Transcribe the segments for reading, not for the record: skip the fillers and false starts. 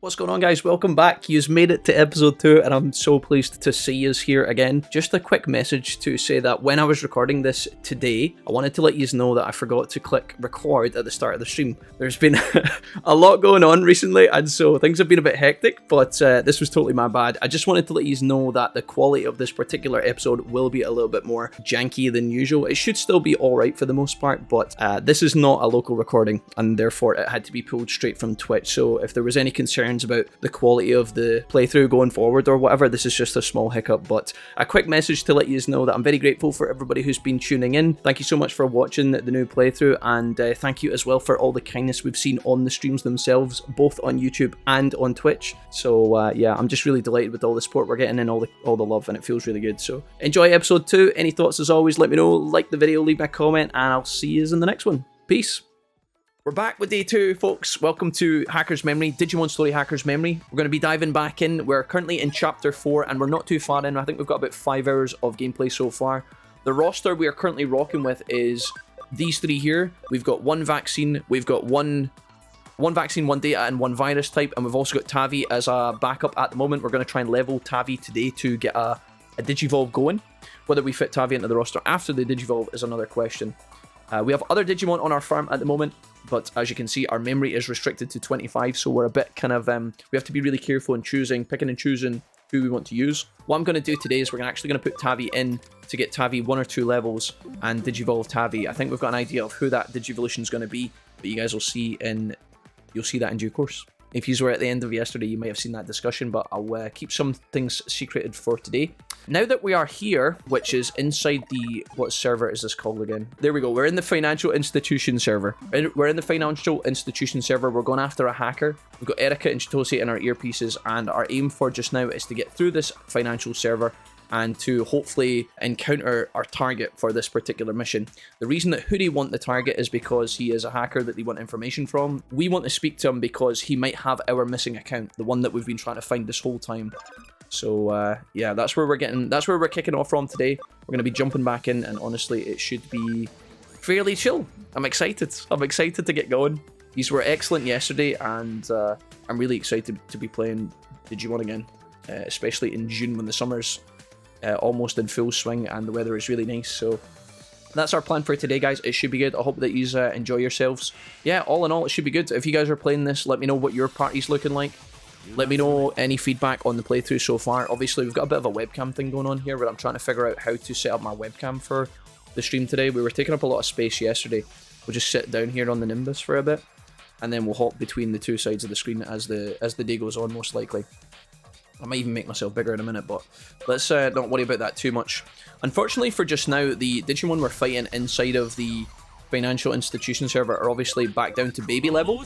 What's going on, guys? Welcome back. You've made it to episode 2 and I'm so pleased to see you here again. Just a quick message to say that when I was recording this today, I wanted to let you know that I forgot to click record at the start of the stream. There's been a lot going on recently and so things have been a bit hectic, but this was totally my bad. I just wanted to let you know that the quality of this particular episode will be a little bit more janky than usual. It should still be alright for the most part, but this is not a local recording and therefore it had to be pulled straight from Twitch. So if there was any concern about the quality of the playthrough going forward or whatever, this is just a small hiccup. But a quick message to let you know that I'm very grateful for everybody who's been tuning in. Thank you so much for watching the new playthrough, and thank you as well for all the kindness we've seen on the streams themselves, both on YouTube and on Twitch. So yeah, I'm just really delighted with all the support we're getting and all the love, and it feels really good. So enjoy episode 2. Any thoughts as always, let me know. Like the video, leave me a comment, and I'll see you in the next one. Peace. We're back with day 2, folks. Welcome to Hacker's Memory, Digimon Story Hacker's Memory. We're going to be diving back in. We're currently in chapter 4 and we're not too far in. I think we've got about 5 hours of gameplay so far. The roster we are currently rocking with is these 3 here. We've got 1 vaccine, we've got one vaccine, 1 data, and 1 virus type, and we've also got Tavi as a backup at the moment. We're going to try and level Tavi today to get a Digivolve going. Whether we fit Tavi into the roster after the Digivolve is another question. We have other Digimon on our farm at the moment, but as you can see, our memory is restricted to 25, so we're a bit kind of, we have to be really careful in picking and choosing who we want to use. What I'm going to do today is we're actually going to put Tavi in to get Tavi 1 or 2 levels and Digivolve Tavi. I think we've got an idea of who that Digivolution is going to be, but you guys will see you'll see that in due course. If you were at the end of yesterday, you may have seen that discussion, but I'll keep some things secreted for today. Now that we are here, which is inside the... What server is this called again? There we go. We're in the Financial Institution server. We're in the Financial Institution server. We're going after a hacker. We've got Erika and Chitose in our earpieces, and our aim for just now is to get through this financial server and to hopefully encounter our target for this particular mission. The reason that Hoodie want the target is because he is a hacker that they want information from. We want to speak to him because he might have our missing account, the one that we've been trying to find this whole time. So yeah, that's where we're kicking off from today. We're going to be jumping back in, and honestly, it should be fairly chill. I'm excited. I'm excited to get going. These were excellent yesterday, and I'm really excited to be playing Digimon again, especially in June when the summer's almost in full swing and the weather is really nice. So that's our plan for today, guys. It should be good. I hope that you enjoy yourselves. Yeah, all in all, it should be good. If you guys are playing this, let me know what your party's looking like. Let me know any feedback on the playthrough so far. Obviously, we've got a bit of a webcam thing going on here where I'm trying to figure out how to set up my webcam for the stream today. We were taking up a lot of space yesterday. We'll just sit down here on the Nimbus for a bit, and then we'll hop between the 2 sides of the screen as the day goes on, most likely. I might even make myself bigger in a minute, but let's not worry about that too much. Unfortunately for just now, the Digimon we're fighting inside of the Financial Institution server are obviously back down to baby level.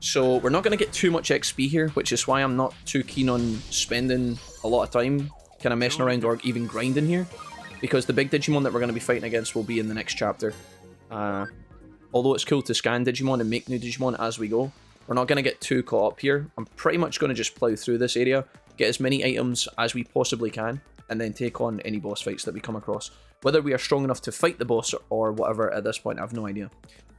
So we're not going to get too much XP here, which is why I'm not too keen on spending a lot of time kind of messing around or even grinding here. Because the big Digimon that we're going to be fighting against will be in the next chapter. Although it's cool to scan Digimon and make new Digimon as we go, we're not going to get too caught up here. I'm pretty much going to just plow through this area, get as many items as we possibly can, and then take on any boss fights that we come across. Whether we are strong enough to fight the boss or whatever at this point, I have no idea.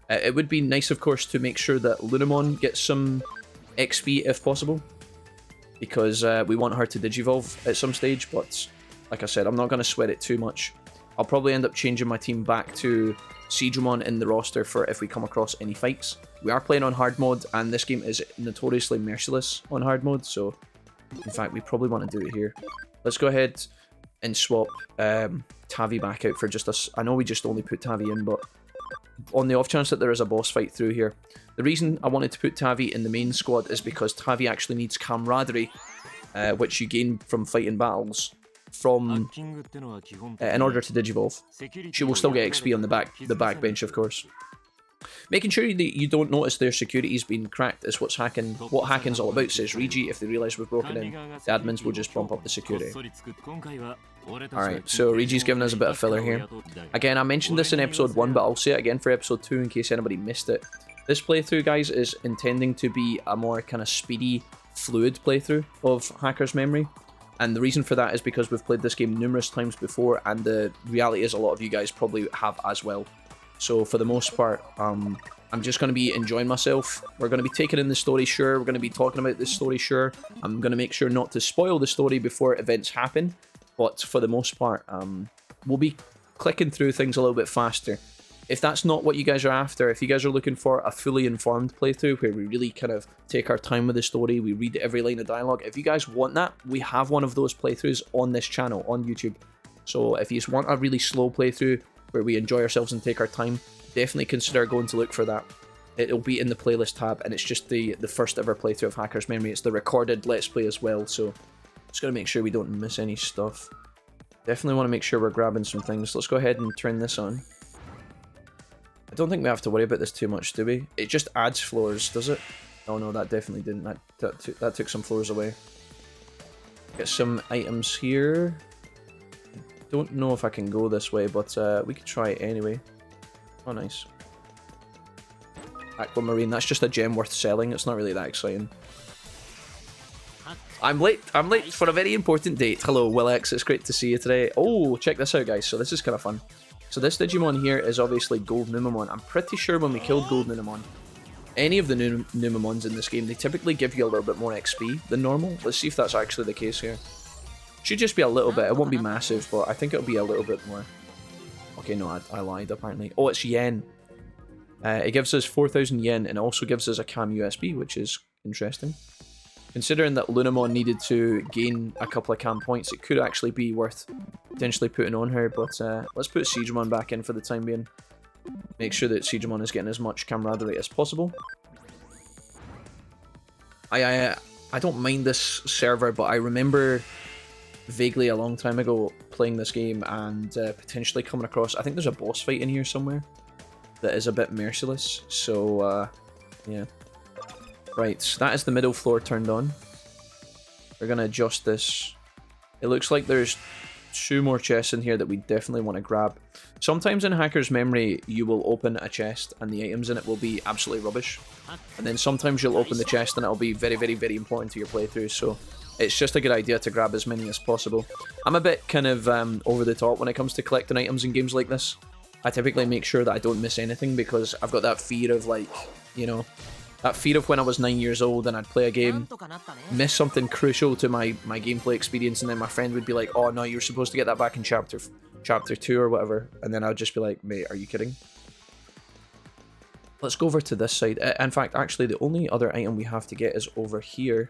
It would be nice, of course, to make sure that Lunamon gets some XP if possible, because we want her to Digivolve at some stage, but like I said, I'm not going to sweat it too much. I'll probably end up changing my team back to Seedramon in the roster for if we come across any fights. We are playing on hard mode, and this game is notoriously merciless on hard mode, so in fact we probably want to do it here. Let's go ahead and swap Tavi back out for just us. I know we just only put Tavi in, but on the off chance that there is a boss fight through here. The reason I wanted to put Tavi in the main squad is because Tavi actually needs camaraderie, which you gain from fighting battles from in order to Digivolve. She will still get XP on the back bench, of course. Making sure that you don't notice their security's been cracked is what hacking's all about, says Regi. If they realise we've broken in, the admins will just bump up the security. Alright, so Regi's giving us a bit of filler here. Again, I mentioned this in episode 1, but I'll say it again for episode 2 in case anybody missed it. This playthrough, guys, is intending to be a more kind of speedy, fluid playthrough of Hacker's Memory. And the reason for that is because we've played this game numerous times before, and the reality is a lot of you guys probably have as well. So for the most part, I'm just going to be enjoying myself. We're going to be taking in the story, sure. We're going to be talking about this story, sure. I'm going to make sure not to spoil the story before events happen. But for the most part, we'll be clicking through things a little bit faster. If that's not what you guys are after, if you guys are looking for a fully informed playthrough where we really kind of take our time with the story, we read every line of dialogue, if you guys want that, we have one of those playthroughs on this channel, on YouTube. So if you just want a really slow playthrough where we enjoy ourselves and take our time, definitely consider going to look for that. It'll be in the playlist tab, and it's just the first ever playthrough of Hacker's Memory. It's the recorded Let's Play as well, so just gotta make sure we don't miss any stuff. Definitely want to make sure we're grabbing some things. Let's go ahead and turn this on. I don't think we have to worry about this too much, do we? It just adds floors, does it? Oh no, that definitely didn't. That took some floors away. Get some items here. Don't know if I can go this way, but we could try it anyway. Oh, nice. Aquamarine, that's just a gem worth selling. It's not really that exciting. I'm late for a very important date. Hello, Willex, it's great to see you today. Oh, check this out, guys. So this is kind of fun. So this Digimon here is obviously Gold Numemon. I'm pretty sure when we killed Gold Numemon, any of the Numemons in this game, they typically give you a little bit more XP than normal. Let's see if that's actually the case here. Should just be a little bit. It won't be massive, but I think it'll be a little bit more. Okay, no, I lied apparently. Oh, it's yen. It gives us 4,000 yen, and it also gives us a CAM USB, which is interesting. Considering that Lunamon needed to gain a couple of CAM points, it could actually be worth potentially putting on her, but let's put Siegemon back in for the time being. Make sure that Siegemon is getting as much camaraderie as possible. I don't mind this server, but I remember vaguely a long time ago playing this game and potentially coming across, I think there's a boss fight in here somewhere that is a bit merciless, so yeah. Right, that is the middle floor turned on. We're going to adjust this. It looks like there's 2 more chests in here that we definitely want to grab. Sometimes in Hacker's Memory, you will open a chest and the items in it will be absolutely rubbish. And then sometimes you'll open the chest and it'll be very, very, very important to your playthrough. So it's just a good idea to grab as many as possible. I'm a bit kind of over the top when it comes to collecting items in games like this. I typically make sure that I don't miss anything because I've got that fear of, like, you know, that fear of when I was 9 years old and I'd play a game, miss something crucial to my gameplay experience, and then my friend would be like, oh no, you're supposed to get that back in chapter 2 or whatever, and then I'd just be like, mate, are you kidding? Let's go over to this side. In fact, actually, the only other item we have to get is over here,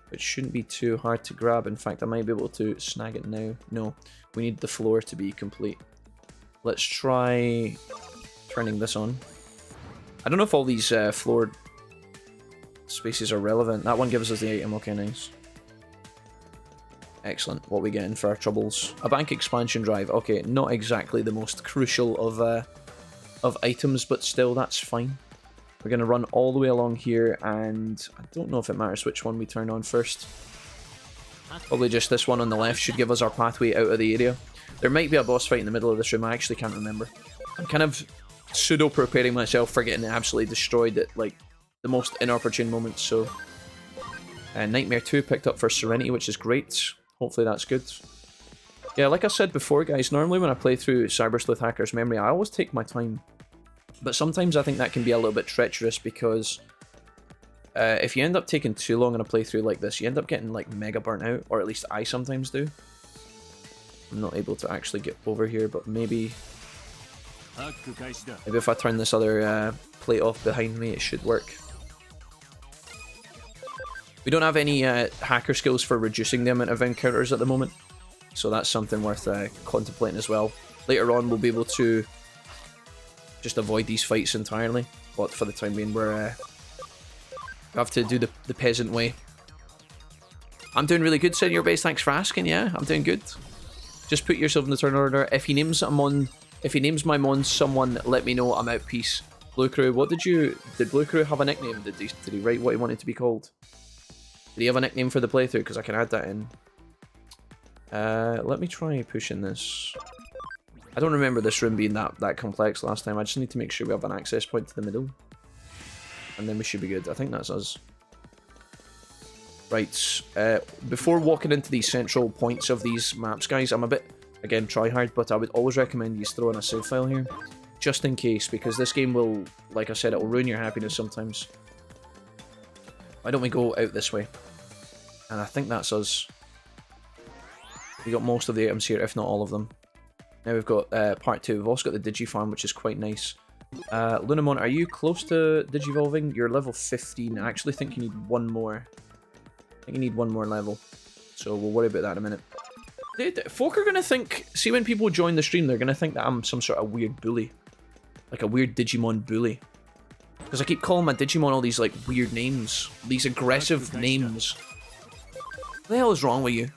which shouldn't be too hard to grab. In fact, I might be able to snag it now. No, we need the floor to be complete. Let's try turning this on. I don't know if all these floor spaces are relevant. That one gives us the item. Okay, nice. Excellent. What are we getting for our troubles? A bank expansion drive. Okay, not exactly the most crucial of items, but still, that's fine. We're going to run all the way along here, and I don't know if it matters which one we turn on first. Probably just this one on the left should give us our pathway out of the area. There might be a boss fight in the middle of this room. I actually can't remember. I'm kind of pseudo-preparing myself for getting absolutely destroyed at, like, the most inopportune moments, so... Nightmare 2 picked up for Serenity, which is great. Hopefully that's good. Yeah, like I said before, guys, normally when I play through Cyber Sleuth Hacker's Memory, I always take my time. But sometimes I think that can be a little bit treacherous because... if you end up taking too long in a playthrough like this, you end up getting, like, mega burnt out, or at least I sometimes do. I'm not able to actually get over here, but maybe... Maybe if I turn this other plate off behind me, it should work. We don't have any hacker skills for reducing the amount of encounters at the moment, so that's something worth contemplating as well. Later on, we'll be able to just avoid these fights entirely, but for the time being, we have to do the peasant way. I'm doing really good, Senior Base. Thanks for asking. Yeah, I'm doing good. Just put yourself in the turn order. If he names my mon someone, let me know. I'm out. Peace. Blue Crew, did Blue Crew have a nickname? Did he write what he wanted to be called? Did he have a nickname for the playthrough? Because I can add that in. Let me try pushing this. I don't remember this room being that complex last time. I just need to make sure we have an access point to the middle. And then we should be good. I think that's us. Right. Before walking into these central points of these maps, guys, I'm a bit, again, try hard, but I would always recommend you throw in a save file here. just in case, because this game will, like I said, it will ruin your happiness sometimes. Why don't we go out this way? And I think that's us. We got most of the items here, if not all of them. Now we've got part 2. We've also got the Digifarm, which is quite nice. Lunamon, are you close to Digivolving? You're level 15. I actually think you need one more. I think you need one more level. So we'll worry about that in a minute. Folk are going to think... See, when people join the stream, they're going to think that I'm some sort of weird bully. Like a weird Digimon bully. Because I keep calling my Digimon all these, like, weird names. These aggressive names. What the hell is wrong with you?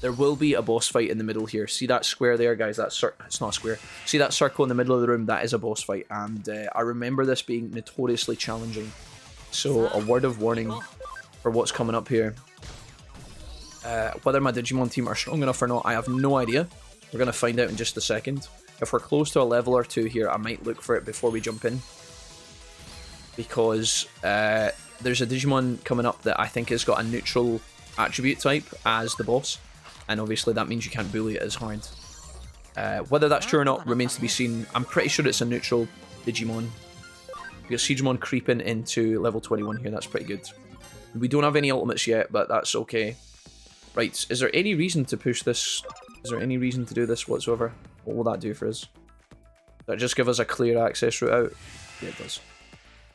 There will be a boss fight in the middle here. See that square there, guys? That's it's not a square. See that circle in the middle of the room? That is a boss fight. And I remember this being notoriously challenging. So, a word of warning for what's coming up here. Whether my Digimon team are strong enough or not, I have no idea. We're going to find out in just a second. If we're close to a level or 2 here, I might look for it before we jump in. Because there's a Digimon coming up that I think has got a neutral attribute type as the boss. And obviously that means you can't bully it as hard. Whether that's true or not remains to be seen. I'm pretty sure it's a neutral Digimon. We got Digimon creeping into level 21 here. That's pretty good. We don't have any ultimates yet, but that's okay. Right, is there any reason to push this? Is there any reason to do this whatsoever? What will that do for us? Does that just give us a clear access route out? Yeah, it does.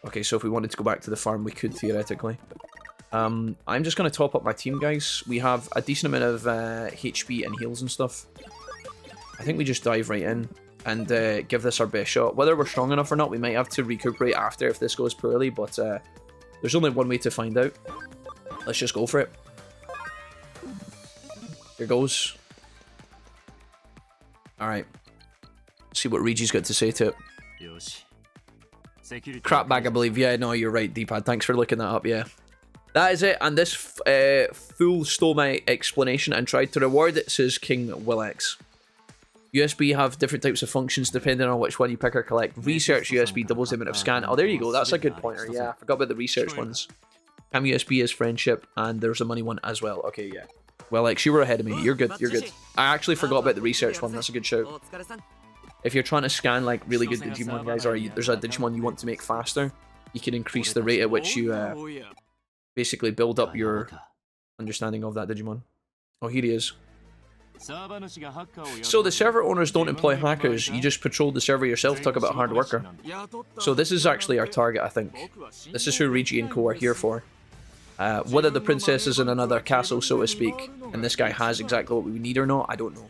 Okay, so if we wanted to go back to the farm, we could theoretically. I'm just going to top up my team, guys. We have a decent amount of HP and heals and stuff. I think we just dive right in and give this our best shot. Whether we're strong enough or not, we might have to recuperate after if this goes poorly, but there's only one way to find out. Let's just go for it. Here goes. Alright. See what Regi's got to say to it. Crap bag, I believe. Yeah, no, you're right, D-pad. Thanks for looking that up, yeah. That is it, and this fool stole my explanation and tried to reward it, says King Willex. USB have different types of functions depending on which one you pick or collect. Research USB doubles the amount of scan. Oh, there you go. That's a good pointer. Yeah, I forgot about the research ones. Cam USB is friendship, and there's a money one as well. Okay, yeah. Willex, you were ahead of me. You're good. You're good. I actually forgot about the research one. That's a good shout. If you're trying to scan like really good Digimon, guys, or there's a Digimon you want to make faster, you can increase the rate at which you basically build up your understanding of that Digimon. Oh, here he is. So the server owners don't employ hackers, you just patrol the server yourself. Talk about hard worker. So this is actually our target, I think. This is who Regi and Co are here for. Whether the princess is in another castle, so to speak, and this guy has exactly what we need or not, I don't know.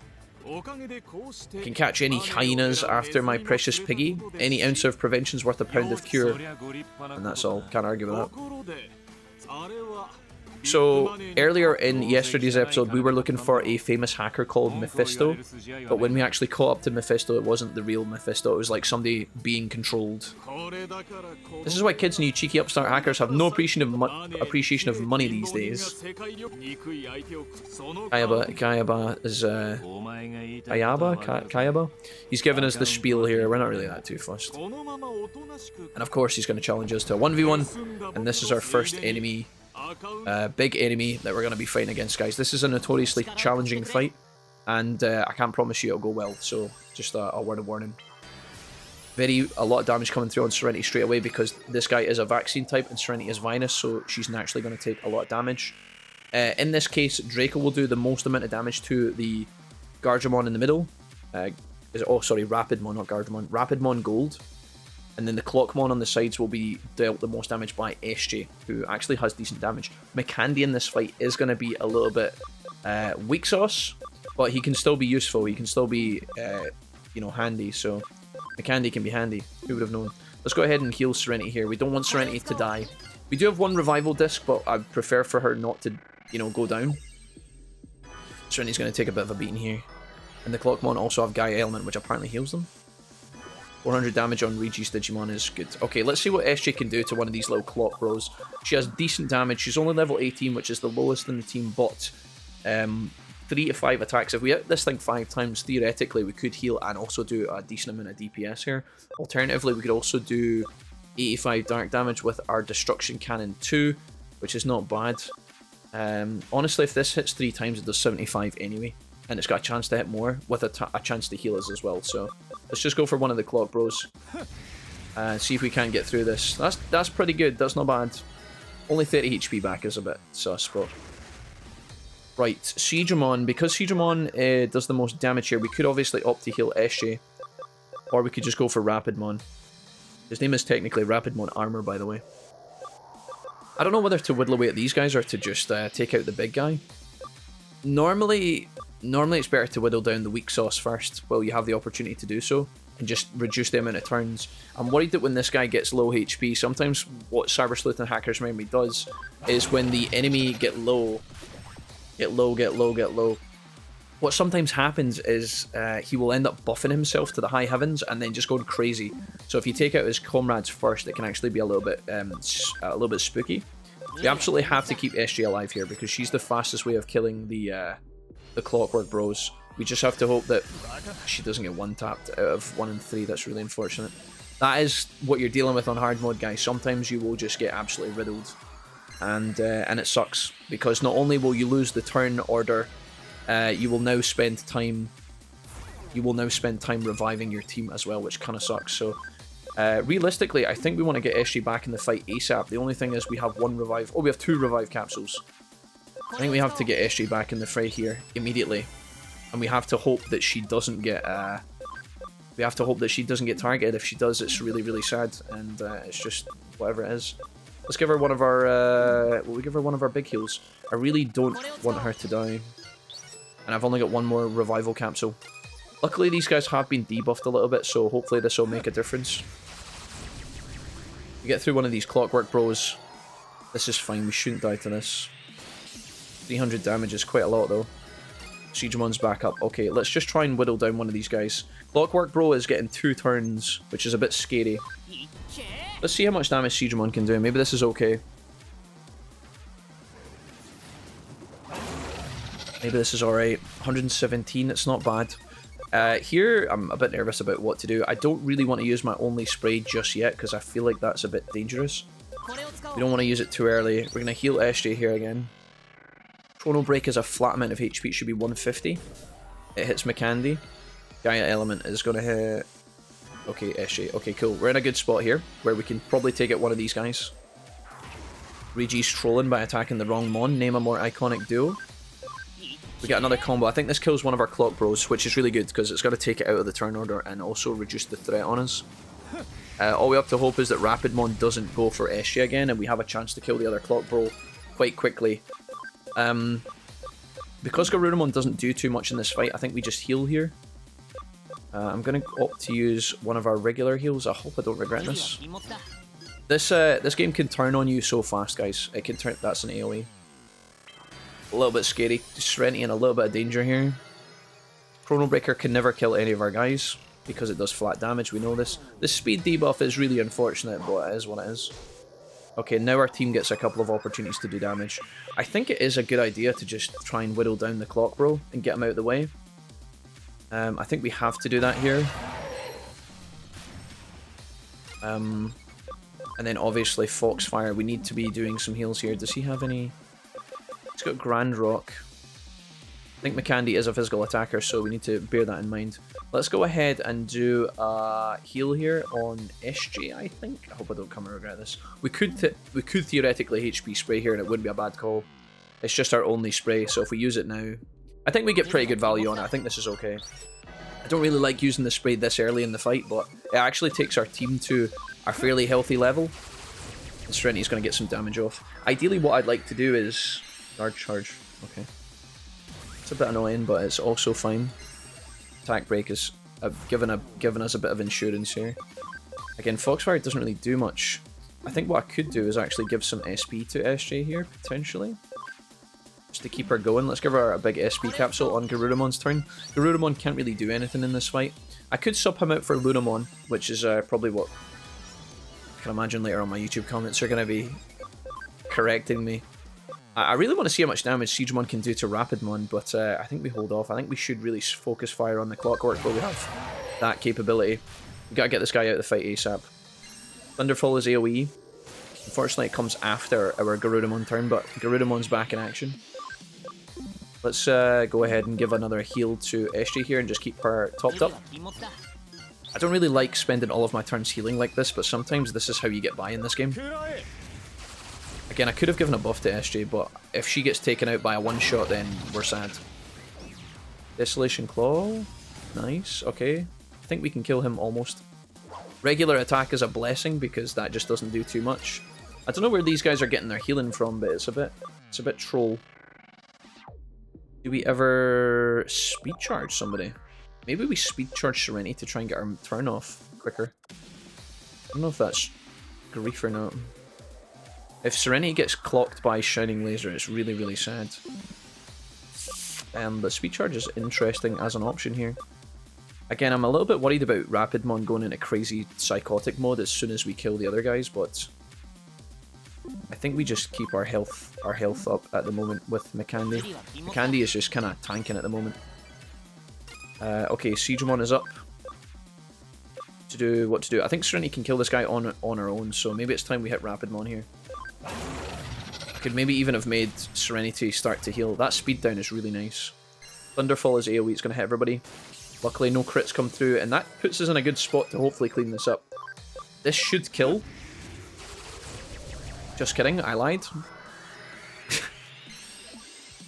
Can catch any hyenas after my precious piggy. Any ounce of prevention's worth a pound of cure. And that's all. Can't argue with that. So, earlier in yesterday's episode, we were looking for a famous hacker called Mephisto, but when we actually caught up to Mephisto, it wasn't the real Mephisto, it was like somebody being controlled. This is why kids and you cheeky upstart hackers have no appreciation of money these days. Kayaba is, Kayaba? He's giving us the spiel here, we're not really that too fussed. And of course he's going to challenge us to a 1v1, and this is our first enemy. Big enemy that we're going to be fighting against, guys. This is a notoriously challenging fight, and I can't promise you it'll go well, so just a word of warning. A lot of damage coming through on Serenity straight away because this guy is a vaccine type and Serenity is Vinus, so she's naturally going to take a lot of damage. In this case, Draco will do the most amount of damage to the Guardramon in the middle. Rapidmon, not Guardramon. Rapidmon Gold. And then the Clockmon on the sides will be dealt the most damage by SJ, who actually has decent damage. McCandy in this fight is going to be a little bit weak sauce, but he can still be useful. He can still be, handy. So McCandy can be handy. Who would have known? Let's go ahead and heal Serenity here. We don't want Serenity to die. We do have one revival disc, but I'd prefer for her not to, go down. Serenity's going to take a bit of a beating here. And the Clockmon also have Gaia Element, which apparently heals them. 400 damage on Regi's Digimon is good. Okay, let's see what SJ can do to one of these little clock bros. She has decent damage. She's only level 18, which is the lowest in the team, but 3 to 5 attacks. If we hit this thing 5 times, theoretically, we could heal and also do a decent amount of DPS here. Alternatively, we could also do 85 dark damage with our Destruction Cannon 2, which is not bad. Honestly, if this hits 3 times, it does 75 anyway. And it's got a chance to hit more with a chance to heal us as well, so Let's just go for one of the Clock Bros. See if we can't get through this. That's pretty good. That's not bad. Only 30 HP back is a bit sus, but... Right, Digimon. Because Digimon does the most damage here, we could obviously opt to heal SJ. Or we could just go for Rapidmon. His name is technically Rapidmon Armor, by the way. I don't know whether to whittle away at these guys or to just take out the big guy. Normally it's better to whittle down the weak sauce first while you have the opportunity to do so, and just reduce the amount of turns. I'm worried that when this guy gets low HP, sometimes what Cyber Sleuth and Hacker's Memory does is when the enemy get low, what sometimes happens is he will end up buffing himself to the high heavens and then just going crazy. So if you take out his comrades first, it can actually be a little bit spooky. We absolutely have to keep SJ alive here because she's the fastest way of killing the Clockwork Bros. We just have to hope that she doesn't get one-tapped out of 1 and 3. That's really unfortunate. That is what you're dealing with on hard mode, guys. Sometimes you will just get absolutely riddled, and it sucks because not only will you lose the turn order, you will now spend time reviving your team as well, which kind of sucks. So realistically, I think we want to get SJ back in the fight ASAP. The only thing is we have one revive. Oh, we have 2 revive capsules. I think we have to get SJ back in the fray here immediately, and we have to hope that she doesn't get. We have to hope that she doesn't get targeted. If she does, it's really, really sad, and it's just whatever it is. Let's give her one of our. Will we give her one of our big heals? I really don't want her to die, and I've only got one more revival capsule. Luckily, these guys have been debuffed a little bit, so hopefully this will make a difference. We get through one of these Clockwork Bros. This is fine. We shouldn't die to this. 300 damage is quite a lot, though. Digimon's back up. Okay, let's just try and whittle down one of these guys. Clockwork Bro is getting 2 turns, which is a bit scary. Let's see how much damage Digimon can do. Maybe this is okay. Maybe this is alright. 117, it's not bad. Here, I'm a bit nervous about what to do. I don't really want to use my only spray just yet, because I feel like that's a bit dangerous. We don't want to use it too early. We're going to heal SJ here again. Chrono Break is a flat amount of HP. It should be 150. It hits McCandy. Gaia Element is going to hit... Okay, SJ. Okay, cool. We're in a good spot here, where we can probably take out one of these guys. Regi's trolling by attacking the wrong mon. Name a more iconic duo. We got another combo. I think this kills one of our Clock Bros, which is really good, because it's going to take it out of the turn order and also reduce the threat on us. All we have to hope is that Rapidmon doesn't go for SJ again, and we have a chance to kill the other Clock Bro quite quickly. Because Garurumon doesn't do too much in this fight, I think we just heal here. I'm going to opt to use one of our regular heals. I hope I don't regret this. This game can turn on you so fast, guys. It can turn... That's an AoE. A little bit scary. Serenity in a little bit of danger here. Chrono Breaker can never kill any of our guys because it does flat damage. We know this. The speed debuff is really unfortunate, but it is what it is. Okay, now our team gets a couple of opportunities to do damage. I think it is a good idea to just try and whittle down the Clock Bro and get him out of the way. I think we have to do that here. And then obviously Foxfire, we need to be doing some heals here. Does he have any... He's got Grand Rock. I think McCandy is a physical attacker, so we need to bear that in mind. Let's go ahead and do a heal here on SJ, I think. I hope I don't come and regret this. We could theoretically HP spray here, and it wouldn't be a bad call. It's just our only spray, so if we use it now... I think we get pretty good value on it. I think this is okay. I don't really like using the spray this early in the fight, but it actually takes our team to a fairly healthy level. And Serenity's going to get some damage off. Ideally, what I'd like to do is... Guard charge. Okay. It's a bit annoying, but it's also fine. Attack Break is given us a bit of insurance here. Again, Foxfire doesn't really do much. I think what I could do is actually give some SP to SJ here, potentially. Just to keep her going. Let's give her a big SP capsule on Garudamon's turn. Garurumon can't really do anything in this fight. I could sub him out for Lunamon, which is probably what I can imagine later on my YouTube comments are going to be correcting me. I really want to see how much damage Digimon can do to Rapidmon, but I think we hold off. I think we should really focus fire on the Clockwork, but we have that capability. We gotta get this guy out of the fight ASAP. Thunderfall is AoE. Unfortunately, it comes after our Garudamon turn, but Garudamon's back in action. Let's go ahead and give another heal to SJ here and just keep her topped up. I don't really like spending all of my turns healing like this, but sometimes this is how you get by in this game. Again, I could have given a buff to SJ, but if she gets taken out by a one-shot, then we're sad. Desolation Claw. Nice, okay. I think we can kill him almost. Regular attack is a blessing, because that just doesn't do too much. I don't know where these guys are getting their healing from, but it's a bit troll. Do we ever speed charge somebody? Maybe we speed charge Serenity to try and get our turn off quicker. I don't know if that's grief or not. If Serenity gets clocked by Shining Laser, it's really, really sad. But speed charge is interesting as an option here. Again, I'm a little bit worried about Rapidmon going into crazy psychotic mode as soon as we kill the other guys, but I think we just keep our health up at the moment with Mikandi. Mikandi is just kind of tanking at the moment. Okay, Siegemon is up. What to do? I think Serenity can kill this guy on her own, so maybe it's time we hit Rapidmon here. I could maybe even have made Serenity start to heal. That speed down is really nice. Thunderfall is AoE, it's going to hit everybody. Luckily no crits come through, and that puts us in a good spot to hopefully clean this up. This should kill. Just kidding, I lied.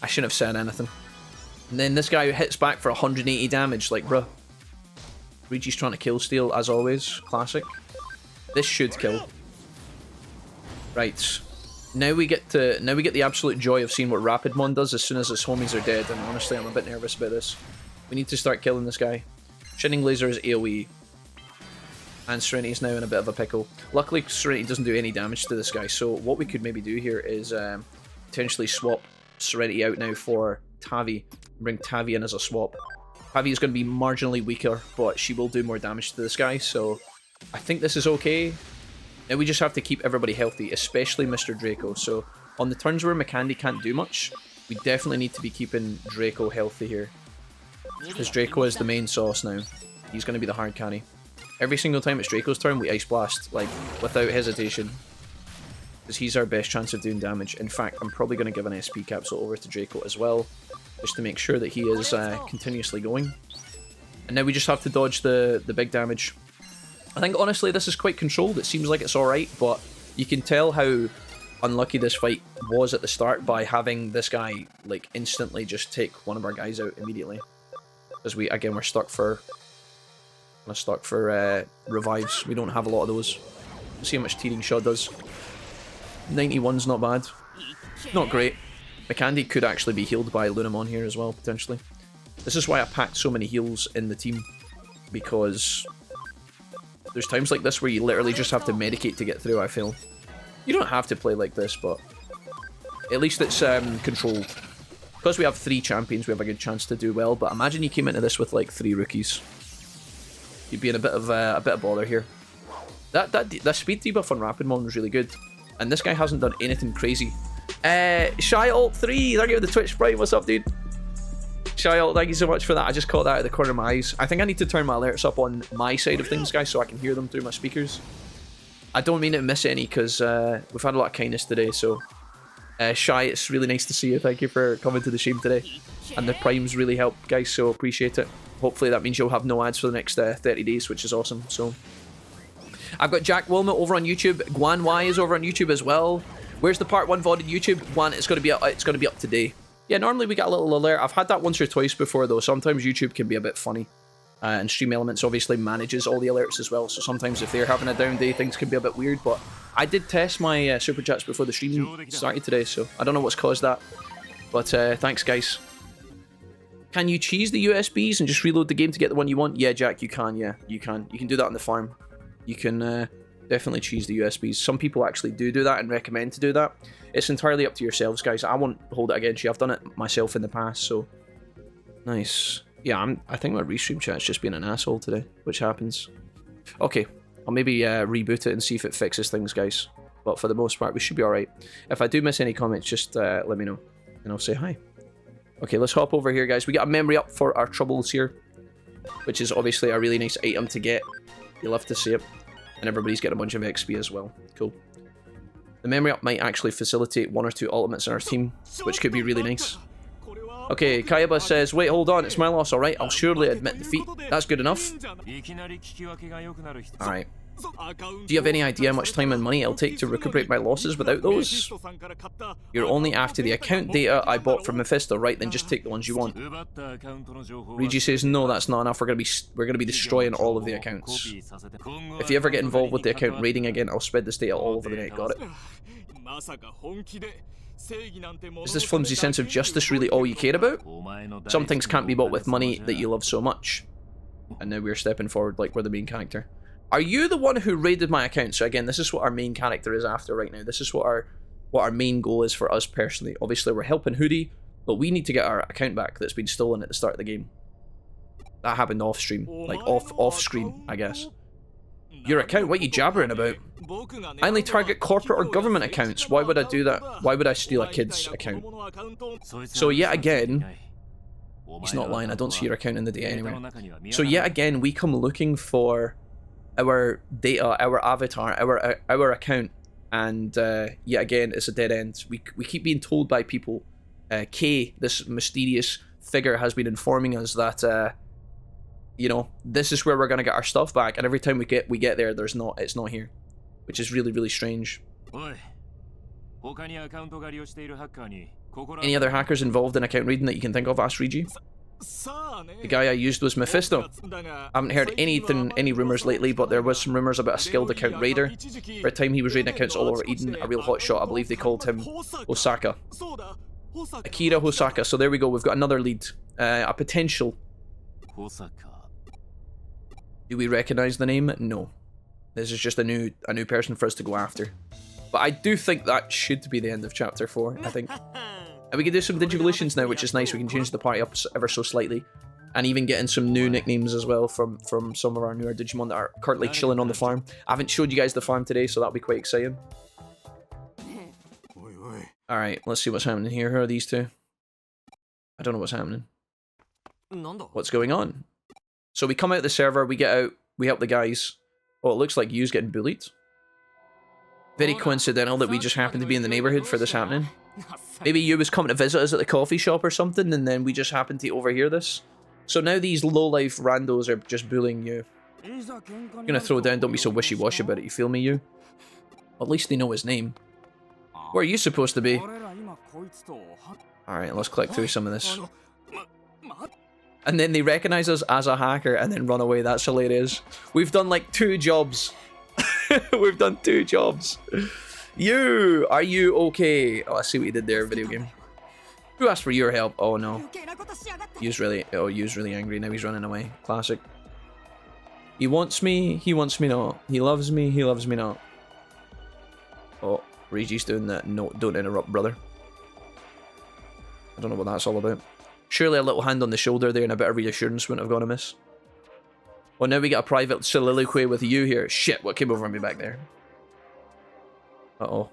I shouldn't have said anything. And then this guy hits back for 180 damage, like bruh. Regi's trying to kill steal as always, classic. This should kill. Right. Now we get the absolute joy of seeing what Rapidmon does as soon as his homies are dead, and honestly I'm a bit nervous about this. We need to start killing this guy. Shining Laser is AoE. And Serenity's now in a bit of a pickle. Luckily Serenity doesn't do any damage to this guy, so what we could maybe do here is potentially swap Serenity out now for Tavi. Bring Tavi in as a swap. Tavi is going to be marginally weaker, but she will do more damage to this guy, so I think this is okay. Now we just have to keep everybody healthy, especially Mr. Draco. So on the turns where Mikandi can't do much, we definitely need to be keeping Draco healthy here. Because Draco is the main sauce now. He's going to be the hard carry. Every single time it's Draco's turn, we Ice Blast, like, without hesitation. Because he's our best chance of doing damage. In fact, I'm probably going to give an SP capsule over to Draco as well, just to make sure that he is continuously going. And now we just have to dodge the big damage. I think, honestly, this is quite controlled. It seems like it's alright, but you can tell how unlucky this fight was at the start by having this guy, like, instantly just take one of our guys out immediately. Because we're stuck for revives. We don't have a lot of those. Let's see how much Tearing Shot does. 91's not bad. Not great. Mikandi could actually be healed by Lunamon here as well, potentially. This is why I packed so many heals in the team, because there's times like this where you literally just have to medicate to get through, I feel. You don't have to play like this, but at least it's controlled. Because we have 3 champions, we have a good chance to do well, but imagine you came into this with like 3 rookies. You'd be in a bit of bother here. That speed debuff on Rapidmon was really good, and this guy hasn't done anything crazy. Shy Alt 3, thank you for the Twitch Prime. What's up, dude? Shy Alt, thank you so much for that. I just caught that out of the corner of my eyes. I think I need to turn my alerts up on my side of things, guys, so I can hear them through my speakers. I don't mean to miss any, because we've had a lot of kindness today, so... Shy, it's really nice to see you. Thank you for coming to the stream today. And the primes really help, guys, so appreciate it. Hopefully that means you'll have no ads for the next 30 days, which is awesome. So I've got Jack Wilmot over on YouTube. Guan Y is over on YouTube as well. Where's the part 1 VOD on YouTube? Guan, it's going to be up today. Yeah, normally we get a little alert. I've had that once or twice before, though. Sometimes YouTube can be a bit funny. And Stream Elements obviously manages all the alerts as well, so sometimes if they're having a down day, things can be a bit weird, but I did test my Super Chats before the stream started today, so I don't know what's caused that. But thanks, guys. Can you cheese the USBs and just reload the game to get the one you want? Yeah, Jack, you can, yeah. You can. You can do that on the farm. You can definitely cheese the USBs. Some people actually do that and recommend to do that. It's entirely up to yourselves, guys. I won't hold it against you. I've done it myself in the past, so... Nice. Yeah, I think my restream chat's just being an asshole today, which happens. Okay, I'll maybe reboot it and see if it fixes things, guys. But for the most part, we should be alright. If I do miss any comments, just let me know, and I'll say hi. Okay, let's hop over here, guys. We got a memory up for our troubles here, which is obviously a really nice item to get. You love to see it. And everybody's getting a bunch of XP as well. Cool. The memory up might actually facilitate 1 or 2 ultimates in our team, which could be really nice. Okay, Kayaba says, wait, hold on, it's my loss, alright? I'll surely admit defeat. That's good enough. Alright. Do you have any idea how much time and money it'll take to recuperate my losses without those? You're only after the account data I bought from Mephisto, right? Then just take the ones you want. Rigi says, no, that's not enough. We're gonna be destroying all of the accounts. If you ever get involved with the account raiding again, I'll spread this data all over the net. Got it? Is this flimsy sense of justice really all you care about? Some things can't be bought with money that you love so much. And now we're stepping forward like we're the main character. Are you the one who raided my account? So again, this is what our main character is after right now. This is what our main goal is for us personally. Obviously, we're helping Hoodie, but we need to get our account back that's been stolen at the start of the game. That happened off stream, like off screen, I guess. Your account? What are you jabbering about? I only target corporate or government accounts. Why would I do that? Why would I steal a kid's account? So yet again, he's not lying. I don't see your account in the data anywhere. So yet again, we come looking for our data, our avatar, our account, and yet again, it's a dead end. We keep being told by people, K, this mysterious figure, has been informing us that you know, this is where we're gonna get our stuff back, and every time we get there, it's not here, which is really, really strange. Any other hackers involved in account raiding that you can think of? Asked Rigi. The guy I used was Mephisto. I haven't heard any rumors lately, but there was some rumors about a skilled account raider. For a time he was raiding accounts all over Eden, a real hotshot. I believe they called him Osaka. Akira Hosaka. So there we go, we've got another lead. A potential. Do we recognize the name? No. This is just a new person for us to go after. But I do think that should be the end of chapter 4, I think. And we can do some Digivolutions now, which is nice. We can change the party up ever so slightly. And even get in some new nicknames as well from some of our newer Digimon that are currently chilling on the farm. I haven't showed you guys the farm today, so that'll be quite exciting. Alright, let's see what's happening here. Who are these two? I don't know what's happening. What's going on? So we come out the server, we get out, we help the guys. Oh, it looks like Yu's getting bullied. Very coincidental that we just happen to be in the neighborhood for this happening. Maybe Yu was coming to visit us at the coffee shop or something, and then we just happened to overhear this. So now these low-life randos are just bullying Yu. I'm gonna throw down, don't be so wishy-washy about it, you feel me, Yu? At least they know his name. Where are you supposed to be? Alright, let's click through some of this. And then they recognize us as a hacker and then run away. That's hilarious. We've done like 2 jobs. We've done 2 jobs. You, are you okay? Oh, I see what you did there, video game. Who asked for your help? Oh no. Yu's really angry. Now he's running away. Classic. He wants me not. He loves me not. Oh, Rigi's doing that. No, don't interrupt, brother. I don't know what that's all about. Surely a little hand on the shoulder there and a bit of reassurance wouldn't have gone amiss. Well, now we get a private soliloquy with you here. Shit, what came over me back there? Uh-oh.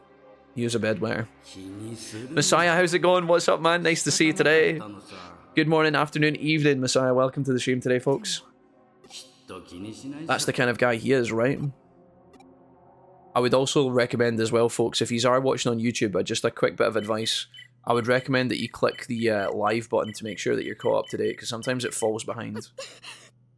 Use a bedwetter. Messiah, how's it going? What's up, man? Nice to see you today. Good morning, afternoon, evening, Messiah. Welcome to the stream today, folks. That's the kind of guy he is, right? I would also recommend as well, folks, if you are watching on YouTube, just a quick bit of advice. I would recommend that you click the live button to make sure that you're caught up to date, because sometimes it falls behind.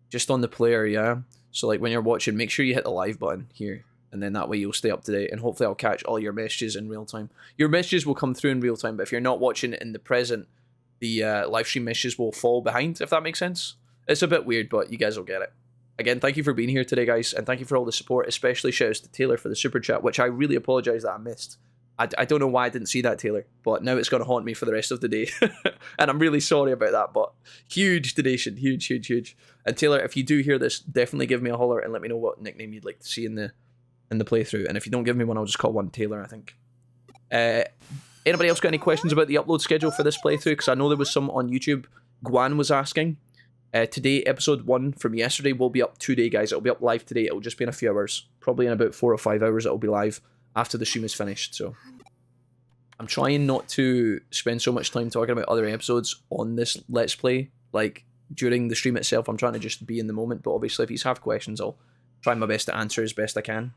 Just on the player, yeah? So like when you're watching, make sure you hit the live button here, and then that way you'll stay up to date, and hopefully I'll catch all your messages in real time. Your messages will come through in real time, but if you're not watching in the present, the live stream messages will fall behind, if that makes sense. It's a bit weird, but you guys will get it. Again, thank you for being here today, guys, and thank you for all the support, especially shouts to Taylor for the super chat, which I really apologise that I missed. I don't know why I didn't see that, Taylor, but now it's going to haunt me for the rest of the day. And I'm really sorry about that, but huge donation, huge, huge, huge. And Taylor, if you do hear this, definitely give me a holler and let me know what nickname you'd like to see in the playthrough. And if you don't give me one, I'll just call one Taylor, I think. Anybody else got any questions about the upload schedule for this playthrough? Because I know there was some on YouTube. Guan was asking. Today, episode 1 from yesterday will be up today, guys. It'll be up live today. It'll just be in a few hours. Probably in about 4 or 5 hours it'll be live after the stream is finished. So I'm trying not to spend so much time talking about other episodes on this Let's Play. Like, during the stream itself, I'm trying to just be in the moment. But obviously, if you have questions, I'll try my best to answer as best I can.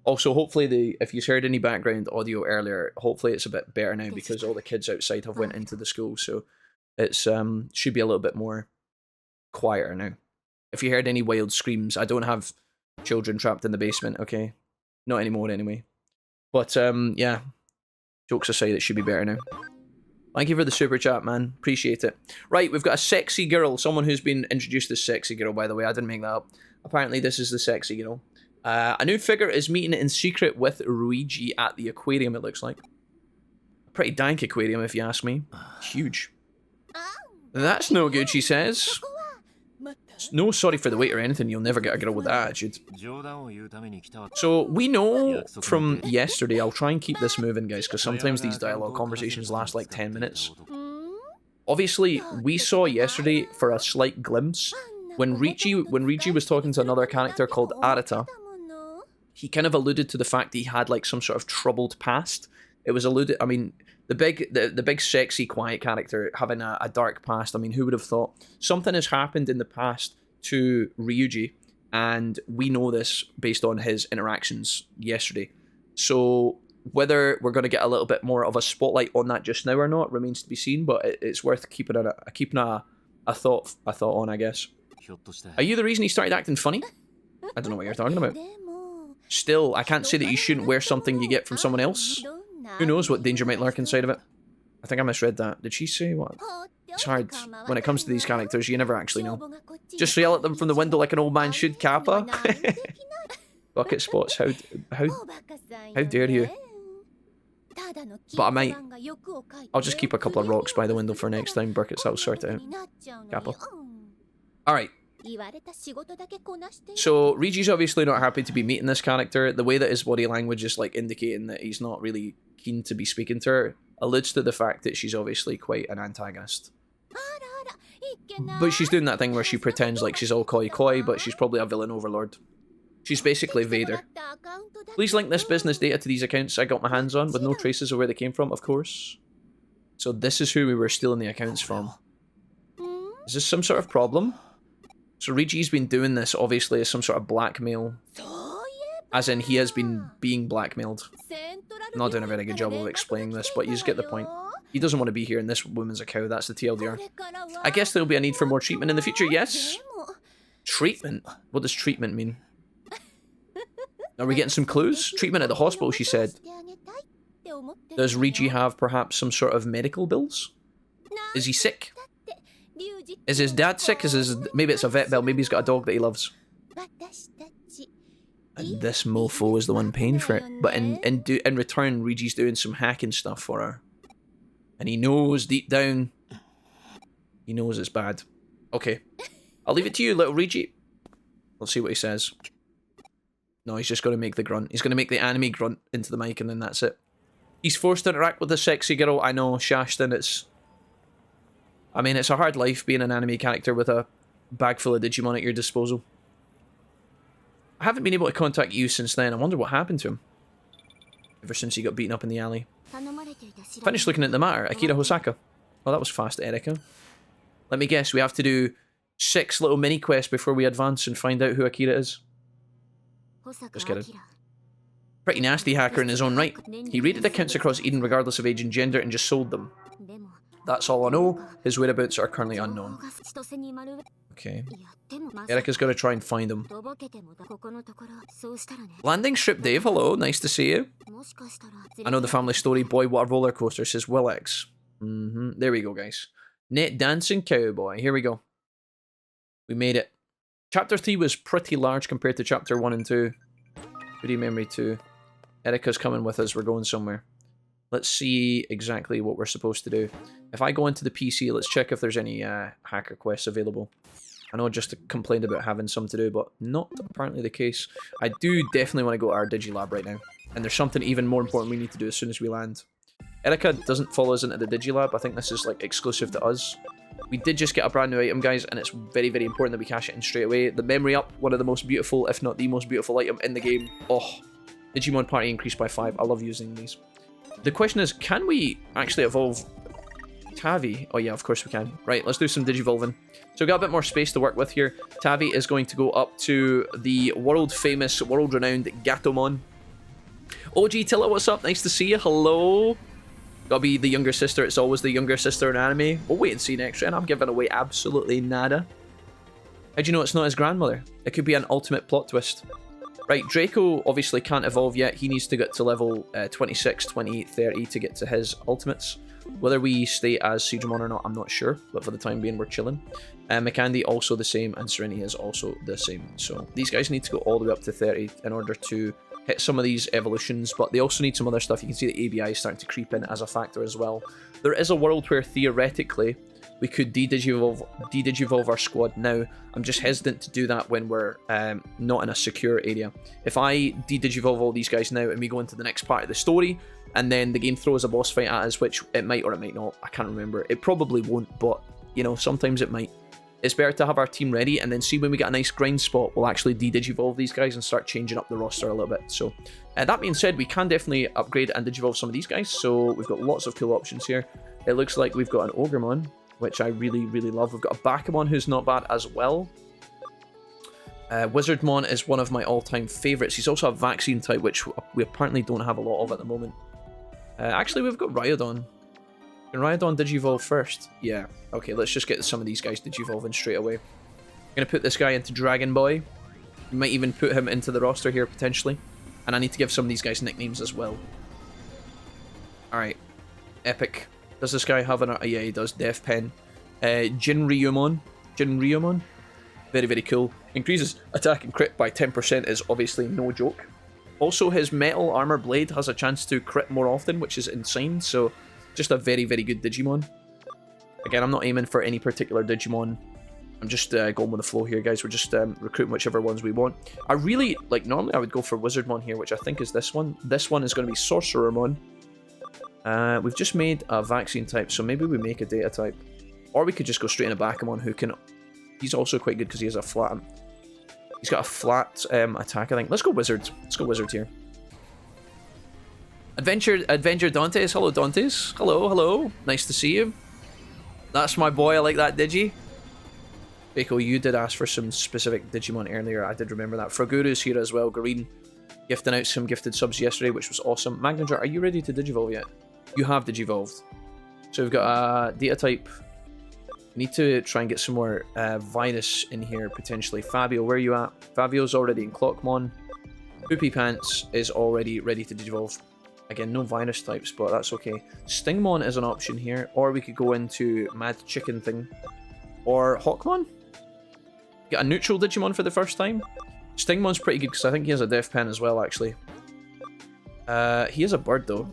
Also, hopefully, if you heard any background audio earlier, hopefully it's a bit better now because all the kids outside have went into the school, so it's should be a little bit more quieter now. If you heard any wild screams, I don't have children trapped in the basement, okay? Not anymore, anyway. But, yeah. Jokes aside, it should be better now. Thank you for the super chat, man. Appreciate it. Right, we've got a sexy girl. Someone who's been introduced as sexy girl, by the way. I didn't make that up. Apparently, this is the sexy girl. A new figure is meeting in secret with Ruiji at the aquarium, it looks like. A pretty dank aquarium, if you ask me. Huge. That's no good, she says. No sorry for the wait or anything, you'll never get a girl with that attitude. So, we know from yesterday, I'll try and keep this moving, guys, because sometimes these dialogue conversations last like 10 minutes. Obviously, we saw yesterday, for a slight glimpse, when Rigi was talking to another character called Arata, he kind of alluded to the fact that he had like some sort of troubled past. It was alluded, I mean, the big sexy quiet character having a dark past. I mean, who would have thought? Something has happened in the past to Ryuji, and we know this based on his interactions yesterday. So whether we're going to get a little bit more of a spotlight on that just now or not remains to be seen, but it's worth keeping a thought on, I guess. Are you the reason he started acting funny? I don't know what you're talking about. Still, I can't say that you shouldn't wear something you get from someone else. Who knows what danger might lurk inside of it? I think I misread that. Did she say what? It's hard. When it comes to these characters, you never actually know. Just yell at them from the window like an old man should, Kappa. Bucket spots, how dare you? But I might. I'll just keep a couple of rocks by the window for next time, Buckets. I'll sort it out. Kappa. Alright. So, Riji's obviously not happy to be meeting this character. The way that his body language is like indicating that he's not really keen to be speaking to her alludes to the fact that she's obviously quite an antagonist. But she's doing that thing where she pretends like she's all coy, but she's probably a villain overlord. She's basically Vader. Please link this business data to these accounts I got my hands on with no traces of where they came from, of course. So this is who we were stealing the accounts from. Is this some sort of problem? So Riji's been doing this, obviously, as some sort of blackmail. As in, he has been being blackmailed. I'm not doing a very good job of explaining this, but you just get the point. He doesn't want to be here, and this woman's a cow. That's the TLDR. I guess there'll be a need for more treatment in the future, yes? Treatment? What does treatment mean? Are we getting some clues? Treatment at the hospital, she said. Does Riji have perhaps some sort of medical bills? Is he sick? Is his dad sick? Maybe it's a vet bill. Maybe he's got a dog that he loves. And this mofo is the one paying for it. But in return, Riji's doing some hacking stuff for her. And he knows deep down, he knows it's bad. Okay. I'll leave it to you, little Riji. Let's see what he says. No, he's just going to make the grunt. He's going to make the anime grunt into the mic and then that's it. He's forced to interact with a sexy girl. I know, Shashton, it's a hard life being an anime character with a bag full of Digimon at your disposal. I haven't been able to contact you since then. I wonder what happened to him. Ever since he got beaten up in the alley. Finished looking at the matter. Akira Hosaka. Oh, that was fast, Erika. Let me guess, we have to do 6 little mini-quests before we advance and find out who Akira is. Just kidding. Pretty nasty hacker in his own right. He raided accounts across Eden regardless of age and gender and just sold them. That's all I know. His whereabouts are currently unknown. Okay. Erika's got to try and find him. Landing Strip Dave, hello. Nice to see you. I know the family story. Boy, what a roller coaster, says Willex. There we go, guys. Net Dancing Cowboy. Here we go. We made it. Chapter 3 was pretty large compared to Chapter 1 and 2. Video Memory 2. Erika's coming with us. We're going somewhere. Let's see exactly what we're supposed to do. If I go into the PC, let's check if there's any hacker quests available. I know I just complained about having some to do, but not apparently the case. I do definitely want to go to our Digilab right now. And there's something even more important we need to do as soon as we land. Erika doesn't follow us into the Digilab. I think this is like exclusive to us. We did just get a brand new item, guys, and it's very, very important that we cash it in straight away. The memory up, one of the most beautiful, if not the most beautiful item in the game. Oh, Digimon Party increased by 5. I love using these. The question is, can we actually evolve Tavi? Oh yeah, of course we can. Right, let's do some Digivolving. So we've got a bit more space to work with here. Tavi is going to go up to the world-famous, world-renowned Gatomon. OG Tilla, what's up? Nice to see you. Hello. Gotta be the younger sister. It's always the younger sister in anime. We'll wait and see next round. I'm giving away absolutely nada. How'd you know it's not his grandmother? It could be an ultimate plot twist. Right, Draco obviously can't evolve yet. He needs to get to level 26, 28, 30 to get to his ultimates. Whether we stay as Digimon or not, I'm not sure. But for the time being, we're chilling. Mikandi also the same, and Serenity is also the same. So these guys need to go all the way up to 30 in order to hit some of these evolutions, but they also need some other stuff. You can see the ABI is starting to creep in as a factor as well. There is a world where theoretically we could de-digivolve our squad now. I'm just hesitant to do that when we're not in a secure area. If I de-digivolve all these guys now and we go into the next part of the story, and then the game throws a boss fight at us, which it might or it might not, I can't remember. It probably won't, but, you know, sometimes it might. It's better to have our team ready and then see when we get a nice grind spot, we'll actually de-digivolve these guys and start changing up the roster a little bit. So that being said, we can definitely upgrade and digivolve some of these guys. So we've got lots of cool options here. It looks like we've got an Ogremon, which I really, really love. We've got a Bakumon who's not bad as well. Wizardmon is one of my all-time favorites. He's also a vaccine type, which we apparently don't have a lot of at the moment. Actually, we've got Rhyodon. Can Rhyodon digivolve first? Yeah. Okay, let's just get some of these guys digivolving straight away. I'm going to put this guy into Dragon Boy. We might even put him into the roster here, potentially. And I need to give some of these guys nicknames as well. Alright. Epic. Does this guy have an... yeah, he does. Death Pen. Jinryumon. Jinryumon. Very, very cool. Increases attack and crit by 10% is obviously no joke. Also, his Metal Armor Blade has a chance to crit more often, which is insane, so... just a very, very good Digimon. Again, I'm not aiming for any particular Digimon. I'm just going with the flow here, guys. We're just recruiting whichever ones we want. I really, like, normally I would go for Wizardmon here, which I think is this one. This one is going to be Sorcerermon. We've just made a vaccine type, so maybe we make a data type. Or we could just go straight in a Bakumon, who can... he's also quite good because he has a flat... he's got a flat attack, I think. Let's go Wizard. Let's go Wizard here. Adventure Dantes. Hello, Dantes. Hello, hello. Nice to see you. That's my boy. I like that, Digi. Baco, you did ask for some specific Digimon earlier. I did remember that. Fraguru's here as well. Green gifting out some gifted subs yesterday, which was awesome. Magnetar, are you ready to digivolve yet? You have digivolved. So we've got a data type. We need to try and get some more Vinus in here, potentially. Fabio, where are you at? Fabio's already in Clockmon. Poopy Pants is already ready to digivolve. Again, no Vinus types, but that's okay. Stingmon is an option here, or we could go into Mad Chicken thing. Or Hawkmon? Get a neutral Digimon for the first time. Stingmon's pretty good, because I think he has a Death Pen as well, actually. He is a bird, though.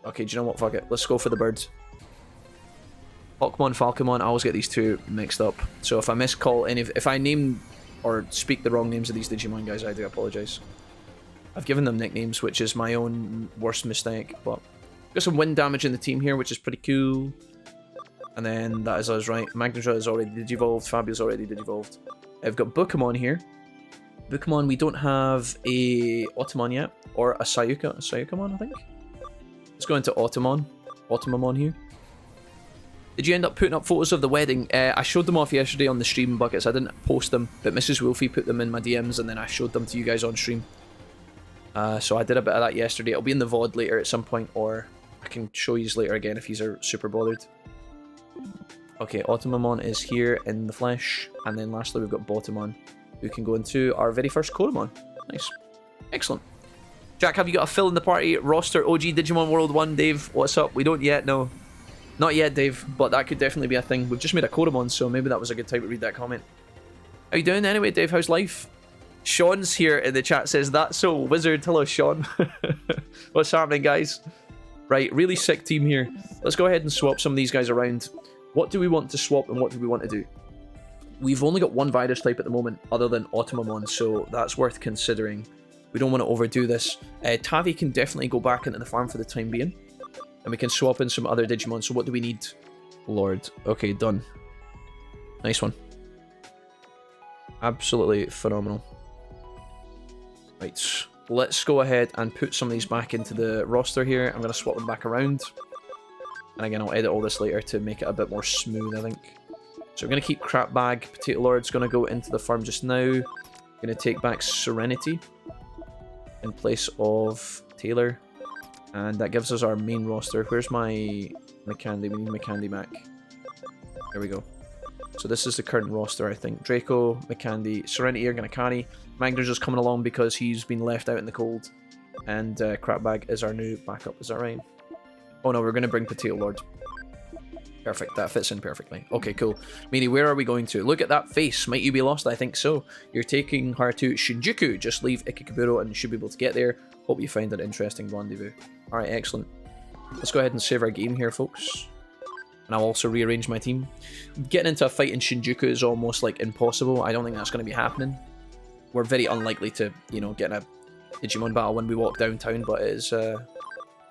Okay, do you know what? Fuck it. Let's go for the birds. Hawkmon, Falcomon, I always get these two mixed up. So if I miscall any... if I name or speak the wrong names of these Digimon, guys, I do apologise. I've given them nicknames, which is my own worst mistake, but got some wind damage in the team here, which is pretty cool. And then that is us, right? Magnetar is already digivolved, Fabio's already digivolved. I've got Bookemon here. Bookemon, we don't have a Automon yet, or a Sayukamon, I think. Let's go into Automamon here. Did you end up putting up photos of the wedding? I showed them off yesterday on the stream, Buckets. I didn't post them, but Mrs. Wolfie put them in my DMs, and then I showed them to you guys on stream. So I did a bit of that yesterday. It'll be in the VOD later at some point, or I can show you later again if you are super bothered. Okay, Automamon is here in the flesh. And then lastly, we've got Botamon, who can go into our very first Koromon. Nice. Excellent. Jack, have you got a fill in the party roster OG Digimon World 1, Dave? What's up? We don't yet, no. Not yet, Dave, but that could definitely be a thing. We've just made a Koromon, so maybe that was a good time to read that comment. How you doing anyway, Dave? How's life? Sean's here in the chat, says, that's so wizard. Hello, Sean. What's happening, guys? Right, really sick team here. Let's go ahead and swap some of these guys around. What do we want to swap and what do we want to do? We've only got one virus type at the moment, other than Automamon, so that's worth considering. We don't want to overdo this. Tavi can definitely go back into the farm for the time being. And we can swap in some other Digimon. So what do we need? Lord. Okay, done. Nice one. Absolutely phenomenal. Right, let's go ahead and put some of these back into the roster here. I'm going to swap them back around. And again, I'll edit all this later to make it a bit more smooth, I think. So we're going to keep Crap Bag. Potato Lord's going to go into the farm just now. Going to take back Serenity. in place of Taylor. And that gives us our main roster. Where's my McCandy? We need McCandy Mac. There we go. So this is the current roster, I think. Draco, McCandy, Serenity are going to carry. Magner's just coming along because he's been left out in the cold. And Crapbag is our new backup. Is that right? Oh no, we're going to bring Potato Lord. Perfect, that fits in perfectly. Okay, cool. Miri, where are we going to? Look at that face. Might you be lost? I think so. You're taking her to Shinjuku. Just leave Ikikaburo and you should be able to get there. Hope you find an interesting rendezvous. Alright, excellent. Let's go ahead and save our game here, folks. And I'll also rearrange my team. Getting into a fight in Shinjuku is almost like impossible. I don't think that's going to be happening. We're very unlikely to, you know, get in a Digimon battle when we walk downtown, but it is, you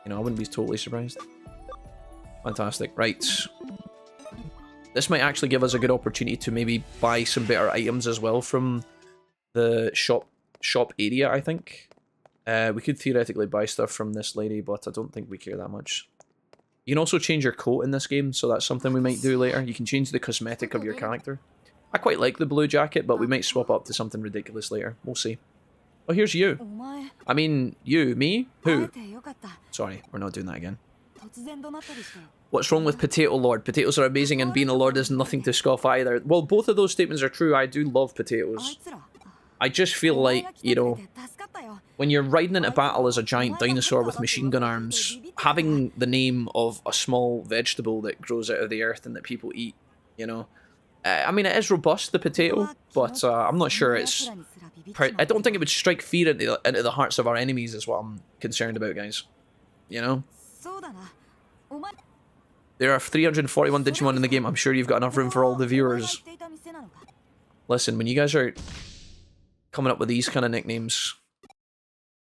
know, I wouldn't be totally surprised. Fantastic. Right. This might actually give us a good opportunity to maybe buy some better items as well from the shop area, I think. We could theoretically buy stuff from this lady, but I don't think we care that much. You can also change your coat in this game, so that's something we might do later. You can change the cosmetic of your character. I quite like the blue jacket, but we might swap up to something ridiculous later. We'll see. Oh, here's you. I mean, you, me? Who? Sorry, we're not doing that again. What's wrong with Potato Lord? Potatoes are amazing and being a lord is nothing to scoff either. Well, both of those statements are true. I do love potatoes. I just feel like, you know, when you're riding into battle as a giant dinosaur with machine gun arms, having the name of a small vegetable that grows out of the earth and that people eat, you know. I mean, it is robust, the potato, but I'm not sure it's... I don't think it would strike fear into the hearts of our enemies is what I'm concerned about, guys. You know? There are 341 Digimon in the game. I'm sure you've got enough room for all the viewers. Listen, when you guys are coming up with these kind of nicknames,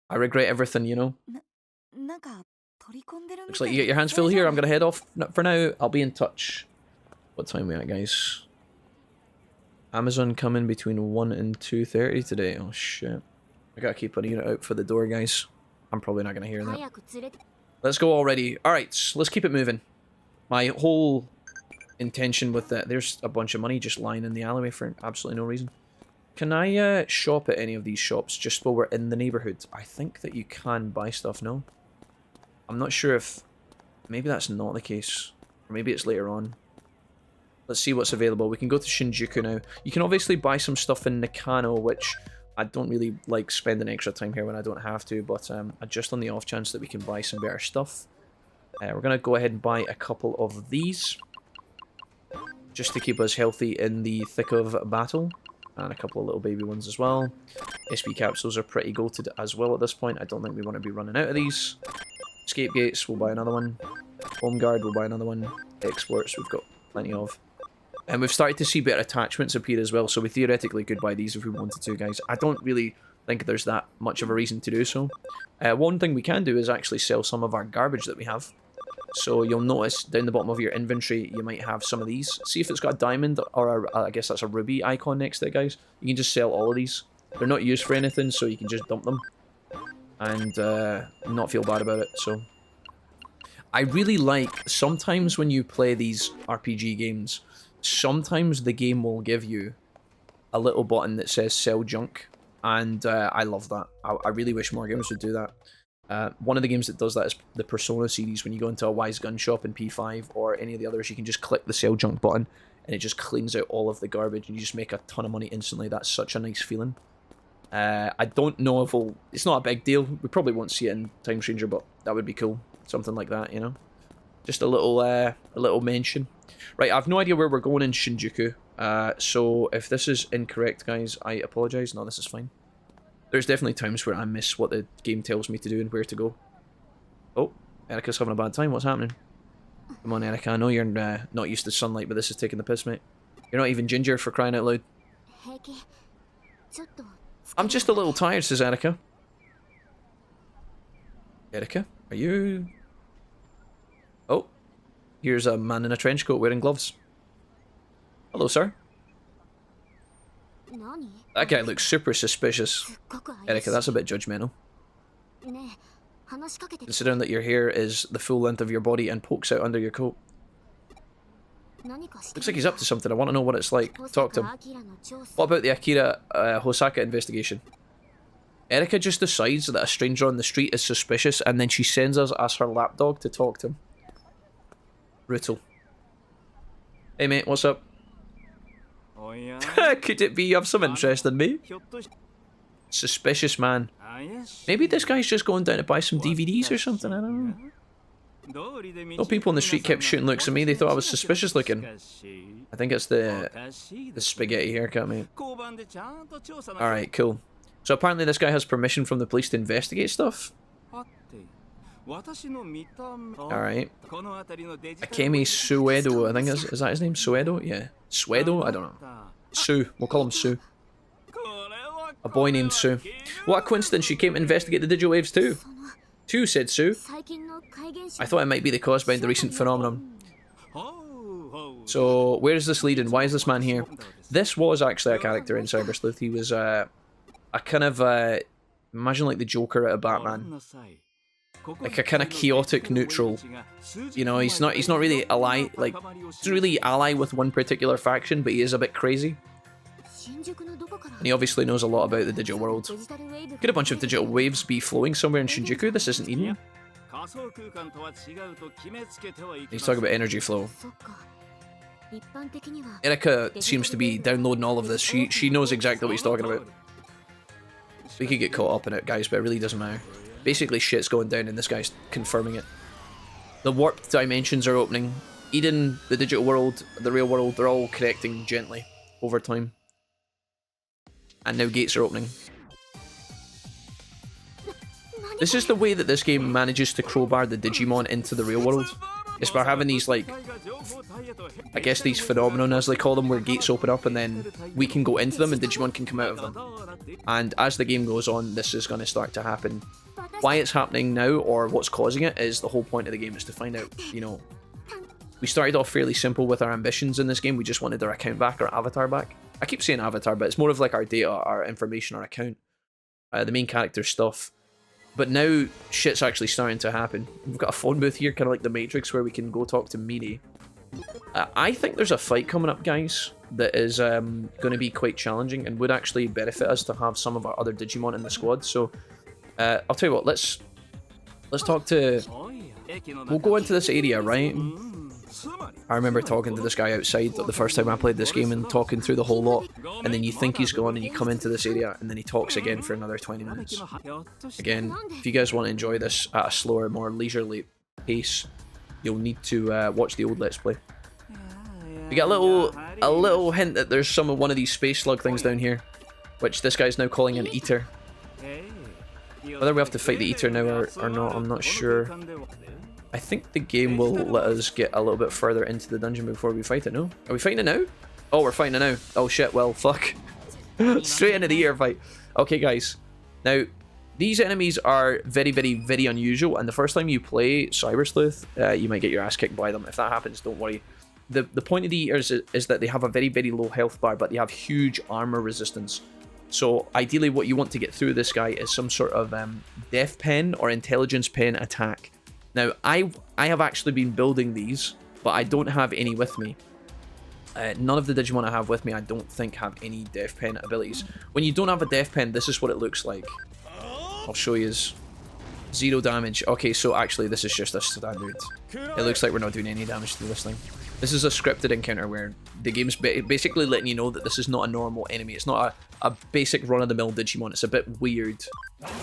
I regret everything, you know? Looks like you get your hands full here. I'm going to head off for now. I'll be in touch. What time are we at, guys? Amazon coming between 1 and 2:30 today. Oh, shit. I got to keep putting it out for the door, guys. I'm probably not going to hear that. Let's go already. Alright, let's keep it moving. My whole intention with that... There's a bunch of money just lying in the alleyway for absolutely no reason. Can I shop at any of these shops just while we're in the neighborhood? I think that you can buy stuff, no? I'm not sure if... Maybe that's not the case. Or maybe it's later on. Let's see what's available. We can go to Shinjuku now. You can obviously buy some stuff in Nakano, which I don't really like spending extra time here when I don't have to, but just on the off chance that we can buy some better stuff. We're going to go ahead and buy a couple of these, just to keep us healthy in the thick of battle. And a couple of little baby ones as well. SP capsules are pretty goated as well at this point. I don't think we want to be running out of these. Escape gates, we'll buy another one. Home guard, we'll buy another one. Exports, we've got plenty of. And we've started to see better attachments appear as well, so we theoretically could buy these if we wanted to, guys. I don't really think there's that much of a reason to do so. One thing we can do is actually sell some of our garbage that we have. So you'll notice down the bottom of your inventory, you might have some of these. See if it's got a diamond or I guess that's a ruby icon next to it, guys. You can just sell all of these. They're not used for anything, so you can just dump them. And not feel bad about it, so... I really like, sometimes when you play these RPG games, sometimes the game will give you a little button that says sell junk. And I love that. I really wish more games would do that. One of the games that does that is the Persona series. When you go into a Wise Gun Shop in P5 or any of the others, you can just click the sell junk button and it just cleans out all of the garbage and you just make a ton of money instantly. That's such a nice feeling. I don't know if we'll... It's not a big deal. We probably won't see it in Time Stranger, but that would be cool. Something like that, you know? Just a little mention. Right, I have no idea where we're going in Shinjuku. So if this is incorrect, guys, I apologize. No, this is fine. There's definitely times where I miss what the game tells me to do and where to go. Oh, Erica's having a bad time. What's happening? Come on, Erica. I know you're not used to sunlight, but this is taking the piss, mate. You're not even ginger, for crying out loud. I'm just a little tired, says Erica. Erica, are you... Oh, here's a man in a trench coat wearing gloves. Hello, sir. That guy looks super suspicious. Erica, that's a bit judgmental. Considering that your hair is the full length of your body and pokes out under your coat. Looks like he's up to something. I want to know what it's like. Talk to him. What about the Akira Hosaka investigation? Erika just decides that a stranger on the street is suspicious, and then she sends us as her lapdog to talk to him. Brutal. Hey mate, what's up? Could it be you have some interest in me? Suspicious man. Maybe this guy's just going down to buy some DVDs or something, I don't know. No people in the street kept shooting looks at me, they thought I was suspicious looking. I think it's the spaghetti haircut, mate. Alright, cool. So apparently this guy has permission from the police to investigate stuff? Alright. Akemi Suedo, I think is that his name? Suedo? Yeah. Suedo? I don't know. Sue. We'll call him Sue. A boy named Sue. What a coincidence, she came to investigate the digital waves too. Too, said Sue. I thought it might be the cause behind the recent phenomenon. So, where is this leading? Why is this man here? This was actually a character in Cyber Sleuth. He was a kind of, imagine like the Joker out of Batman. Like a kind of chaotic neutral. You know, he's not really ally, like, he's really ally with one particular faction, but he is a bit crazy. And he obviously knows a lot about the digital world. Could a bunch of digital waves be flowing somewhere in Shinjuku? This isn't Eden. He's talking about energy flow. Erika seems to be downloading all of this. She knows exactly what he's talking about. We could get caught up in it, guys, but it really doesn't matter. Basically, shit's going down and this guy's confirming it. The warped dimensions are opening. Eden, the digital world, the real world, they're all connecting gently over time. And now gates are opening. This is the way that this game manages to crowbar the Digimon into the real world. It's by having these, like, I guess these phenomenon, as they call them, where gates open up and then we can go into them and Digimon can come out of them. And as the game goes on, this is going to start to happen. Why it's happening now, or what's causing it, is the whole point of the game, is to find out, you know. We started off fairly simple with our ambitions in this game. We just wanted our account back, our avatar back. I keep saying avatar, but it's more of like our data, our information, our account. The main character stuff. But now, shit's actually starting to happen. We've got a phone booth here, kind of like the Matrix, where we can go talk to Miri. I think there's a fight coming up, guys, that is going to be quite challenging and would actually benefit us to have some of our other Digimon in the squad. So, I'll tell you what, let's talk to... We'll go into this area, right? I remember talking to this guy outside the first time I played this game and talking through the whole lot, and then you think he's gone and you come into this area and then he talks again for another 20 minutes. Again, if you guys want to enjoy this at a slower, more leisurely pace, you'll need to watch the old Let's Play. We got a little hint that there's one of these space slug things down here, which this guy's now calling an eater. Whether we have to fight the eater now or not, I'm not sure. I think the game will let us get a little bit further into the dungeon before we fight it, no? Are we fighting it now? Oh, we're fighting it now. Oh shit, well, fuck. Straight into the ear fight. Okay, guys. Now, these enemies are very, very, very unusual, and the first time you play Cyber Sleuth, you might get your ass kicked by them. If that happens, don't worry. The point of the eaters is that they have a very, very low health bar, but they have huge armor resistance. So, ideally, what you want to get through this guy is some sort of death pen or intelligence pen attack. Now, I have actually been building these, but I don't have any with me. None of the Digimon I have with me, I don't think, have any death pen abilities. When you don't have a death pen, this is what it looks like. I'll show you. 0 damage. Okay, so actually, this is just a standard. It looks like we're not doing any damage to this thing. This is a scripted encounter where the game's basically letting you know that this is not a normal enemy. It's not a basic run-of-the-mill Digimon. It's a bit weird.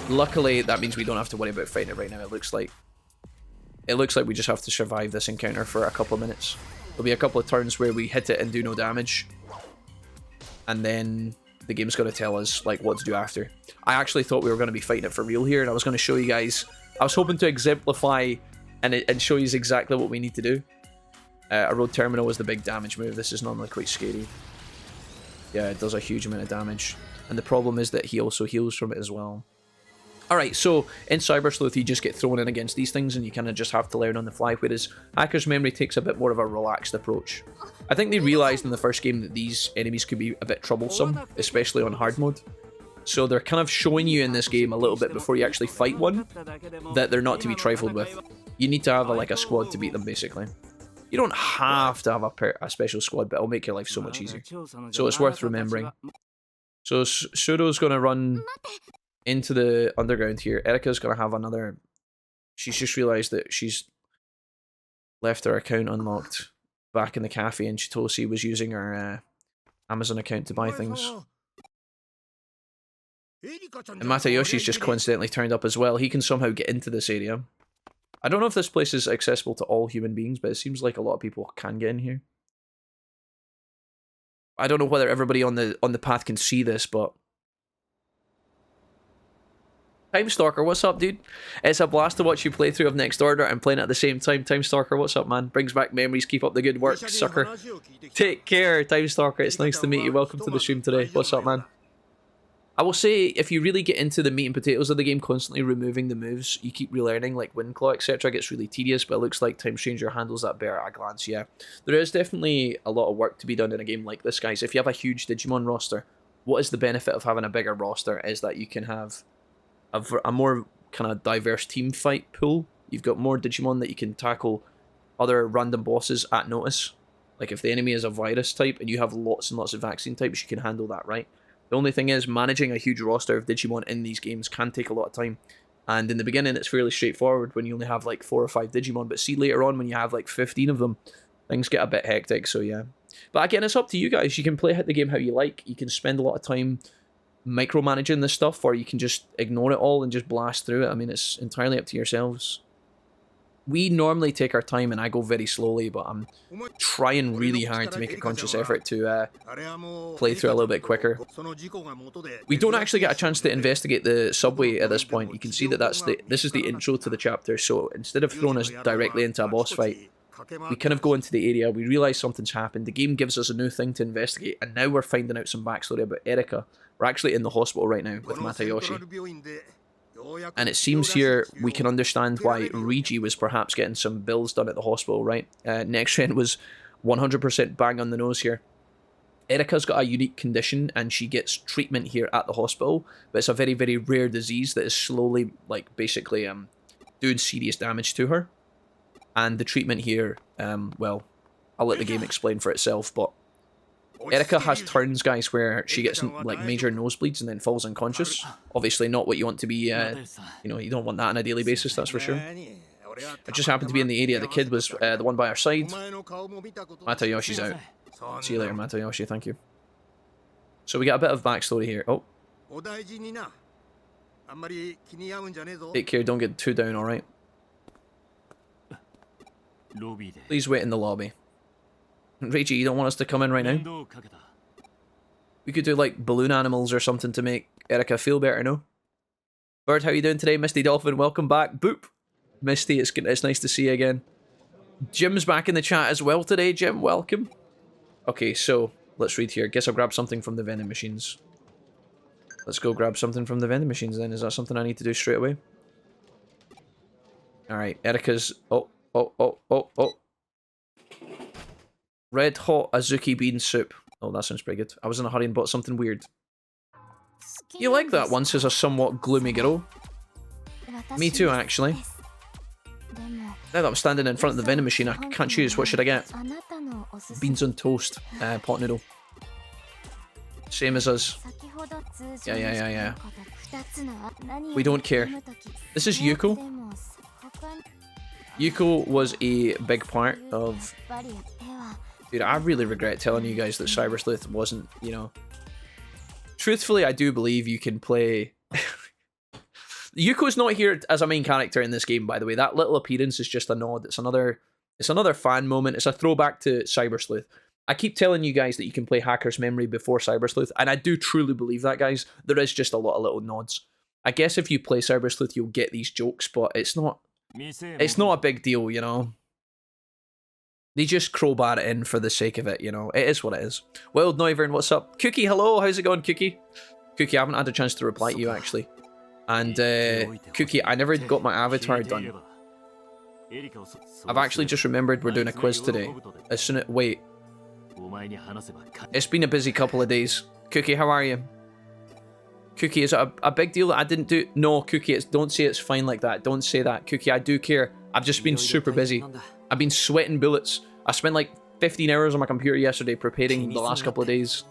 Luckily, that means we don't have to worry about fighting it right now. It looks like we just have to survive this encounter for a couple of minutes. There'll be a couple of turns where we hit it and do no damage. And then the game's going to tell us like what to do after. I actually thought we were going to be fighting it for real here, and I was going to show you guys. I was hoping to exemplify and show you exactly what we need to do. A road terminal is the big damage move. This is normally quite scary. Yeah, it does a huge amount of damage. And the problem is that he also heals from it as well. Alright, so in Cyber Sleuth you just get thrown in against these things and you kind of just have to learn on the fly, whereas Hacker's Memory takes a bit more of a relaxed approach. I think they realised in the first game that these enemies could be a bit troublesome, especially on hard mode. So they're kind of showing you in this game a little bit before you actually fight one that they're not to be trifled with. You need to have a squad to beat them, basically. You don't have to have a special squad, but it'll make your life so much easier. So it's worth remembering. So Sudo's going to run... into the underground here. Erika's gonna have another. She's just realised that she's left her account unlocked back in the cafe, and Chitosi was using her Amazon account to buy things. And Matayoshi's just coincidentally turned up as well. He can somehow get into this area. I don't know if this place is accessible to all human beings, but it seems like a lot of people can get in here. I don't know whether everybody on the path can see this, but Time Stalker, what's up, dude? It's a blast to watch you play through of Next Order and playing it at the same time. Time Stalker, what's up, man? Brings back memories. Keep up the good work, sucker. Take care, Time Stalker. It's nice to meet you. Welcome to the stream today. What's up, man? I will say, if you really get into the meat and potatoes of the game, constantly removing the moves, you keep relearning, like Windclaw, etc., gets really tedious, but it looks like Time Stranger handles that better at a glance, yeah. There is definitely a lot of work to be done in a game like this, guys. If you have a huge Digimon roster, what is the benefit of having a bigger roster is that you can have a more kind of diverse team fight pool. You've got more Digimon that you can tackle other random bosses at notice. Like if the enemy is a virus type and you have lots and lots of vaccine types, you can handle that, right? The only thing is, managing a huge roster of Digimon in these games can take a lot of time. And in the beginning, it's fairly straightforward when you only have like 4 or 5 Digimon. But see, later on, when you have like 15 of them, things get a bit hectic, so yeah. But again, it's up to you guys. You can play the game how you like. You can spend a lot of time micromanaging this stuff, or you can just ignore it all and just blast through it. I mean, it's entirely up to yourselves. We normally take our time, and I go very slowly, but I'm trying really hard to make a conscious effort to play through a little bit quicker. We don't actually get a chance to investigate the subway at this point. You can see that this is the intro to the chapter, so instead of throwing us directly into a boss fight, we kind of go into the area, we realise something's happened, the game gives us a new thing to investigate, and now we're finding out some backstory about Erika. We're actually in the hospital right now with Matayoshi. And it seems here we can understand why Rigi was perhaps getting some bills done at the hospital, right? Next Gen was 100% bang on the nose here. Erika's got a unique condition and she gets treatment here at the hospital, but it's a very, very rare disease that is slowly, like, basically doing serious damage to her. And the treatment here, well, I'll let the game explain for itself, but Erika has turns, guys, where she gets like major nosebleeds and then falls unconscious. Obviously not what you want to be, you know, you don't want that on a daily basis, that's for sure. I just happened to be in the area. The kid was the one by our side. Matayoshi's out. See you later, Matayoshi, thank you. So we got a bit of backstory here. Oh. Take care, don't get too down, alright? Please wait in the lobby. Reiji, you don't want us to come in right now? We could do like balloon animals or something to make Erika feel better, no? Bird, how you doing today? Misty Dolphin, welcome back. Boop! Misty, it's nice to see you again. Jim's back in the chat as well today. Jim, welcome. Okay, so let's read here. Guess I'll grab something from the vending machines. Let's go grab something from the vending machines then. Is that something I need to do straight away? Alright, Erika's... Oh. Red hot Azuki bean soup. Oh, that sounds pretty good. I was in a hurry and bought something weird. You like that one, says a somewhat gloomy girl. Me too, actually. Now that I'm standing in front of the vending machine, I can't choose. What should I get? Beans on toast. Pot noodle. Same as us. Yeah. We don't care. This is Yuko. Yuko was a big part of... Dude, I really regret telling you guys that Cyber Sleuth wasn't, you know... Truthfully, I do believe you can play... Yuko's not here as a main character in this game, by the way. That little appearance is just a nod. It's another fan moment. It's a throwback to Cyber Sleuth. I keep telling you guys that you can play Hacker's Memory before Cyber Sleuth, and I do truly believe that, guys. There is just a lot of little nods. I guess if you play Cyber Sleuth, you'll get these jokes, but it's not a big deal, you know? They just crowbar it in for the sake of it, you know? It is what it is. Wild Noivern, what's up? Cookie, hello, how's it going, Cookie? Cookie, I haven't had a chance to reply to you, actually. And, Cookie, I never got my avatar done. I've actually just remembered we're doing a quiz today. As soon as... Wait. It's been a busy couple of days. Cookie, how are you? Cookie, is it a big deal that I didn't do... No, Cookie, don't say it's fine like that. Don't say that. Cookie, I do care. I've just been super busy. I've been sweating bullets. I spent like 15 hours on my computer yesterday preparing the last couple of days.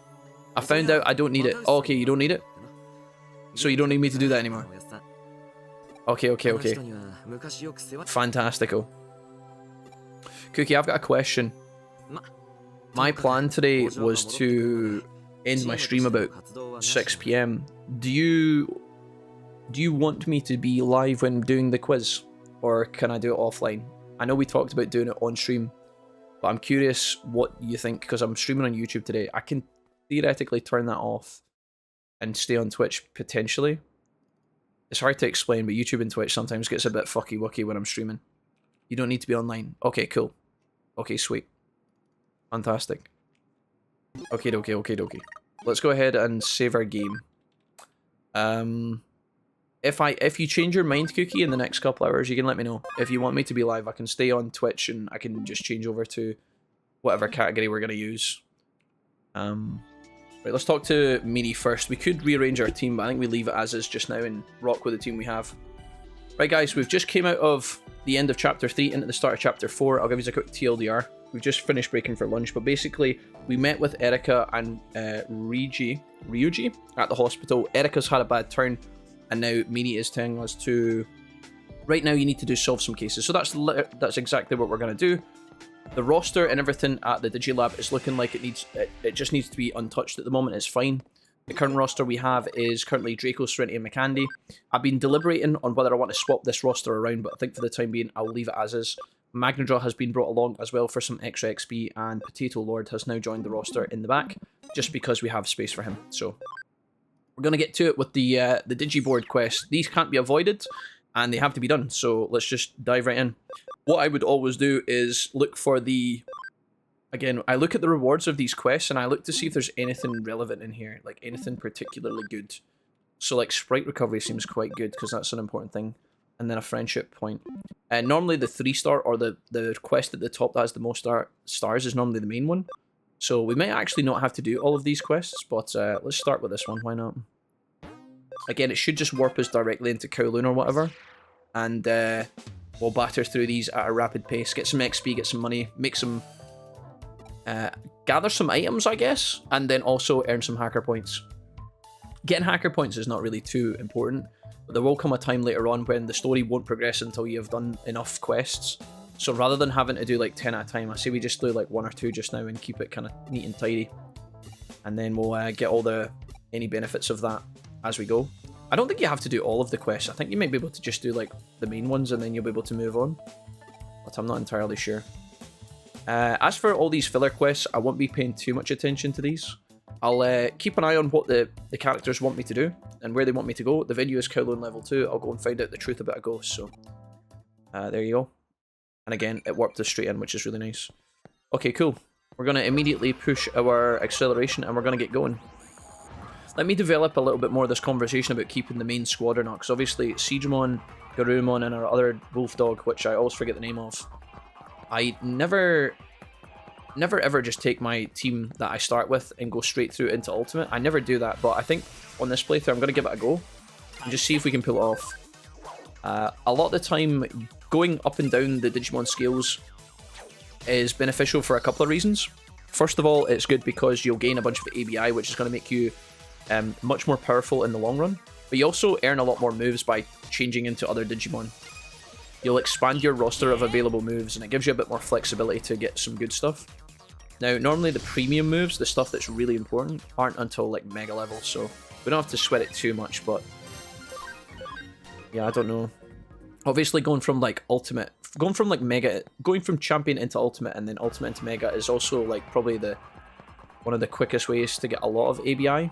I found out I don't need it. Oh, okay, you don't need it? So you don't need me to do that anymore. Okay. Fantastico. Cookie, I've got a question. My plan today was to end my stream about 6 PM. Do you want me to be live when doing the quiz? Or can I do it offline? I know we talked about doing it on stream, but I'm curious what you think, because I'm streaming on YouTube today. I can theoretically turn that off and stay on Twitch, potentially. It's hard to explain, but YouTube and Twitch sometimes gets a bit fucky-wucky when I'm streaming. You don't need to be online. Okay, cool. Okay, sweet. Fantastic. Okay, dokie. Let's go ahead and save our game. If you change your mind, Cookie, in the next couple hours, you can let me know. If you want me to be live, I can stay on Twitch and I can just change over to whatever category we're going to use. Right, let's talk to Meanie first. We could rearrange our team, but I think we leave it as is just now and rock with the team we have. Right, guys, we've just came out of the end of Chapter 3 into the start of Chapter 4. I'll give you a quick TLDR. We've just finished breaking for lunch, but basically, we met with Erika and Ryuji at the hospital. Erika's had a bad turn, and now Meanie is telling us to... Right now, you need to solve some cases. So that's exactly what we're going to do. The roster and everything at the Digilab is looking like it just needs to be untouched at the moment. It's fine. The current roster we have is currently Draco, Serenity, and McCandy. I've been deliberating on whether I want to swap this roster around, but I think for the time being, I'll leave it as is. Magnadraw has been brought along as well for some extra XP, and Potato Lord has now joined the roster in the back, just because we have space for him. So we're going to get to it with the Digiboard quest. These can't be avoided, and they have to be done, so let's just dive right in. What I would always do is look for the... Again, I look at the rewards of these quests, and I look to see if there's anything relevant in here, like anything particularly good. So, like, sprite recovery seems quite good, because that's an important thing. And then a friendship point. Normally, the 3-star, or the quest at the top that has the most stars is normally the main one. So, we may actually not have to do all of these quests, but let's start with this one, why not? Again, it should just warp us directly into Kowloon or whatever. And we'll batter through these at a rapid pace, get some XP, get some money, make some... gather some items, I guess, and then also earn some hacker points. Getting hacker points is not really too important, but there will come a time later on when the story won't progress until you have done enough quests. So rather than having to do like 10 at a time, I say we just do like 1 or 2 just now and keep it kind of neat and tidy. And then we'll get all any benefits of that as we go. I don't think you have to do all of the quests. I think you might be able to just do like the main ones and then you'll be able to move on. But I'm not entirely sure. As for all these filler quests, I won't be paying too much attention to these. I'll keep an eye on what the characters want me to do and where they want me to go. The video is Kowloon level 2. I'll go and find out the truth about a ghost. So there you go. And again, it warped us straight in, which is really nice. Okay, cool. We're going to immediately push our acceleration and we're going to get going. Let me develop a little bit more of this conversation about keeping the main squad or not, because obviously Siegmon, Garurumon, and our other wolf dog, which I always forget the name of, I never ever just take my team that I start with and go straight through into Ultimate. I never do that, but I think on this playthrough I'm going to give it a go and just see if we can pull it off. A lot of the time, going up and down the Digimon scales is beneficial for a couple of reasons. First of all, it's good because you'll gain a bunch of ABI, which is going to make you much more powerful in the long run, but you also earn a lot more moves by changing into other Digimon. You'll expand your roster of available moves, and it gives you a bit more flexibility to get some good stuff. Now, normally the premium moves, the stuff that's really important, aren't until like mega level, so we don't have to sweat it too much, but yeah, I don't know. Obviously going from like ultimate, going from champion into ultimate and then ultimate into mega is also like probably one of the quickest ways to get a lot of ABI.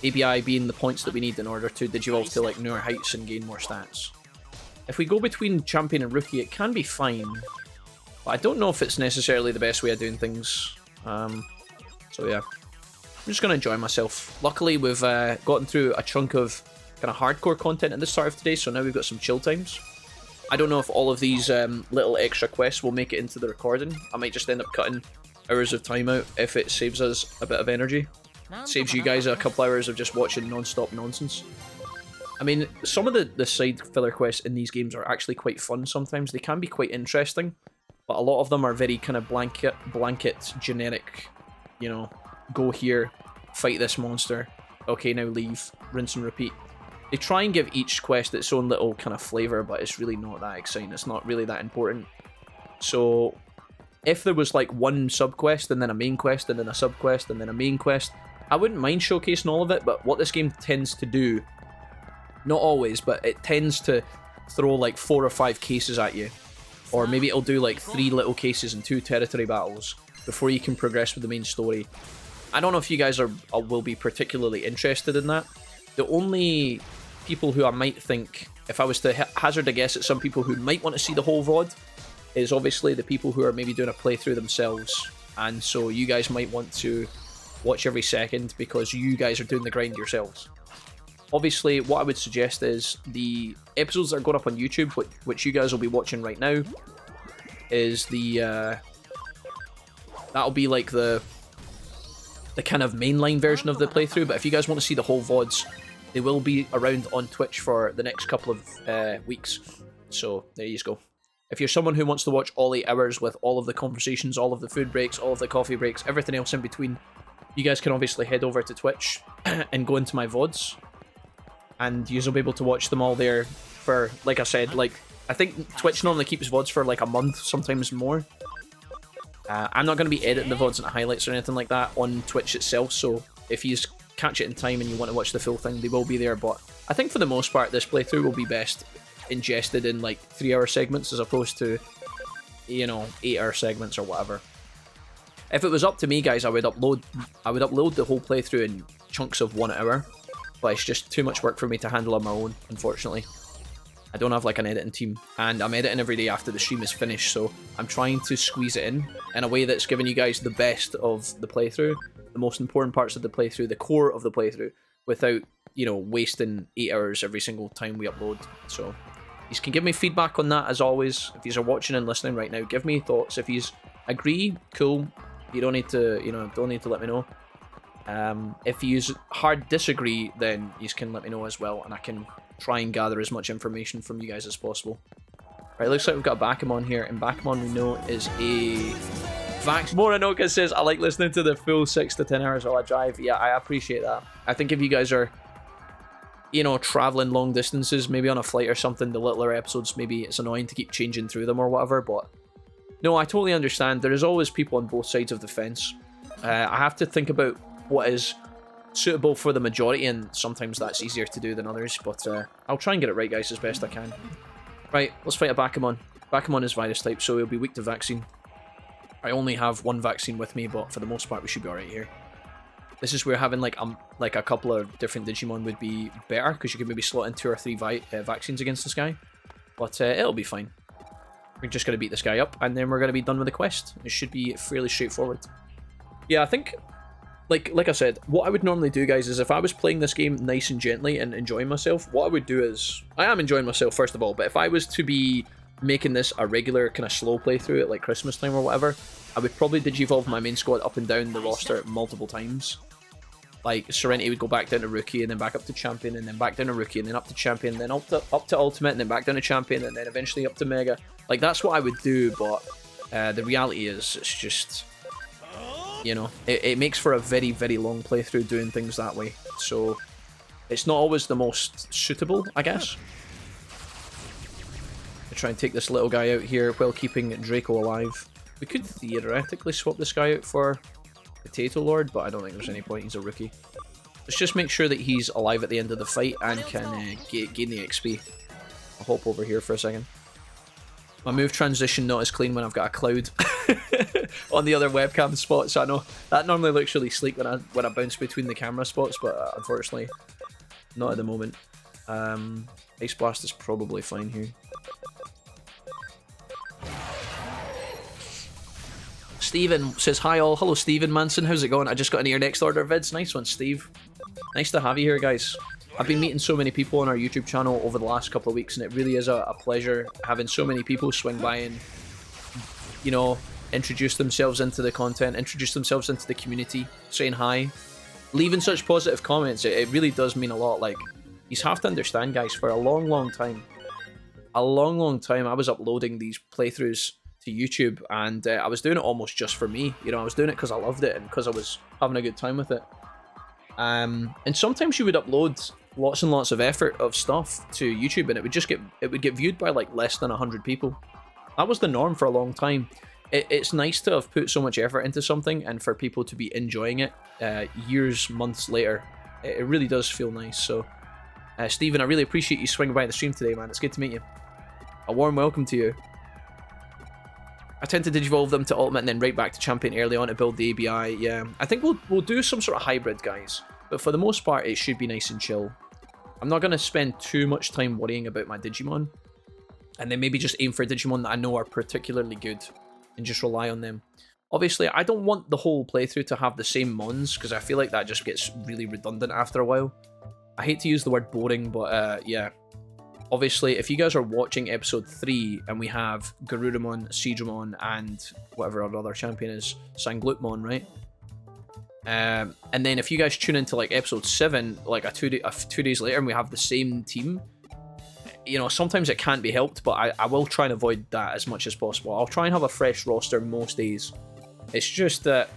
ABI being the points that we need in order to digivolve to like newer heights and gain more stats. If we go between champion and rookie, it can be fine, but I don't know if it's necessarily the best way of doing things. So yeah, I'm just going to enjoy myself. Luckily, we've gotten through a chunk of kind of hardcore content at the start of today, so now we've got some chill times. I don't know if all of these little extra quests will make it into the recording. I might just end up cutting hours of time out if it saves us a bit of energy. Saves you guys a couple hours of just watching non-stop nonsense. I mean, some of the side filler quests in these games are actually quite fun sometimes. They can be quite interesting, but a lot of them are very kind of blanket, generic, you know, go here, fight this monster, okay, now leave, rinse and repeat. They try and give each quest its own little kind of flavour, but it's really not that exciting. It's not really that important. So if there was like one sub-quest and then a main quest and then a sub-quest and then a main quest, I wouldn't mind showcasing all of it, but what this game tends to do, not always, but it tends to throw like 4 or 5 cases at you. Or maybe it'll do like 3 little cases and 2 territory battles before you can progress with the main story. I don't know if you guys will be particularly interested in that. The only people who I might think, if I was to hazard a guess at some people who might want to see the whole VOD, is obviously the people who are maybe doing a playthrough themselves. And so you guys might want to watch every second because you guys are doing the grind yourselves. Obviously, what I would suggest is the episodes that are going up on YouTube, which you guys will be watching right now, is the that'll be like the kind of mainline version of the playthrough. But if you guys want to see the whole VODs, they will be around on Twitch for the next couple of weeks. So there you go. If you're someone who wants to watch all 8 hours with all of the conversations, all of the food breaks, all of the coffee breaks, everything else in between, you guys can obviously head over to Twitch and go into my VODs. And you'll be able to watch them all there for, like I said, like, I think Twitch normally keeps VODs for like a month, sometimes more. I'm not going to be editing the VODs and highlights or anything like that on Twitch itself, so if you catch it in time and you want to watch the full thing, they will be there. But I think for the most part, this playthrough will be best ingested in like 3-hour segments as opposed to, you know, 8-hour segments or whatever. If it was up to me, guys, I would upload the whole playthrough in chunks of 1 hour. But it's just too much work for me to handle on my own, unfortunately. I don't have like an editing team, and I'm editing every day after the stream is finished, so I'm trying to squeeze it in a way that's giving you guys the best of the playthrough, the most important parts of the playthrough, the core of the playthrough, without, you know, wasting 8 hours every single time we upload. So you can give me feedback on that as always. If you are watching and listening right now, give me thoughts. If you agree, cool. You don't need to, you know, let me know. If you hard disagree, then you can let me know as well, and I can try and gather as much information from you guys as possible. Right, looks like we've got Bakamon here, and Bakamon we know is a Vax. Moranoka says, I like listening to the full 6 to 10 hours while I drive. Yeah, I appreciate that. I think if you guys are, you know, traveling long distances, maybe on a flight or something, the littler episodes, maybe it's annoying to keep changing through them or whatever, but no, I totally understand. There is always people on both sides of the fence. I have to think about what is suitable for the majority, and sometimes that's easier to do than others, but I'll try and get it right, guys, as best I can. Right, let's fight a Bakamon. Bakamon is virus type, so he'll be weak to vaccine. I only have 1 vaccine with me, but for the most part we should be alright here. This is where having like a couple of different Digimon would be better, because you could maybe slot in 2 or 3 vaccines against this guy, but it'll be fine. We're just going to beat this guy up, and then we're going to be done with the quest. It should be fairly straightforward. Yeah, I think, like I said, what I would normally do, guys, is if I was playing this game nice and gently and enjoying myself, what I would do is, I am enjoying myself first of all, but if I was to be making this a regular kind of slow playthrough at like Christmas time or whatever, I would probably digivolve my main squad up and down the roster multiple times. Like, Serenity would go back down to Rookie, and then back up to Champion, and then back down to Rookie, and then up to Champion, then up to Ultimate, and then back down to Champion, and then eventually up to Mega. Like, that's what I would do, but the reality is, it's just, you know, it makes for a very, very long playthrough doing things that way. So, it's not always the most suitable, I guess. I try and take this little guy out here while keeping Draco alive. We could theoretically swap this guy out for Potato Lord, but I don't think there's any point. He's a rookie. Let's just make sure that he's alive at the end of the fight and can gain the XP. I'll hop over here for a second. My move transition not as clean when I've got a cloud on the other webcam spot, so I know that normally looks really sleek when I bounce between the camera spots, but unfortunately not at the moment. Ice Blast is probably fine here. Steven says, hi all. Hello, Steven Manson. How's it going? I just got into your next order vids. Nice one, Steve. Nice to have you here, guys. I've been meeting so many people on our YouTube channel over the last couple of weeks, and it really is a pleasure having so many people swing by and, you know, introduce themselves into the content, introduce themselves into the community, saying hi, leaving such positive comments. It really does mean a lot. Like, you have to understand, guys, for a long time, I was uploading these playthroughs to YouTube, and I was doing it almost just for me. You know, I was doing it because I loved it and because I was having a good time with it. And sometimes you would upload lots and lots of effort of stuff to YouTube, and it would get viewed by like less than 100 people. That was the norm for a long time. It's nice to have put so much effort into something and for people to be enjoying it years, months later. It really does feel nice. So, Stephen, I really appreciate you swinging by the stream today, man. It's good to meet you. A warm welcome to you. I tend to digivolve them to Ultimate and then right back to Champion early on to build the ABI. Yeah, I think we'll do some sort of hybrid, guys. But for the most part, it should be nice and chill. I'm not going to spend too much time worrying about my Digimon. And then maybe just aim for Digimon that I know are particularly good and just rely on them. Obviously, I don't want the whole playthrough to have the same mons, because I feel like that just gets really redundant after a while. I hate to use the word boring, but yeah. Obviously, if you guys are watching episode 3 and we have Garurumon, Seadramon, and whatever our other champion is, Sanglutmon, right? And then if you guys tune into like episode 7, like 2 days later, and we have the same team, you know, sometimes it can't be helped, but I will try and avoid that as much as possible. I'll try and have a fresh roster most days. It's just that,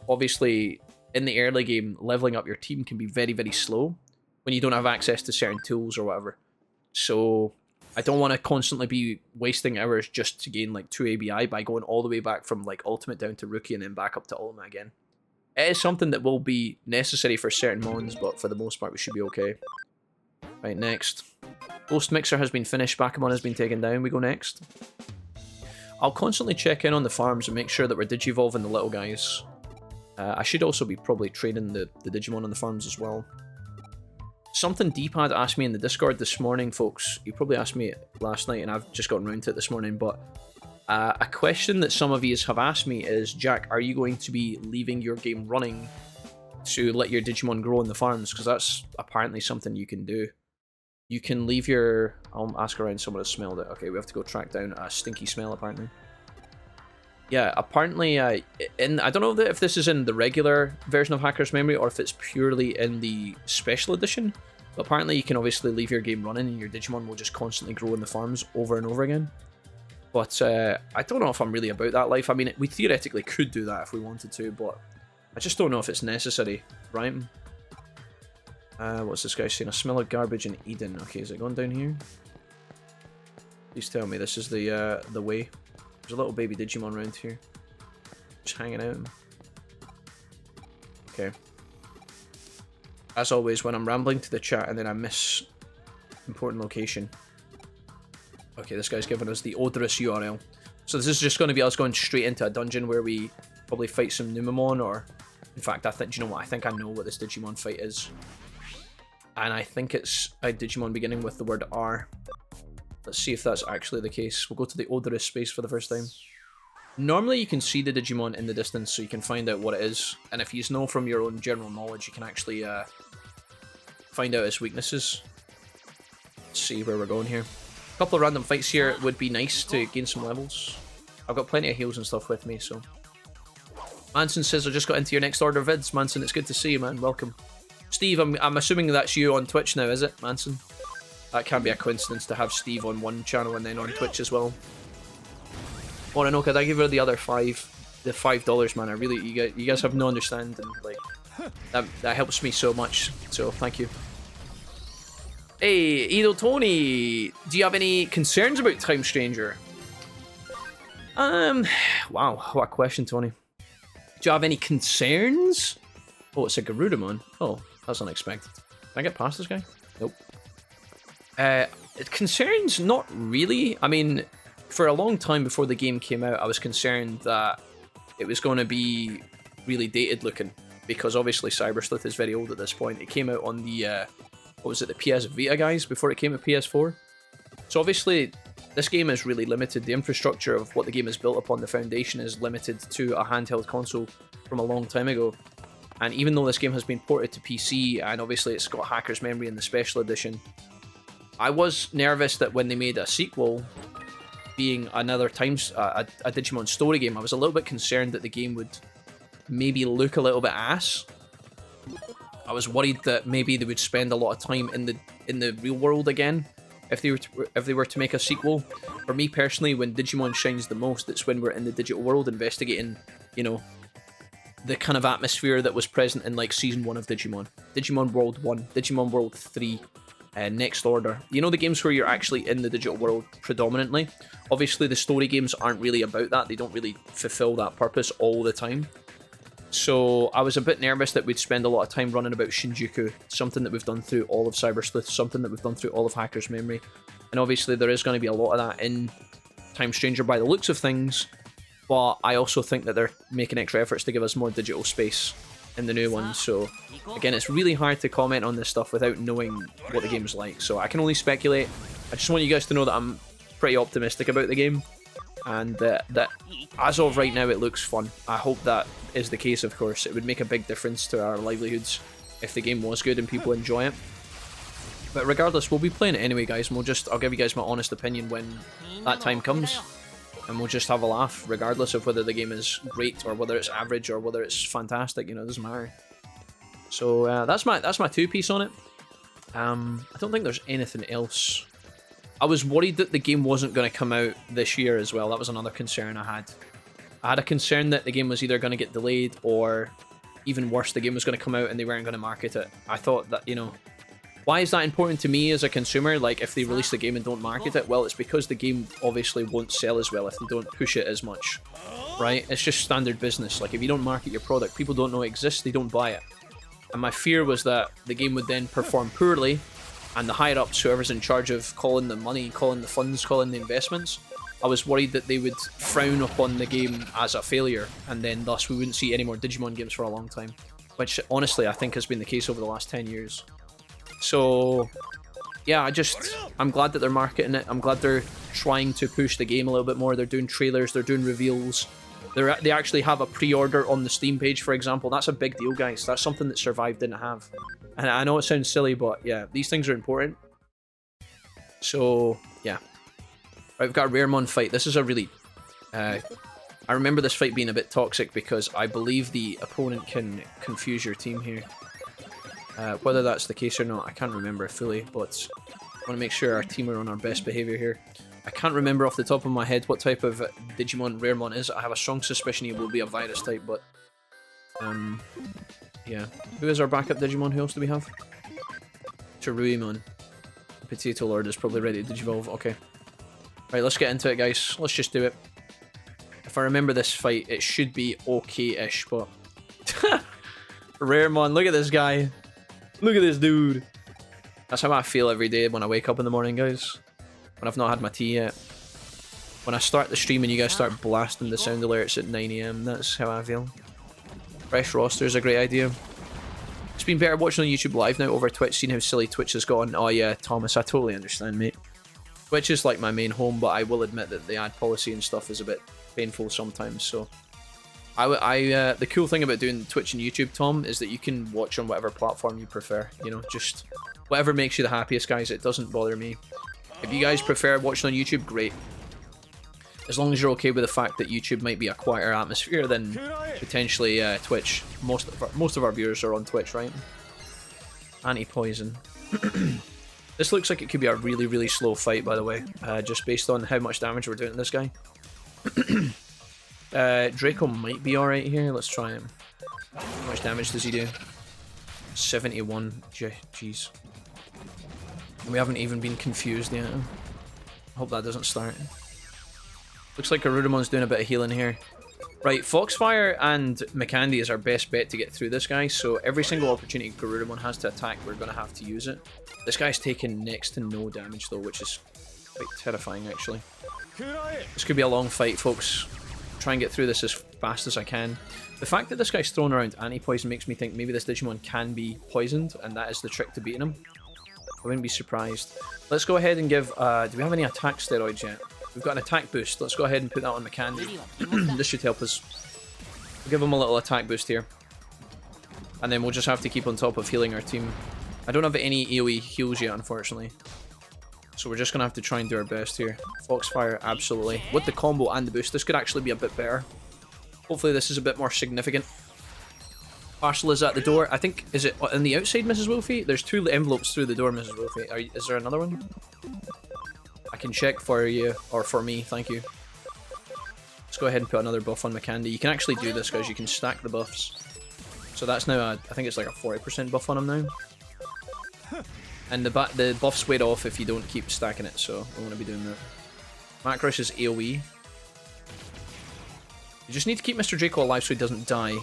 obviously, in the early game, leveling up your team can be very, very slow when you don't have access to certain tools or whatever. So I don't want to constantly be wasting hours just to gain like 2 ABI by going all the way back from like Ultimate down to Rookie and then back up to Ultimate again. It is something that will be necessary for certain mons, but for the most part we should be okay. Right, next. Ghost Mixer has been finished, Bakamon has been taken down, we go next. I'll constantly check in on the farms and make sure that we're digivolving the little guys. I should also be probably training the Digimon on the farms as well. Something D-Pad asked me in the Discord this morning, folks. He probably asked me last night and I've just gotten around to it this morning, but a question that some of you have asked me is, Jack, are you going to be leaving your game running to let your Digimon grow on the farms? Because that's apparently something you can do. You can leave your... I'll ask around someone has smelled it. Okay, we have to go track down a stinky smell, apparently. Yeah, apparently, I don't know if this is in the regular version of Hacker's Memory or if it's purely in the special edition, but apparently you can obviously leave your game running and your Digimon will just constantly grow in the farms over and over again. But I don't know if I'm really about that life. I mean, we theoretically could do that if we wanted to, but I just don't know if it's necessary, right? What's this guy saying? I smell of garbage in Eden. Okay, is it going down here? Please tell me this is the way. There's a little baby Digimon around here. Just hanging out. Okay. As always, when I'm rambling to the chat and then I miss important location. Okay, this guy's giving us the odorous URL. So this is just going to be us going straight into a dungeon where we probably fight some Numemon, or... In fact, do you know what? I think I know what this Digimon fight is. And I think it's a Digimon beginning with the word R. Let's see if that's actually the case. We'll go to the odorous space for the first time. Normally you can see the Digimon in the distance so you can find out what it is. And if you know from your own general knowledge, you can actually find out its weaknesses. Let's see where we're going here. A couple of random fights here would be nice to gain some levels. I've got plenty of heals and stuff with me, so... Manson says, I just got into your next order vids. Manson, it's good to see you, man. Welcome. Steve, I'm assuming that's you on Twitch now, is it, Manson? That can't be a coincidence to have Steve on one channel and then on Twitch as well. Oh, no, could I give her the other $5, man? I really, you guys have no understanding. Like, that helps me so much. So, thank you. Hey, Edo Tony, do you have any concerns about Time Stranger? Wow, what a question, Tony. Do you have any concerns? Oh, it's a Garurumon. Oh, that's unexpected. Can I get past this guy? Nope. Concerns? Not really. I mean, for a long time before the game came out, I was concerned that it was going to be really dated looking, because obviously Cyber Sleuth is very old at this point. It came out on the, what was it, the PS Vita, guys, before it came to PS4. So obviously, this game is really limited. The infrastructure of what the game is built upon, the foundation, is limited to a handheld console from a long time ago. And even though this game has been ported to PC, and obviously it's got Hacker's Memory in the special edition, I was nervous that when they made a sequel, being another a Digimon Story game, I was a little bit concerned that the game would maybe look a little bit ass. I was worried that maybe they would spend a lot of time in the real world again if they were to make a sequel. For me personally, when Digimon shines the most, it's when we're in the digital world investigating, you know, the kind of atmosphere that was present in like Season 1 of Digimon. Digimon World 1, Digimon World 3, Next Order. You know, the games where you're actually in the digital world predominantly. Obviously, the story games aren't really about that. They don't really fulfill that purpose all the time. So I was a bit nervous that we'd spend a lot of time running about Shinjuku, something that we've done through all of Cyber Sleuth, something that we've done through all of Hacker's Memory. And obviously there is going to be a lot of that in Time Stranger by the looks of things, but I also think that they're making extra efforts to give us more digital space in the new one. So again, it's really hard to comment on this stuff without knowing what the game's like. So I can only speculate. I just want you guys to know that I'm pretty optimistic about the game, and that as of right now it looks fun. I hope that is the case, of course. It would make a big difference to our livelihoods if the game was good and people enjoy it. But regardless, we'll be playing it anyway, guys, and I'll give you guys my honest opinion when that time comes, and we'll just have a laugh, regardless of whether the game is great or whether it's average or whether it's fantastic. You know, it doesn't matter. So that's my two-piece on it. I don't think there's anything else. I was worried that the game wasn't going to come out this year as well. That was another concern I had. I had a concern that the game was either going to get delayed, or even worse, the game was going to come out and they weren't going to market it. I thought that, you know, why is that important to me as a consumer? Like, if they release the game and don't market it, well, it's because the game obviously won't sell as well if they don't push it as much, right? It's just standard business. Like, if you don't market your product, people don't know it exists, they don't buy it. And my fear was that the game would then perform poorly, and the higher-ups, whoever's in charge of calling the money, calling the funds, calling the investments, I was worried that they would frown upon the game as a failure, and then thus we wouldn't see any more Digimon games for a long time, which honestly I think has been the case over the last 10 years. So yeah, I'm glad that they're marketing it. I'm glad they're trying to push the game a little bit more. They're doing trailers, they're doing reveals. They actually have a pre-order on the Steam page, for example. That's a big deal, guys. That's something that Survive didn't have. And I know it sounds silly, but yeah, these things are important. So yeah. Right, we've got a Raremon fight. This is a really... I remember this fight being a bit toxic because I believe the opponent can confuse your team here. Whether that's the case or not, I can't remember fully, but I want to make sure our team are on our best behavior here. I can't remember off the top of my head what type of Digimon Raremon is. I have a strong suspicion he will be a virus type, but... yeah. Who is our backup Digimon? Who else do we have? Teruimon. Potato Lord is probably ready to Digivolve. Okay. Right, let's get into it, guys. Let's just do it. If I remember this fight, it should be okay-ish, but... Raremon, look at this guy. Look at this dude. That's how I feel every day when I wake up in the morning, guys. When I've not had my tea yet. When I start the stream and you guys start blasting the sound alerts at 9 AM, that's how I feel. Fresh roster is a great idea. It's been better watching on YouTube live now over Twitch, seeing how silly Twitch has gotten. Oh yeah, Thomas, I totally understand, mate. Twitch is like my main home, but I will admit that the ad policy and stuff is a bit painful sometimes, so... the cool thing about doing Twitch and YouTube, Tom, is that you can watch on whatever platform you prefer. You know, just whatever makes you the happiest, guys. It doesn't bother me. If you guys prefer watching on YouTube, great. As long as you're okay with the fact that YouTube might be a quieter atmosphere than potentially Twitch. Most of our viewers are on Twitch, right? Anti-poison. This looks like it could be a really, really slow fight, by the way. Just based on how much damage we're doing to this guy. Draco might be alright here. Let's try him. How much damage does he do? 71. Jeez. We haven't even been confused yet. Hope that doesn't start. Looks like Garudamon's doing a bit of healing here. Right, Foxfire and Mikandi is our best bet to get through this guy, so every single opportunity Garudamon has to attack, we're going to have to use it. This guy's taking next to no damage though, which is quite terrifying actually. This could be a long fight, folks. Try and get through this as fast as I can. The fact that this guy's throwing around anti-poison makes me think maybe this Digimon can be poisoned, and that is the trick to beating him. I wouldn't be surprised. Let's go ahead and give... do we have any attack steroids yet? We've got an attack boost. Let's go ahead and put that on Mikandi. This should help us. We'll give him a little attack boost here. And then we'll just have to keep on top of healing our team. I don't have any AoE heals yet, unfortunately. So we're just going to have to try and do our best here. Foxfire, absolutely. With the combo and the boost, this could actually be a bit better. Hopefully this is a bit more significant. Parcel is at the door. I think, is it on the outside, Mrs. Wolfie? There's 2 envelopes through the door, Mrs. Wolfie. Is there another one? I can check for you, or for me, thank you. Let's go ahead and put another buff on McCandy. You can actually do this, guys. You can stack the buffs. So that's now, I think it's like a 40% buff on him now. And the buff's weighed off if you don't keep stacking it, so I want to be doing that. Macrush is AoE. You just need to keep Mr. Draco alive so he doesn't die.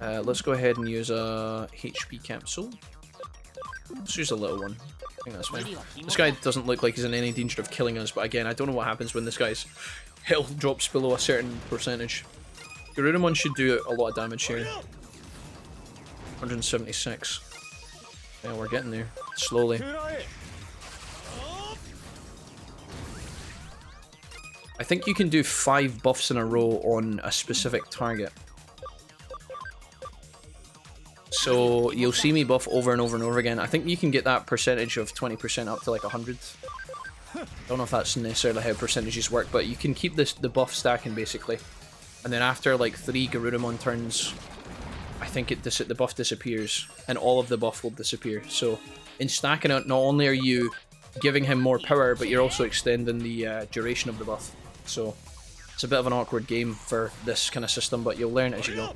Let's go ahead and use a HP capsule. Let's use a little one. I think that's fine. This guy doesn't look like he's in any danger of killing us, but again, I don't know what happens when this guy's health drops below a certain percentage. Garurumon should do a lot of damage here. 176. Yeah, we're getting there. Slowly. I think you can do 5 buffs in a row on a specific target. So you'll see me buff over and over and over again. I think you can get that percentage of 20% up to like 100. Don't know if that's necessarily how percentages work, but you can keep the buff stacking basically. And then after like 3 Garurumon turns, I think the buff disappears, and all of the buff will disappear. So in stacking it, not only are you giving him more power, but you're also extending the duration of the buff. So it's a bit of an awkward game for this kind of system, but you'll learn as you go.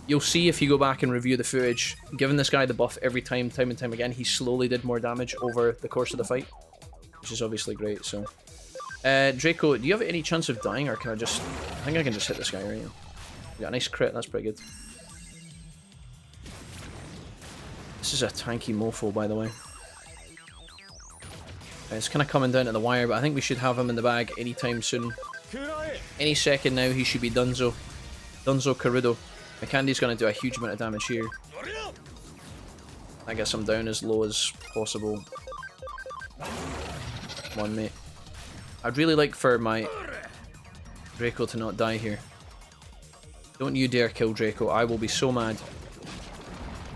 You'll see if you go back and review the footage, giving this guy the buff every time and time again, he slowly did more damage over the course of the fight, which is obviously great. So Draco, do you have any chance of dying, or can I just... I think I can just hit this guy right now. We got a nice crit, that's pretty good. This is a tanky mofo, by the way. It's kind of coming down to the wire, but I think we should have him in the bag anytime soon. Any second now, he should be Dunzo. Dunzo Karudo. McCandy's going to do a huge amount of damage here. I guess I'm down as low as possible. Come on, mate. I'd really like for my Draco to not die here. Don't you dare kill Draco. I will be so mad.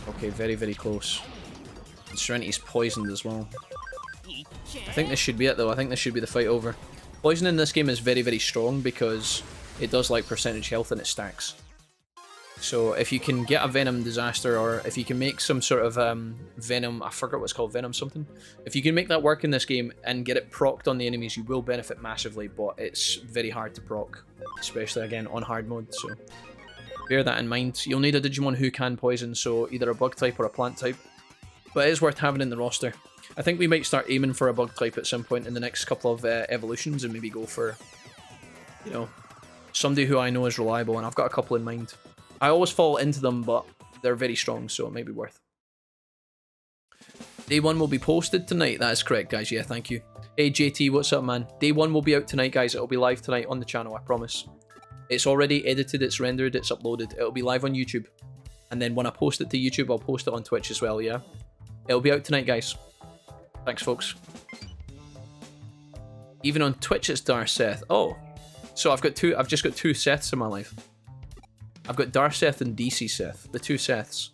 Okay, very, very close. And Serenity's poisoned as well. I think this should be it, though. I think this should be the fight over. Poison in this game is very, very strong because it does like percentage health and it stacks. So if you can get a Venom Disaster, or if you can make some sort of Venom, I forgot what's called, Venom something. If you can make that work in this game and get it procced on the enemies, you will benefit massively, but it's very hard to proc, especially again on hard mode, so bear that in mind. You'll need a Digimon who can poison, so either a bug type or a plant type, but it is worth having in the roster. I think we might start aiming for a bug type at some point in the next couple of evolutions and maybe go for, you know, somebody who I know is reliable, and I've got a couple in mind. I always fall into them, but they're very strong, so it may be worth. Day 1 will be posted tonight. That is correct, guys. Yeah, thank you. Hey, JT, what's up, man? Day 1 will be out tonight, guys. It'll be live tonight on the channel, I promise. It's already edited, it's rendered, it's uploaded. It'll be live on YouTube. And then when I post it to YouTube, I'll post it on Twitch as well, yeah? It'll be out tonight, guys. Thanks, folks. Even on Twitch, it's Darceth. Oh, so I've just got 2 Seths in my life. I've got Darceth and DC Seth, the 2 Seths.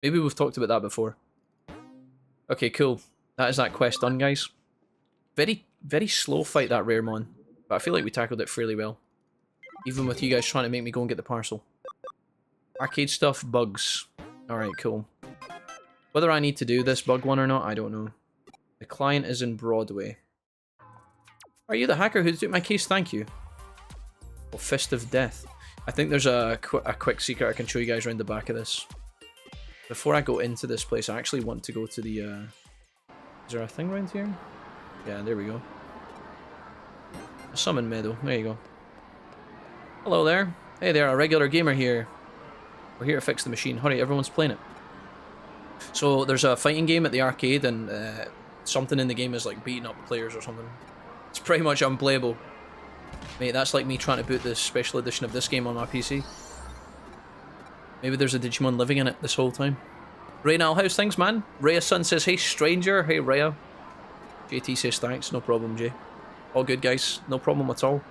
Maybe we've talked about that before. Okay, cool. That is that quest done, guys. Very, very slow fight, that Raremon. But I feel like we tackled it fairly well. Even with you guys trying to make me go and get the parcel. Arcade stuff, bugs. Alright, cool. Whether I need to do this bug one or not, I don't know. The client is in Broadway. Are you the hacker who took my case? Thank you. Oh, Fist of Death. I think there's a quick secret I can show you guys around the back of this. Before I go into this place, I actually want to go to the... Is there a thing around here? Yeah, there we go. A summon meadow. There you go. Hello there. Hey there, a regular gamer here. We're here to fix the machine. Hurry, everyone's playing it. So there's a fighting game at the arcade, and something in the game is like beating up players or something. It's pretty much unplayable. Mate, that's like me trying to boot the special edition of this game on my PC. Maybe there's a Digimon living in it this whole time. Raynal, how's things, man? Rhea's son says, hey, stranger. Hey, Rhea. JT says, thanks. No problem, Jay. All good, guys. No problem at all.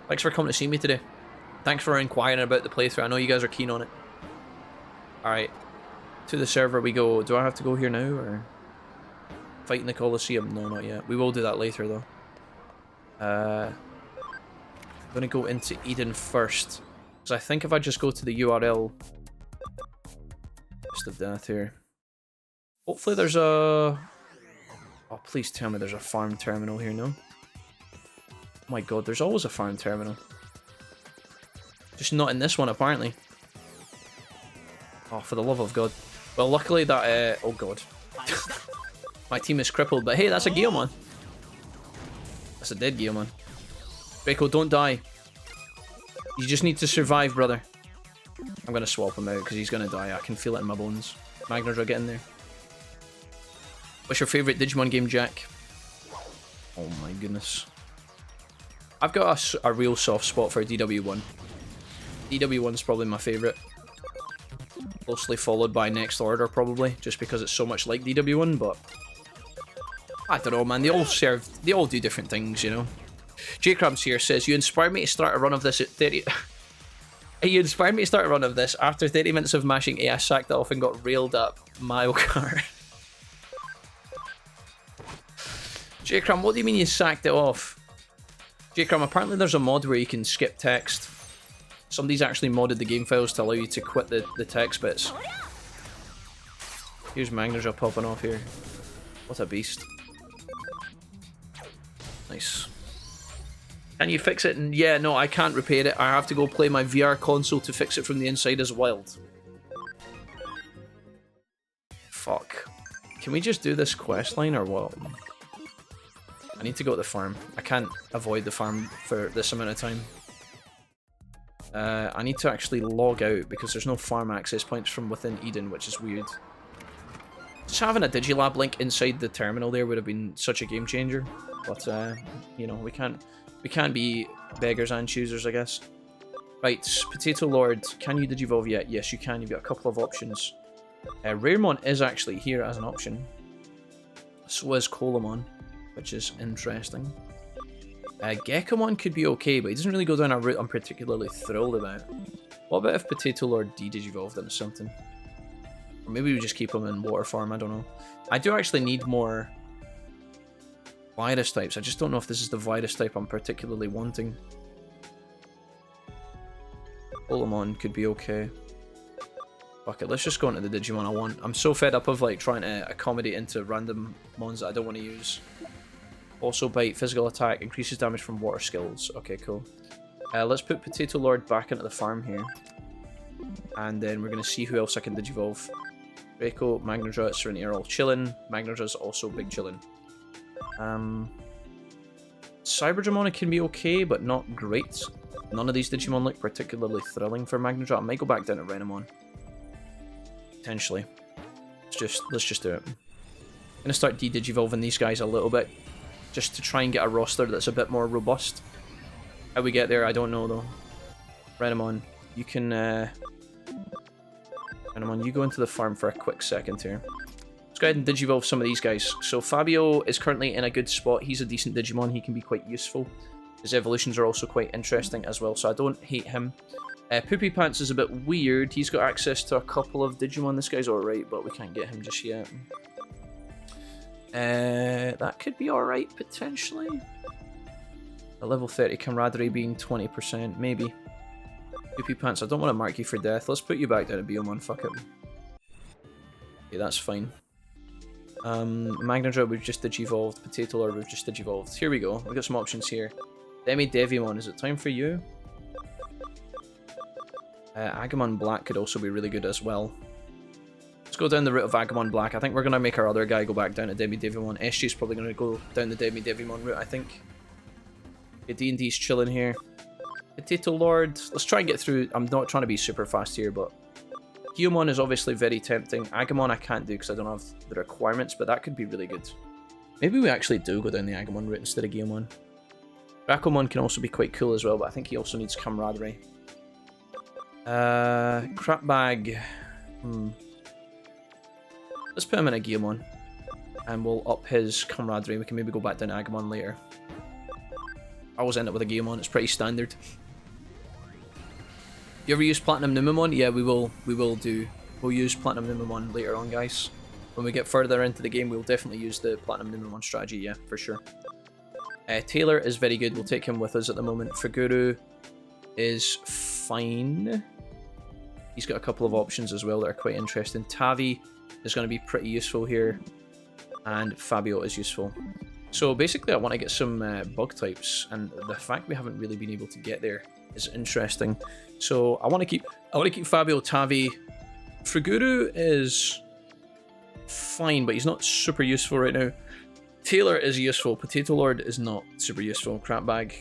Thanks for coming to see me today. Thanks for inquiring about the playthrough. I know you guys are keen on it. Alright. To the server we go. Do I have to go here now, or... Fight in the Colosseum? No, not yet. We will do that later, though. I'm gonna go into Eden first. Because I think if I just go to the URL... Fist of Death here. Hopefully there's a... Oh, please tell me there's a farm terminal here, no? Oh my god, there's always a farm terminal. Just not in this one, apparently. Oh, for the love of God. Well, luckily that... oh god. My team is crippled, but hey, that's a Guillemon. That's a dead Guillemon. Draco, don't die. You just need to survive, brother. I'm going to swap him out because he's going to die. I can feel it in my bones. Magnadra, get in there. What's your favourite Digimon game, Jack? Oh my goodness. I've got a real soft spot for DW1. DW1's probably my favourite. Closely followed by Next Order, probably, just because it's so much like DW1, but... I don't know, man. They all do different things, you know? J-Crabs here says, you inspired me to start a run of this at 30... You inspired me to start a run of this. After 30 minutes of mashing A, I sacked it off and got railed up Mario Kart. J-Cram, what do you mean you sacked it off? J-Cram, apparently there's a mod where you can skip text. Somebody's actually modded the game files to allow you to quit the text bits. Here's Magnadra popping off here. What a beast. Nice. Can you fix it? And yeah, no, I can't repair it. I have to go play my VR console to fix it from the inside as wild. Fuck. Can we just do this quest line or what? I need to go to the farm. I can't avoid the farm for this amount of time. I need to actually log out because there's no farm access points from within Eden, which is weird. Just having a Digilab link inside the terminal there would have been such a game changer. But, you know, we can't be beggars and choosers, I guess. Right, Potato Lord, can you Digivolve yet? Yes, you can. You've got a couple of options. Raremon is actually here as an option. So is Colamon, which is interesting. Gekomon could be okay, but he doesn't really go down a route I'm particularly thrilled about. What about if Potato Lord de-Digivolved into something? Or maybe we just keep him in water form, I don't know. I do actually need more virus types. I just don't know if this is the virus type I'm particularly wanting. Colamon could be okay. Fuck it, let's just go into the Digimon I want. I'm so fed up of like trying to accommodate into random mons that I don't want to use. Also bite, physical attack, increases damage from water skills. Okay, cool. Let's put Potato Lord back into the farm here. And then we're going to see who else I can Digivolve. Draco, Magnadra, Serenity are all chilling. Magnadra's also big chilling. Cyberdramon can be okay, but not great. None of these Digimon look particularly thrilling for Magnadra. I might go back down to Renamon. Potentially. Let's just do it. I'm going to start de-Digivolving these guys a little bit. Just to try and get a roster that's a bit more robust. How we get there, I don't know though. Renamon, you can... Renamon, you go into the farm for a quick second here. Let's go ahead and Digivolve some of these guys. So Fabio is currently in a good spot. He's a decent Digimon. He can be quite useful. His evolutions are also quite interesting as well, so I don't hate him. Poopy Pants is a bit weird. He's got access to a couple of Digimon. This guy's alright, but we can't get him just yet. That could be alright, potentially. A level 30 camaraderie being 20%, maybe. Poopy Pants, I don't want to mark you for death. Let's put you back down to Biomon, fuck it. Okay, that's fine. Magnadra, we've just Digivolved. Potato Lord, we've just Digivolved. Here we go, we've got some options here. Devimon, is it time for you? Agumon Black could also be really good as well. Let's go down the route of Agumon Black. I think we're going to make our other guy go back down to Devimon. SG's probably going to go down the Devimon route, I think. Okay, D&D's chilling here. Potato Lord. Let's try and get through. I'm not trying to be super fast here, but... Guillemon is obviously very tempting. Agumon I can't do because I don't have the requirements, but that could be really good. Maybe we actually do go down the Agumon route instead of Guillemon. Drakomon can also be quite cool as well, but I think he also needs camaraderie. Crapbag. Let's put him in a Guillemon. And we'll up his camaraderie. We can maybe go back down to Agumon later. I always end up with a Guillemon, it's pretty standard. You ever use Platinum Numemon? Yeah, we will do. We'll use Platinum Numemon later on, guys. When we get further into the game, we'll definitely use the Platinum Numemon strategy, yeah, for sure. Taylor is very good, we'll take him with us at the moment. Fuguru is fine. He's got a couple of options as well that are quite interesting. Tavi is going to be pretty useful here. And Fabio is useful. So basically I want to get some bug types, and the fact we haven't really been able to get there is interesting. So I want to keep Fabio Tavi. Fruguru is fine, but he's not super useful right now. Taylor is useful. Potato Lord is not super useful. Crapbag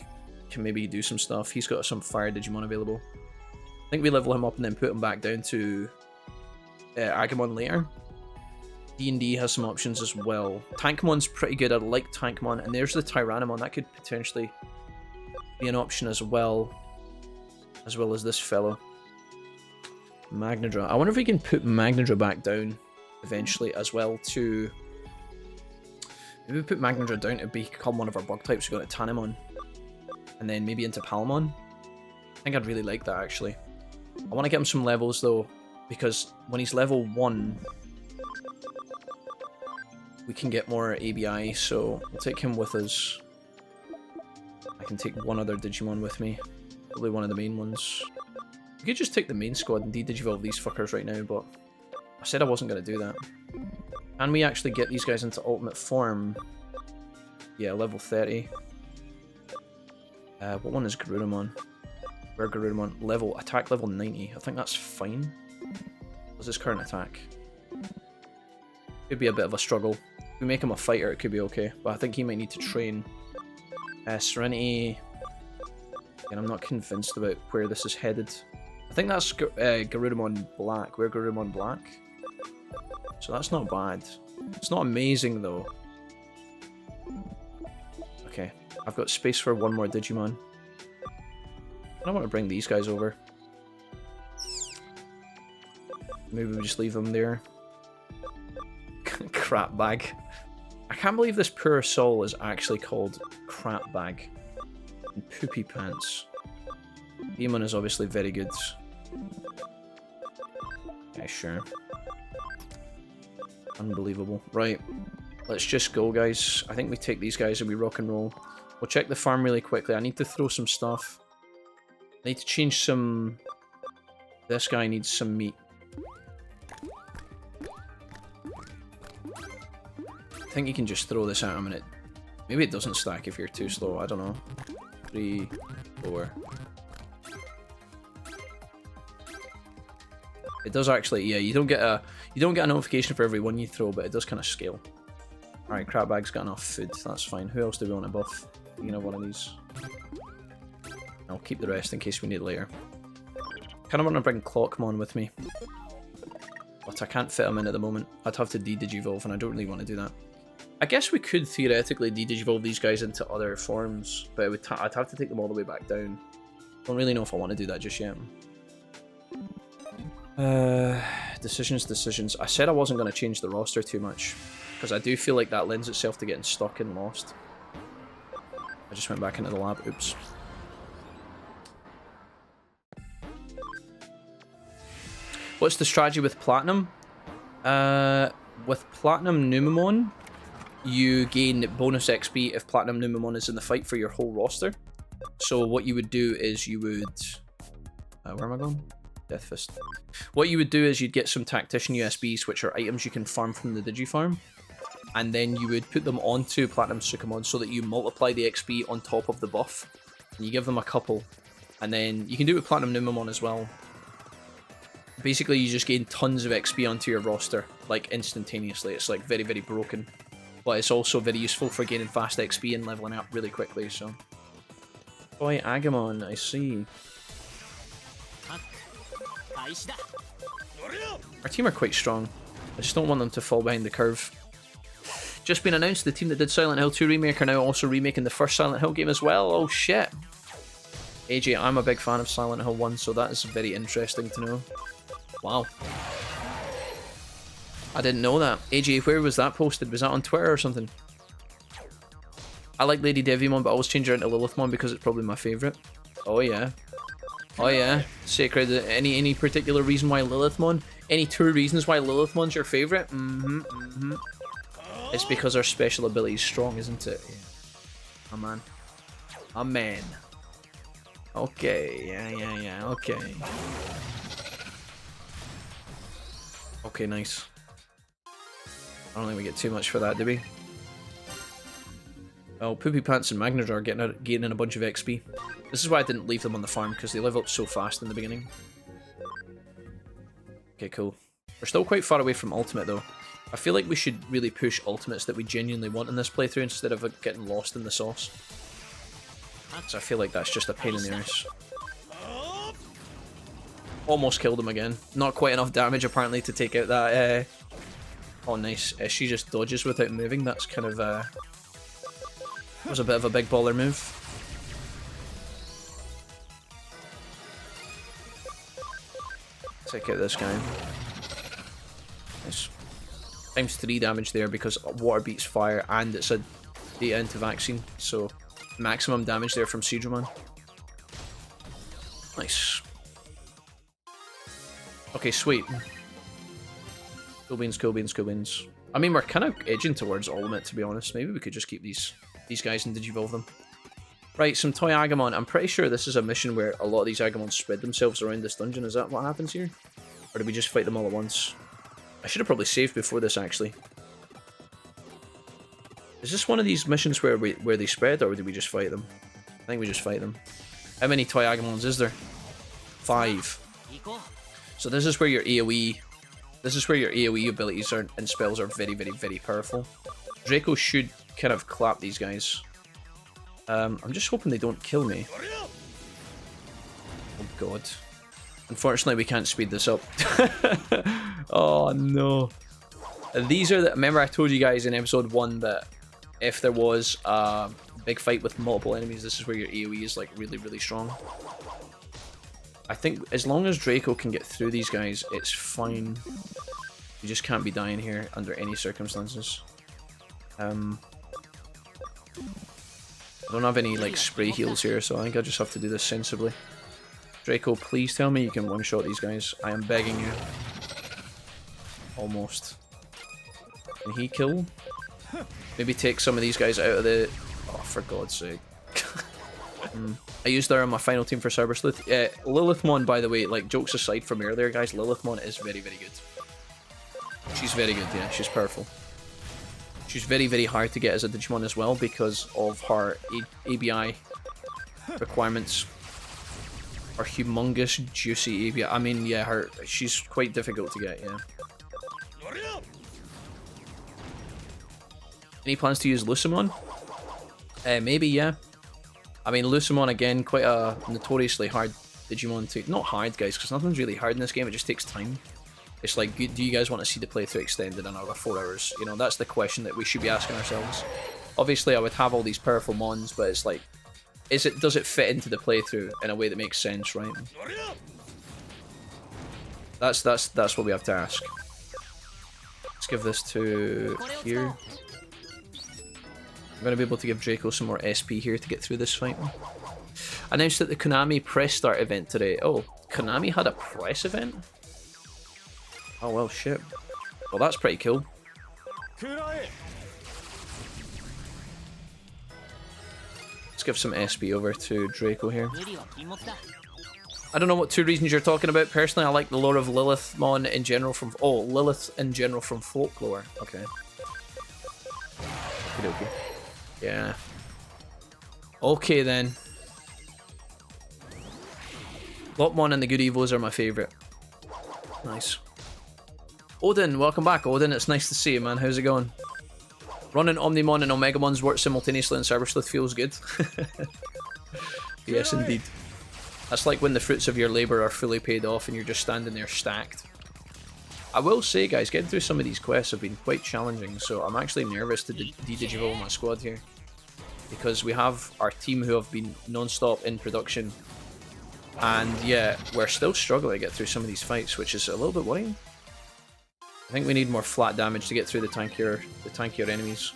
can maybe do some stuff. He's got some fire Digimon available. I think we level him up and then put him back down to Agumon later. D&D has some options as well. Tankmon's pretty good. I like Tankmon. And there's the Tyrannomon. That could potentially be an option as well as this fellow. Magnadra. I wonder if we can put Magnadra back down eventually as well to... Maybe we put Magnadra down to become one of our bug types. We got a Tanimon. And then maybe into Palmon. I think I'd really like that actually. I want to get him some levels though, because when he's level 1, we can get more ABI, so we'll take him with us. I can take one other Digimon with me. Probably one of the main ones. We could just take the main squad and de-digivolve these fuckers right now, but I said I wasn't going to do that. Can we actually get these guys into ultimate form? Yeah, level 30. What one is Garurumon? Where Garurumon? Attack level 90. I think that's fine. What's his current attack? Could be a bit of a struggle. If we make him a fighter, it could be okay. But I think he might need to train. Serenity. And I'm not convinced about where this is headed. I think that's Garurumon Black. We're Garurumon Black. So that's not bad. It's not amazing though. Okay. I've got space for one more Digimon. I don't want to bring these guys over. Maybe we just leave them there. Crap bag. I can't believe this poor soul is actually called Crap Bag. And Poopy Pants. Demon is obviously very good. Yeah, sure. Unbelievable. Right. Let's just go, guys. I think we take these guys and we rock and roll. We'll check the farm really quickly. I need to throw some stuff. I need to change some... This guy needs some meat. I think you can just throw this at him and it... Maybe it doesn't stack if you're too slow. I don't know. 3, 4... It does actually, yeah, you don't get a notification for every one you throw, but it does kind of scale. Alright, Crabag's got enough food, that's fine. Who else do we want to buff? You can have one of these. I'll keep the rest in case we need it later. Kind of want to bring Clockmon with me. But I can't fit him in at the moment. I'd have to de-digivolve, and I don't really want to do that. I guess we could theoretically de-digivolve these guys into other forms, but I'd have to take them all the way back down. Don't really know if I want to do that just yet. Decisions. I said I wasn't going to change the roster too much, because I do feel like that lends itself to getting stuck and lost. I just went back into the lab. Oops. What's the strategy with Platinum? With Platinum Numemon, you gain bonus XP if Platinum Numemon is in the fight for your whole roster. So what you would do is you would... where am I going? Death Fist. What you would do is you'd get some Tactician USBs, which are items you can farm from the Digifarm, and then you would put them onto Platinum Sukamon so that you multiply the XP on top of the buff. And you give them a couple, and then you can do it with Platinum Numemon as well. Basically, you just gain tons of XP onto your roster, like instantaneously. It's like very, very broken, but it's also very useful for gaining fast XP and leveling up really quickly. So, boy, Agumon, I see. Our team are quite strong. I just don't want them to fall behind the curve. Just been announced, the team that did Silent Hill 2 remake are now also remaking the first Silent Hill game as well. Oh shit. AJ, I'm a big fan of Silent Hill 1, so that is very interesting to know. Wow. I didn't know that. AJ, where was that posted? Was that on Twitter or something? I like Lady Devimon, but I always change her into Lilithmon because it's probably my favourite. Oh yeah. Oh yeah, Sacred. Any particular reason why Lilithmon? Any 2 reasons why Lilithmon's your favourite? It's because her special ability is strong, isn't it? Yeah. Oh man. Oh man. Okay, yeah, okay. Okay, nice. I don't think we get too much for that, do we? Oh, Poopy Pants and Magnus are gaining a bunch of XP. This is why I didn't leave them on the farm, because they level up so fast in the beginning. Okay, cool. We're still quite far away from Ultimate, though. I feel like we should really push Ultimates that we genuinely want in this playthrough instead of getting lost in the sauce. So I feel like that's just a pain in the arse. Almost killed him again. Not quite enough damage, apparently, to take out that... Oh, nice. She just dodges without moving. That's kind of... That was a bit of a big baller move. Take out this guy. Nice. Times 3 damage there because water beats fire and it's a data into vaccine. So maximum damage there from Sidramon. Nice. Okay, sweet. Cool beans, cool beans, cool beans. I mean, we're kind of edging towards Ultimate, to be honest. Maybe we could just keep these guys and digivolve them. Right, some toy Agumon. I'm pretty sure this is a mission where a lot of these Agumon spread themselves around this dungeon. Is that what happens here? Or did we just fight them all at once? I should have probably saved before this, actually. Is this one of these missions where they spread, or did we just fight them? I think we just fight them. How many toy Agumons is there? 5. So this is where your AoE... This is where your AoE abilities are, and spells are very, very, very powerful. Draco should kind of clap these guys. I'm just hoping they don't kill me. Oh god. Unfortunately, we can't speed this up. Oh no. These are the... Remember I told you guys in episode 1 that if there was a big fight with multiple enemies, this is where your AoE is like really, really strong. I think as long as Draco can get through these guys, it's fine. You just can't be dying here under any circumstances. I don't have any like spray heals here, so I think I just have to do this sensibly. Draco, please tell me you can one-shot these guys. I am begging you. Almost. Can he kill? Maybe take some of these guys out of the... Oh, for God's sake. I used her on my final team for Cyber Sleuth. Lilithmon, by the way, like, jokes aside from earlier, guys, Lilithmon is very, very good. She's very good, yeah, she's powerful. She's very, very hard to get as a Digimon as well because of her ABI requirements. Her humongous, juicy ABI. I mean, yeah, she's quite difficult to get, yeah. Any plans to use Lucimon? Maybe, yeah. I mean, Lucimon, again, quite a notoriously hard Digimon to... Not hard, guys, because nothing's really hard in this game, it just takes time. It's like, do you guys want to see the playthrough extended another 4 hours? You know, that's the question that we should be asking ourselves. Obviously, I would have all these powerful mons, but it's like... Does it fit into the playthrough in a way that makes sense, right? That's what we have to ask. Let's give this to here. I'm going to be able to give Draco some more SP here to get through this fight. Announced at the Konami press start event today. Oh, Konami had a press event? Oh well, shit. Well, that's pretty cool. Let's give some SP over to Draco here. I don't know what 2 reasons you're talking about. Personally, I like the lore of Lilithmon in general from... Oh, Lilith in general from folklore. Okay. Okie dokie. Yeah. Okay then. Lopmon and the Good Evos are my favourite. Nice. Odin, welcome back, Odin. It's nice to see you, man. How's it going? Running Omnimon and Omegamons work simultaneously in Cyber Sleuth feels good. Yes, indeed. That's like when the fruits of your labour are fully paid off and you're just standing there stacked. I will say, guys, getting through some of these quests have been quite challenging, so I'm actually nervous to de-digivolve my squad here. Because we have our team who have been non-stop in production. And yeah, we're still struggling to get through some of these fights, which is a little bit worrying. I think we need more flat damage to get through the tankier enemies.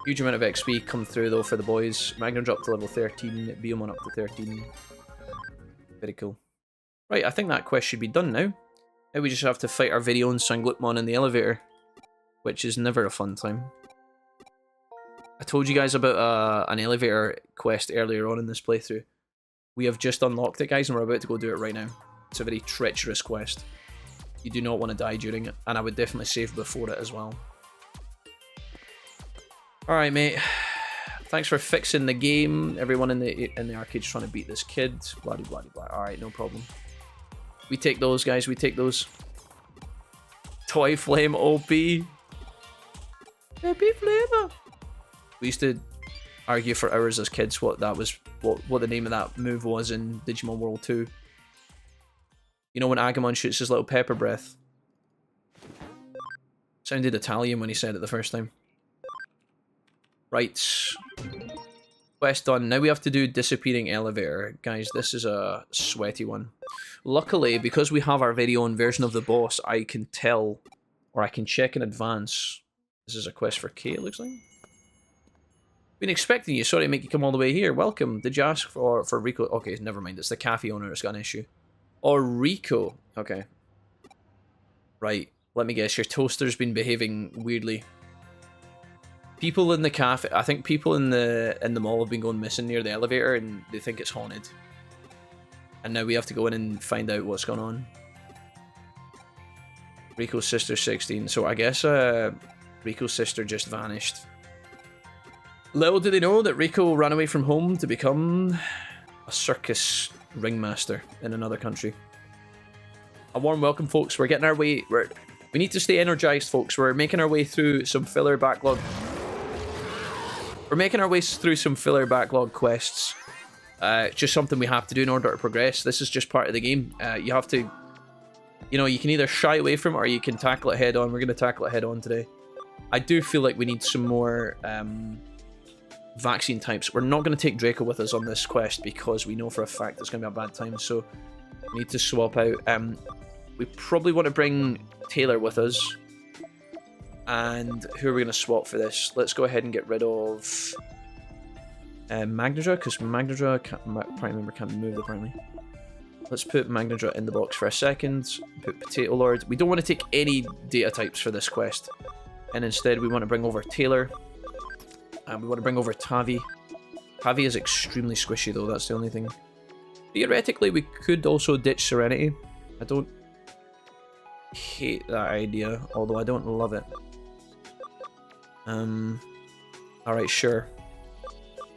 Huge amount of XP come through though for the boys. Magnum drop to level 13, Biomon up to 13. Very cool. Right, I think that quest should be done now. Now we just have to fight our very own Sanglutmon in the elevator, which is never a fun time. I told you guys about an elevator quest earlier on in this playthrough. We have just unlocked it, guys, and we're about to go do it right now. It's a very treacherous quest. You do not want to die during it, and I would definitely save before it as well. Alright, mate. Thanks for fixing the game. Everyone in the arcade's trying to beat this kid. Blah blah blah blah. All right, no problem. We take those, guys. We take those. Toy Flame OP. Happy Flavor. We used to argue for hours as kids what that was, what the name of that move was in Digimon World 2. You know when Agumon shoots his little pepper breath? Sounded Italian when he said it the first time. Right. Quest done. Now we have to do Disappearing Elevator. Guys, this is a sweaty one. Luckily, because we have our very own version of the boss, I can tell, or I can check in advance. This is a quest for Kay, it looks like. Been expecting you. Sorry to make you come all the way here. Welcome. Did you ask for Rico? Okay, never mind. It's the cafe owner that's got an issue. Or Rico. Okay. Right. Let me guess. Your toaster's been behaving weirdly. People in the cafe, I think people in the mall have been going missing near the elevator and they think it's haunted. And now we have to go in and find out what's going on. Rico's sister 16. So I guess Rico's sister just vanished. Little do they know that Rico ran away from home to become a circus ringmaster in another country. A warm welcome, folks. We're getting our way. We need to stay energized, folks. We're making our way through some filler backlog. We're making our way through some filler backlog quests. It's just something we have to do in order to progress. This is just part of the game. You have to, you know, you can either shy away from it or you can tackle it head on. We're going to tackle it head on today. I do feel like we need some more vaccine types. We're not going to take Draco with us on this quest because we know for a fact it's going to be a bad time. So we need to swap out. We probably want to bring Taylor with us. And who are we going to swap for this? Let's go ahead and get rid of Magnadra, because Magnadra, Prime Member can't be moved apparently. Let's put Magnadra in the box for a second. Put Potato Lord. We don't want to take any data types for this quest. And instead we want to bring over Taylor. And we want to bring over Tavi. Tavi is extremely squishy though, that's the only thing. Theoretically we could also ditch Serenity. I don't hate that idea, although I don't love it. Alright, sure.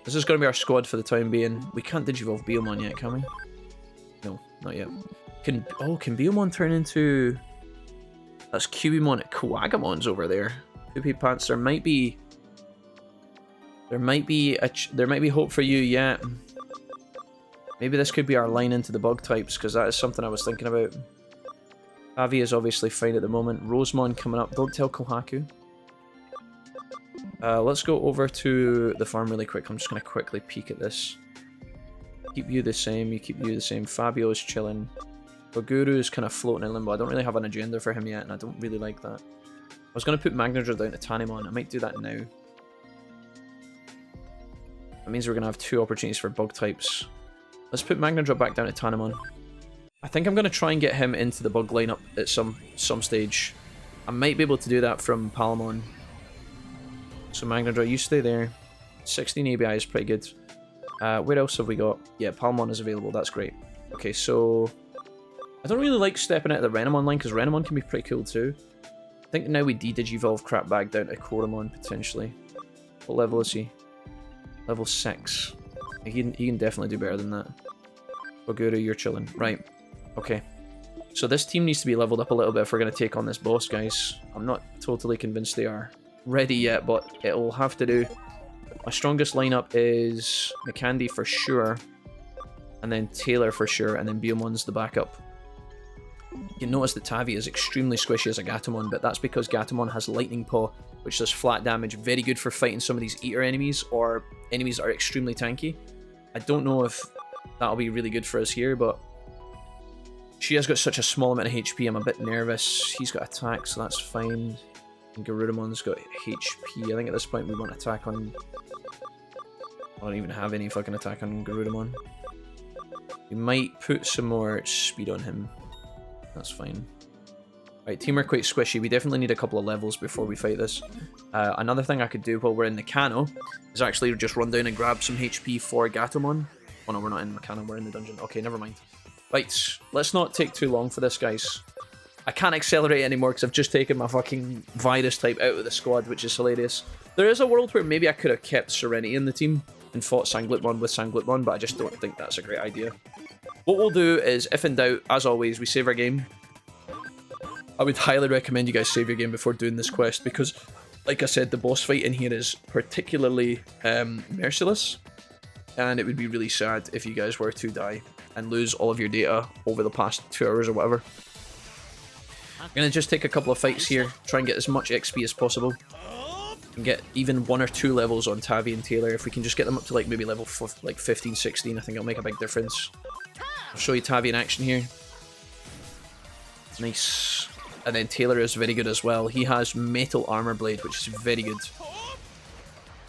This is going to be our squad for the time being. We can't Digivolve Beomon yet, can we? No, not yet. Can Beomon turn into... That's Cubimon. Coagamon's over there. Poopy Pants, there might be hope for you yet. Maybe this could be our line into the bug types, because that is something I was thinking about. Avi is obviously fine at the moment. Rosemon coming up. Don't tell Kohaku. Let's go over to the farm really quick. I'm just going to quickly peek at this. Keep you the same. You keep you the same. Fabio is chilling. Oguru is kind of floating in limbo. I don't really have an agenda for him yet, and I don't really like that. I was going to put Magnadra down to Tanimon. I might do that now. That means we're going to have 2 opportunities for bug types. Let's put Magnadra back down to Tanimon. I think I'm going to try and get him into the bug lineup at some stage. I might be able to do that from Palamon. So Magnadra, you stay there. 16 ABI is pretty good. Where else have we got? Yeah, Palamon is available. That's great. Okay, so... I don't really like stepping out of the Renamon line, because Renamon can be pretty cool too. I think now we de-Digivolve Crapbag down to Koromon, potentially. What level is he? Level 6. He can definitely do better than that. Oguru, you're chilling. Right. Okay. So this team needs to be leveled up a little bit if we're going to take on this boss, guys. I'm not totally convinced they are ready yet, but it'll have to do. My strongest lineup is McCandy for sure, and then Taylor for sure, and then Beomon's the backup. You can notice that Tavi is extremely squishy as a Gatomon, but that's because Gatomon has Lightning Paw, which does flat damage, very good for fighting some of these Eater enemies, or enemies that are extremely tanky. I don't know if that'll be really good for us here, but she has got such a small amount of HP, I'm a bit nervous. He's got attack, so that's fine. And Garudamon's got HP. I think at this point we want attack on... I don't even have any fucking attack on Garudamon. We might put some more speed on him. That's fine. Right, team are quite squishy. We definitely need a couple of levels before we fight this. Another thing I could do while we're in the Kano is actually just run down and grab some HP for Gatomon. Oh no, we're not in the Kano, we're in the dungeon. Okay, never mind. Right, let's not take too long for this, guys. I can't accelerate anymore because I've just taken my fucking virus type out of the squad, which is hilarious. There is a world where maybe I could have kept Serenity in the team and fought Sanglitmon with Sanglitmon, but I just don't think that's a great idea. What we'll do is, if in doubt, as always, we save our game. I would highly recommend you guys save your game before doing this quest, because, like I said, the boss fight in here is particularly merciless, and it would be really sad if you guys were to die and lose all of your data over the past 2 hours or whatever. I'm going to just take a couple of fights here, try and get as much XP as possible, and get even 1 or 2 levels on Tavi and Taylor. If we can just get them up to like maybe level 15, 16, I think it'll make a big difference. I'll show you Tavi in action here. Nice. And then Taylor is very good as well. He has Metal Armor Blade, which is very good.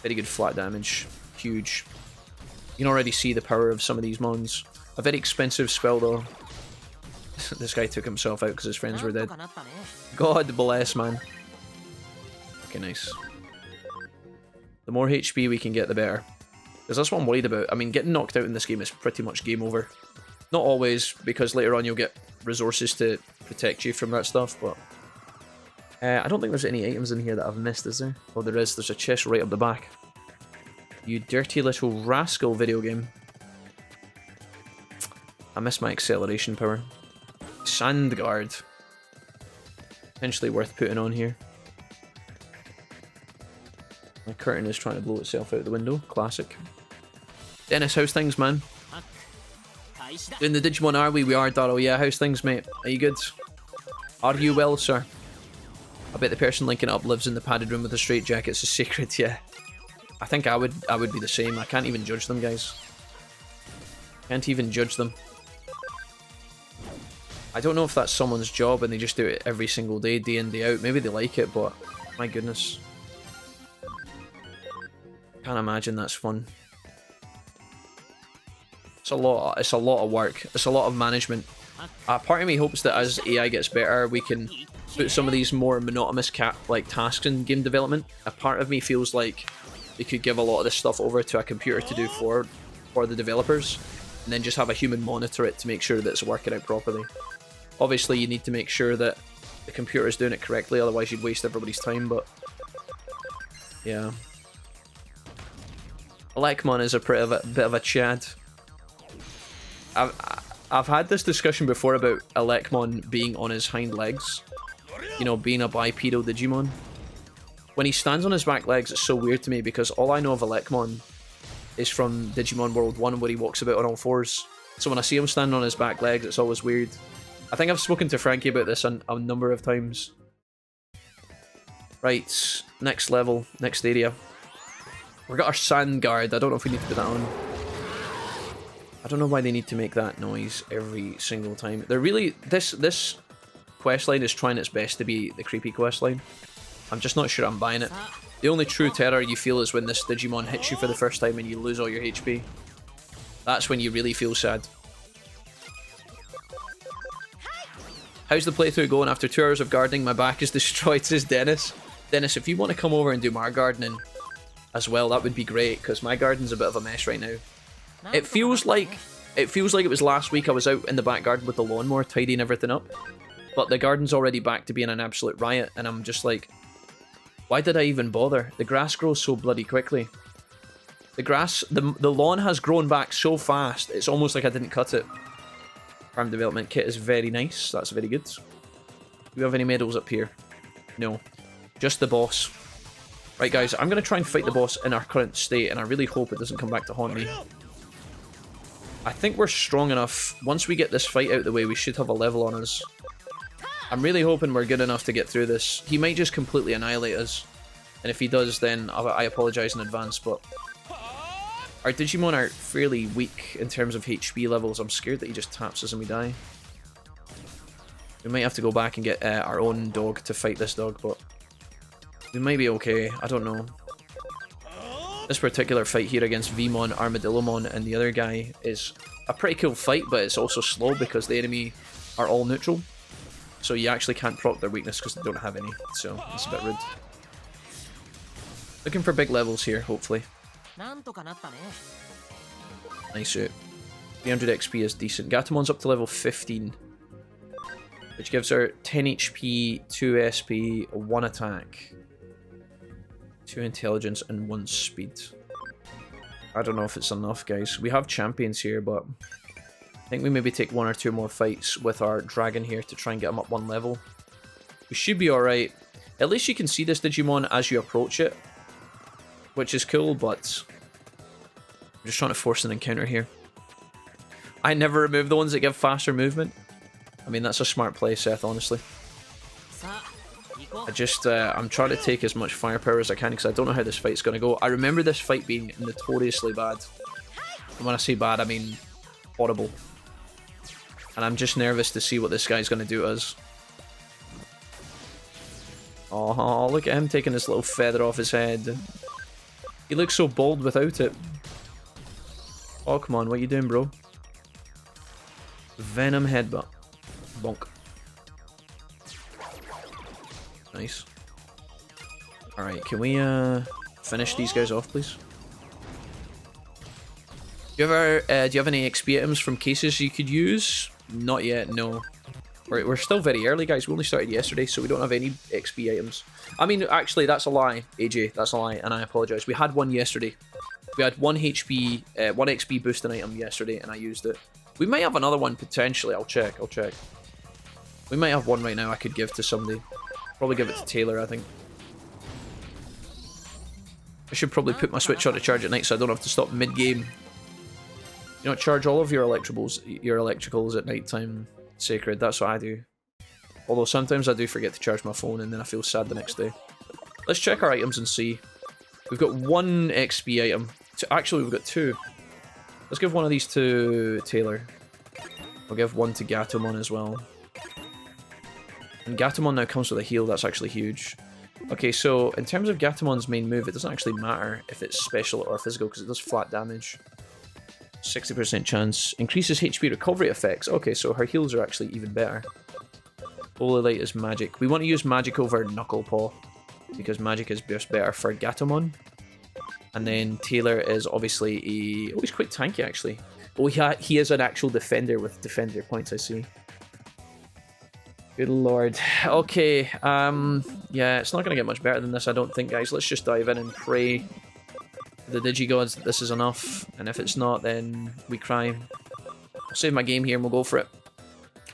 Very good flat damage. Huge. You can already see the power of some of these mons. A very expensive spell though. This guy took himself out because his friends were dead. God bless, man. Okay, nice. The more HP we can get, the better. Because that's what I'm worried about. I mean, getting knocked out in this game is pretty much game over. Not always, because later on you'll get resources to protect you from that stuff, but... I don't think there's any items in here that I've missed, is there? Oh, there is. There's a chest right up the back. You dirty little rascal, video game. I missed my acceleration power. Sand Guard. Potentially worth putting on here. My curtain is trying to blow itself out the window. Classic. Dennis, how's things, man? Doing the Digimon, are we? We are, Darryl. Yeah, how's things, mate? Are you good? Are you well, sir? I bet the person linking up lives in the padded room with a straight jacket. It's a secret, yeah. I think I would be the same. I can't even judge them, guys. Can't even judge them. I don't know if that's someone's job and they just do it every single day, day in, day out. Maybe they like it, but my goodness. Can't imagine that's fun. It's a lot of work. It's a lot of management. Part of me hopes that as AI gets better, we can put some of these more monotonous tasks in game development. A part of me feels like they could give a lot of this stuff over to a computer to do for the developers, and then just have a human monitor it to make sure that it's working out properly. Obviously, you need to make sure that the computer is doing it correctly, otherwise you'd waste everybody's time, but... yeah. Alekmon is a bit of a chad. I've had this discussion before about Alekmon being on his hind legs. You know, being a bipedal Digimon. When he stands on his back legs, it's so weird to me because all I know of Alekmon is from Digimon World 1 where he walks about on all fours. So when I see him standing on his back legs, it's always weird. I think I've spoken to Frankie about this a number of times. Right, next level, next area. We've got our Sand Guard. I don't know if we need to put that on. I don't know why they need to make that noise every single time. They're really... This questline is trying its best to be the creepy questline. I'm just not sure I'm buying it. The only true terror you feel is when this Digimon hits you for the first time and you lose all your HP. That's when you really feel sad. How's the playthrough going? After 2 hours of gardening, my back is destroyed, says Dennis. Dennis, if you want to come over and do my gardening as well, that would be great, because my garden's a bit of a mess right now. It feels like it was last week I was out in the back garden with the lawnmower tidying everything up. But the garden's already back to being an absolute riot, and I'm just like, why did I even bother? The grass grows so bloody quickly. The lawn has grown back so fast, it's almost like I didn't cut it. Farm development kit is very nice, that's very good. Do we have any medals up here? No. Just the boss. Right guys, I'm going to try and fight the boss in our current state, and I really hope it doesn't come back to haunt me. I think we're strong enough. Once we get this fight out of the way, we should have a level on us. I'm really hoping we're good enough to get through this. He might just completely annihilate us. And if he does, then I apologise in advance, but... Our Digimon are fairly weak in terms of HP levels. I'm scared that he just taps us and we die. We might have to go back and get our own dog to fight this dog, but... we might be okay. I don't know. This particular fight here against Vmon, Armadillomon, and the other guy is a pretty cool fight, but it's also slow because the enemy are all neutral. So you actually can't proc their weakness because they don't have any. So it's a bit rude. Looking for big levels here, hopefully. Nice suit. 300 XP is decent. Gatomon's up to level 15. Which gives her 10 HP, 2 SP, 1 attack. 2 intelligence and 1 speed. I don't know if it's enough, guys. We have champions here, but I think we maybe take 1 or 2 more fights with our dragon here to try and get him up 1 level. We should be alright. At least you can see this Digimon as you approach it, which is cool, but I'm just trying to force an encounter here. I never remove the ones that give faster movement. I mean, that's a smart play, Seth, honestly. I'm trying to take as much firepower as I can because I don't know how this fight's going to go. I remember this fight being notoriously bad. And when I say bad, I mean horrible. And I'm just nervous to see what this guy's going to do to us. Oh, look at him taking this little feather off his head. He looks so bold without it. Oh, come on, what are you doing, bro? Venom headbutt. Bonk. Nice. Alright, can we finish these guys off, please? Do you have any XP items from cases you could use? Not yet, no. We're still very early, guys. We only started yesterday, so we don't have any XP items. I mean, actually, that's a lie, AJ. That's a lie, and I apologize. We had one yesterday. We had 1 XP boosting item yesterday, and I used it. We might have another one, potentially. I'll check. We might have one right now I could give to somebody. Probably give it to Taylor, I think. I should probably put my Switch on to charge at night so I don't have to stop mid-game. You know, charge all of your electricals at night time, Sacred. That's what I do. Although sometimes I do forget to charge my phone and then I feel sad the next day. Let's check our items and see. We've got 1 XP item. Actually, we've got 2. Let's give one of these to Taylor. I'll give 1 to Gatomon as well. And Gatomon now comes with a heal. That's actually huge. Okay, so in terms of Gatomon's main move, it doesn't actually matter if it's special or physical because it does flat damage. 60% chance. Increases HP recovery effects. Okay, so her heals are actually even better. Holy Light is magic. We want to use magic over Knuckle Paw because magic is just better for Gatomon. And then Taylor is obviously a... Oh, he's quite tanky, actually. Oh, he is an actual defender with defender points, I see. Good lord. Okay, yeah, it's not going to get much better than this, I don't think, guys. Let's just dive in and pray to the Digigods that this is enough. And if it's not, then we cry. I'll save my game here and we'll go for it.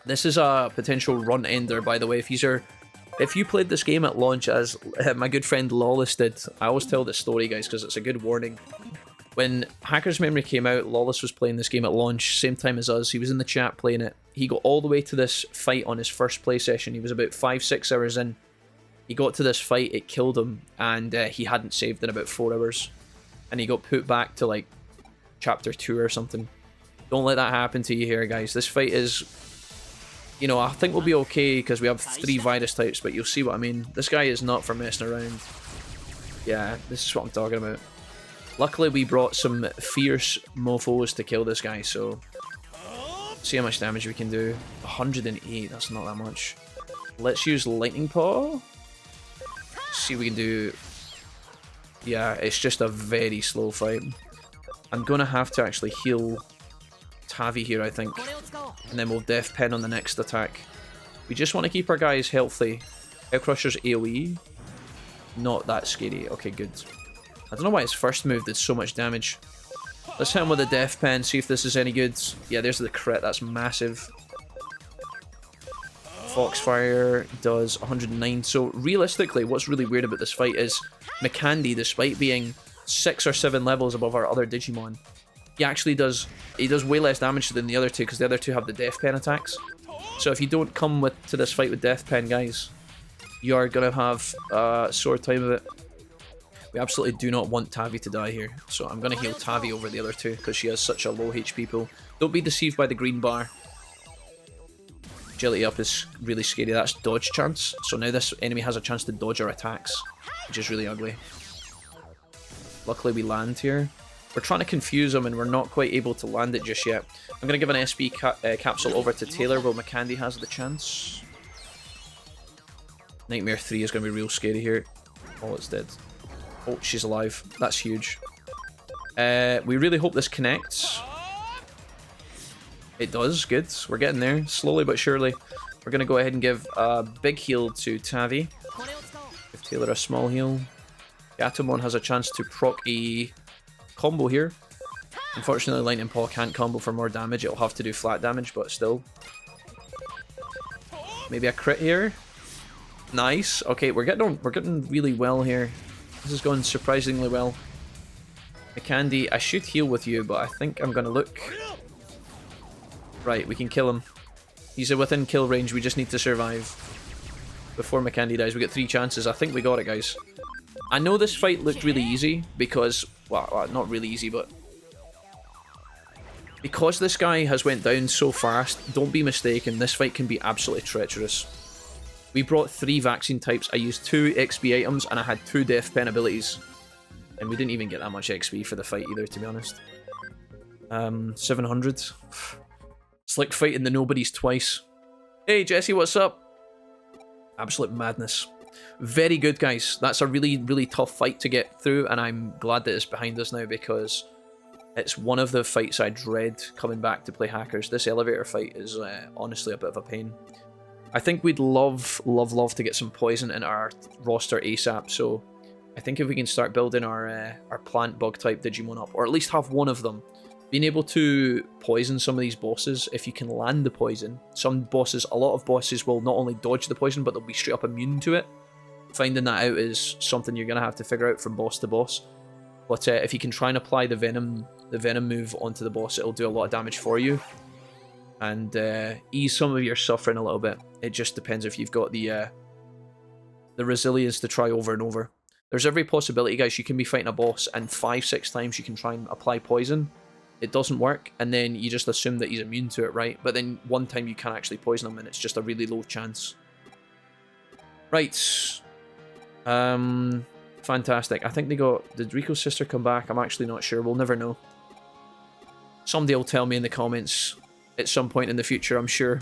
This is a potential run ender, by the way. If you played this game at launch, as my good friend Lawless did, I always tell this story, guys, because it's a good warning. When Hacker's Memory came out, Lawless was playing this game at launch, same time as us. He was in the chat playing it. He got all the way to this fight on his first play session. He was about 5-6 hours in. He got to this fight, it killed him, and he hadn't saved in about 4 hours. And he got put back to, like, chapter 2 or something. Don't let that happen to you here, guys. This fight is... You know, I think we'll be okay because we have 3 virus types, but you'll see what I mean. This guy is not for messing around. Yeah, this is what I'm talking about. Luckily, we brought some fierce mofos to kill this guy, so... See how much damage we can do. 108, that's not that much. Let's use Lightning Paw. See what we can do. Yeah, it's just a very slow fight. I'm going to have to actually heal Tavi here, I think. And then we'll Death Pen on the next attack. We just want to keep our guys healthy. Hellcrusher's AoE. Not that scary. Okay, good. I don't know why his first move did so much damage. Let's hit him with a Death Pen, see if this is any good. Yeah, there's the crit. That's massive. Foxfire does 109. So realistically, what's really weird about this fight is McCandy, despite being 6 or 7 levels above our other Digimon, he actually does way less damage than the other two because the other two have the Death Pen attacks. So if you don't come to this fight with Death Pen, guys, you are going to have a sore time of it. We absolutely do not want Tavi to die here. So I'm going to heal Tavi over the other two because she has such a low HP pool. Don't be deceived by the green bar. Agility up is really scary. That's dodge chance. So now this enemy has a chance to dodge our attacks, which is really ugly. Luckily we land here. We're trying to confuse him and we're not quite able to land it just yet. I'm going to give an SP capsule over to Taylor while McCandy has the chance. Nightmare 3 is going to be real scary here. Oh, it's dead. Oh, she's alive. That's huge. We really hope this connects. It does. Good. We're getting there. Slowly but surely. We're going to go ahead and give a big heal to Tavi. Give Taylor a small heal. Gatomon has a chance to proc a combo here. Unfortunately, Lightning Paw can't combo for more damage. It'll have to do flat damage, but still. Maybe a crit here. Nice. Okay, we're getting really well here. This is going surprisingly well. Candy, I should heal with you, but I think I'm gonna look. Right, we can kill him. He's within kill range. We just need to survive before McCandy dies. We get 3 chances. I think we got it, guys. I know this fight looked really easy because, well, not really easy, but because this guy has went down so fast, don't be mistaken, this fight can be absolutely treacherous. We brought 3 vaccine types, I used 2 XP items, and I had 2 death pen abilities. And we didn't even get that much XP for the fight either, to be honest. 700. It's like fighting the nobodies twice. Hey Jesse, what's up? Absolute madness. Very good, guys. That's a really, really tough fight to get through, and I'm glad that it's behind us now because it's one of the fights I dread coming back to play Hackers. This elevator fight is honestly a bit of a pain. I think we'd love to get some poison in our roster ASAP, so I think if we can start building our plant bug type Digimon up, or at least have one of them, being able to poison some of these bosses, if you can land the poison. Some bosses, a lot of bosses will not only dodge the poison, but they'll be straight up immune to it. Finding that out is something you're going to have to figure out from boss to boss. But if you can try and apply the venom move onto the boss, it'll do a lot of damage for you. And ease some of your suffering a little bit. It just depends if you've got the resilience to try over and over. There's every possibility, guys, you can be fighting a boss and 5-6 times you can try and apply poison. It doesn't work, and then you just assume that he's immune to it, right? But then one time you can't actually poison him, and it's just a really low chance. Right. Fantastic. I think they got... Did Rico's sister come back? I'm actually not sure. We'll never know. Somebody will tell me in the comments at some point in the future, I'm sure.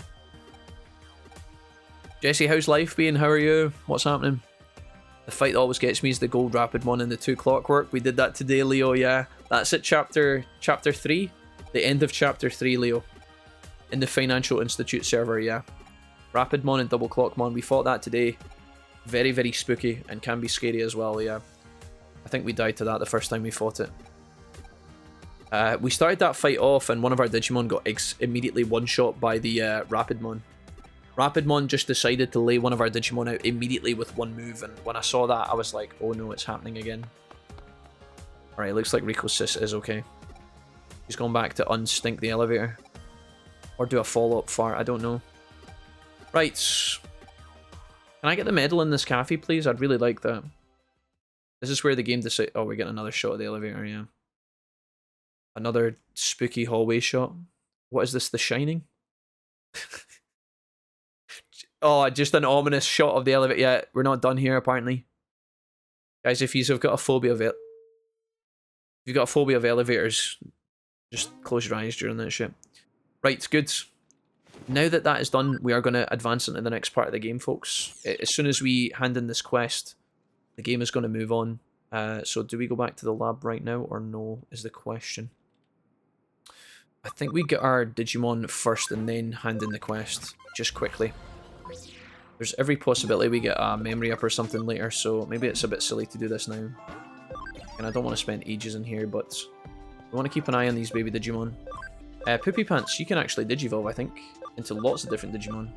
Jesse, how's life been? How are you? What's happening? The fight that always gets me is the gold rapid one and the 2 clockwork. We did that today, Leo, yeah. That's at chapter 3. The end of chapter 3, Leo. In the Financial Institute server, yeah. Rapidmon and Double Clockmon. We fought that today. Very, very spooky and can be scary as well, yeah. I think we died to that the first time we fought it. We started that fight off and one of our Digimon got immediately one-shot by the Rapidmon. Rapidmon just decided to lay one of our Digimon out immediately with one move, and when I saw that, I was like, oh no, it's happening again. Alright, looks like Rico's sis is okay. He's gone back to unstink the elevator. Or do a follow-up fart, I don't know. Right. Can I get the medal in this cafe, please? I'd really like that. This is where the game decides... Oh, we're getting another shot of the elevator, yeah. Another spooky hallway shot. What is this, The Shining? Oh, just an ominous shot of the elevator. Yeah, we're not done here, apparently. Guys, if you've got a phobia of it... If you've got a phobia of elevators, just close your eyes during that shit. Right, good. Now that that is done, we are going to advance into the next part of the game, folks. As soon as we hand in this quest, the game is going to move on. So do we go back to the lab right now or no, is the question. I think we get our Digimon first and then hand in the quest, just quickly. There's every possibility we get a memory up or something later, so maybe it's a bit silly to do this now. And I don't want to spend ages in here, but we want to keep an eye on these baby Digimon. Poopy Pants, you can actually Digivolve, I think, into lots of different Digimon.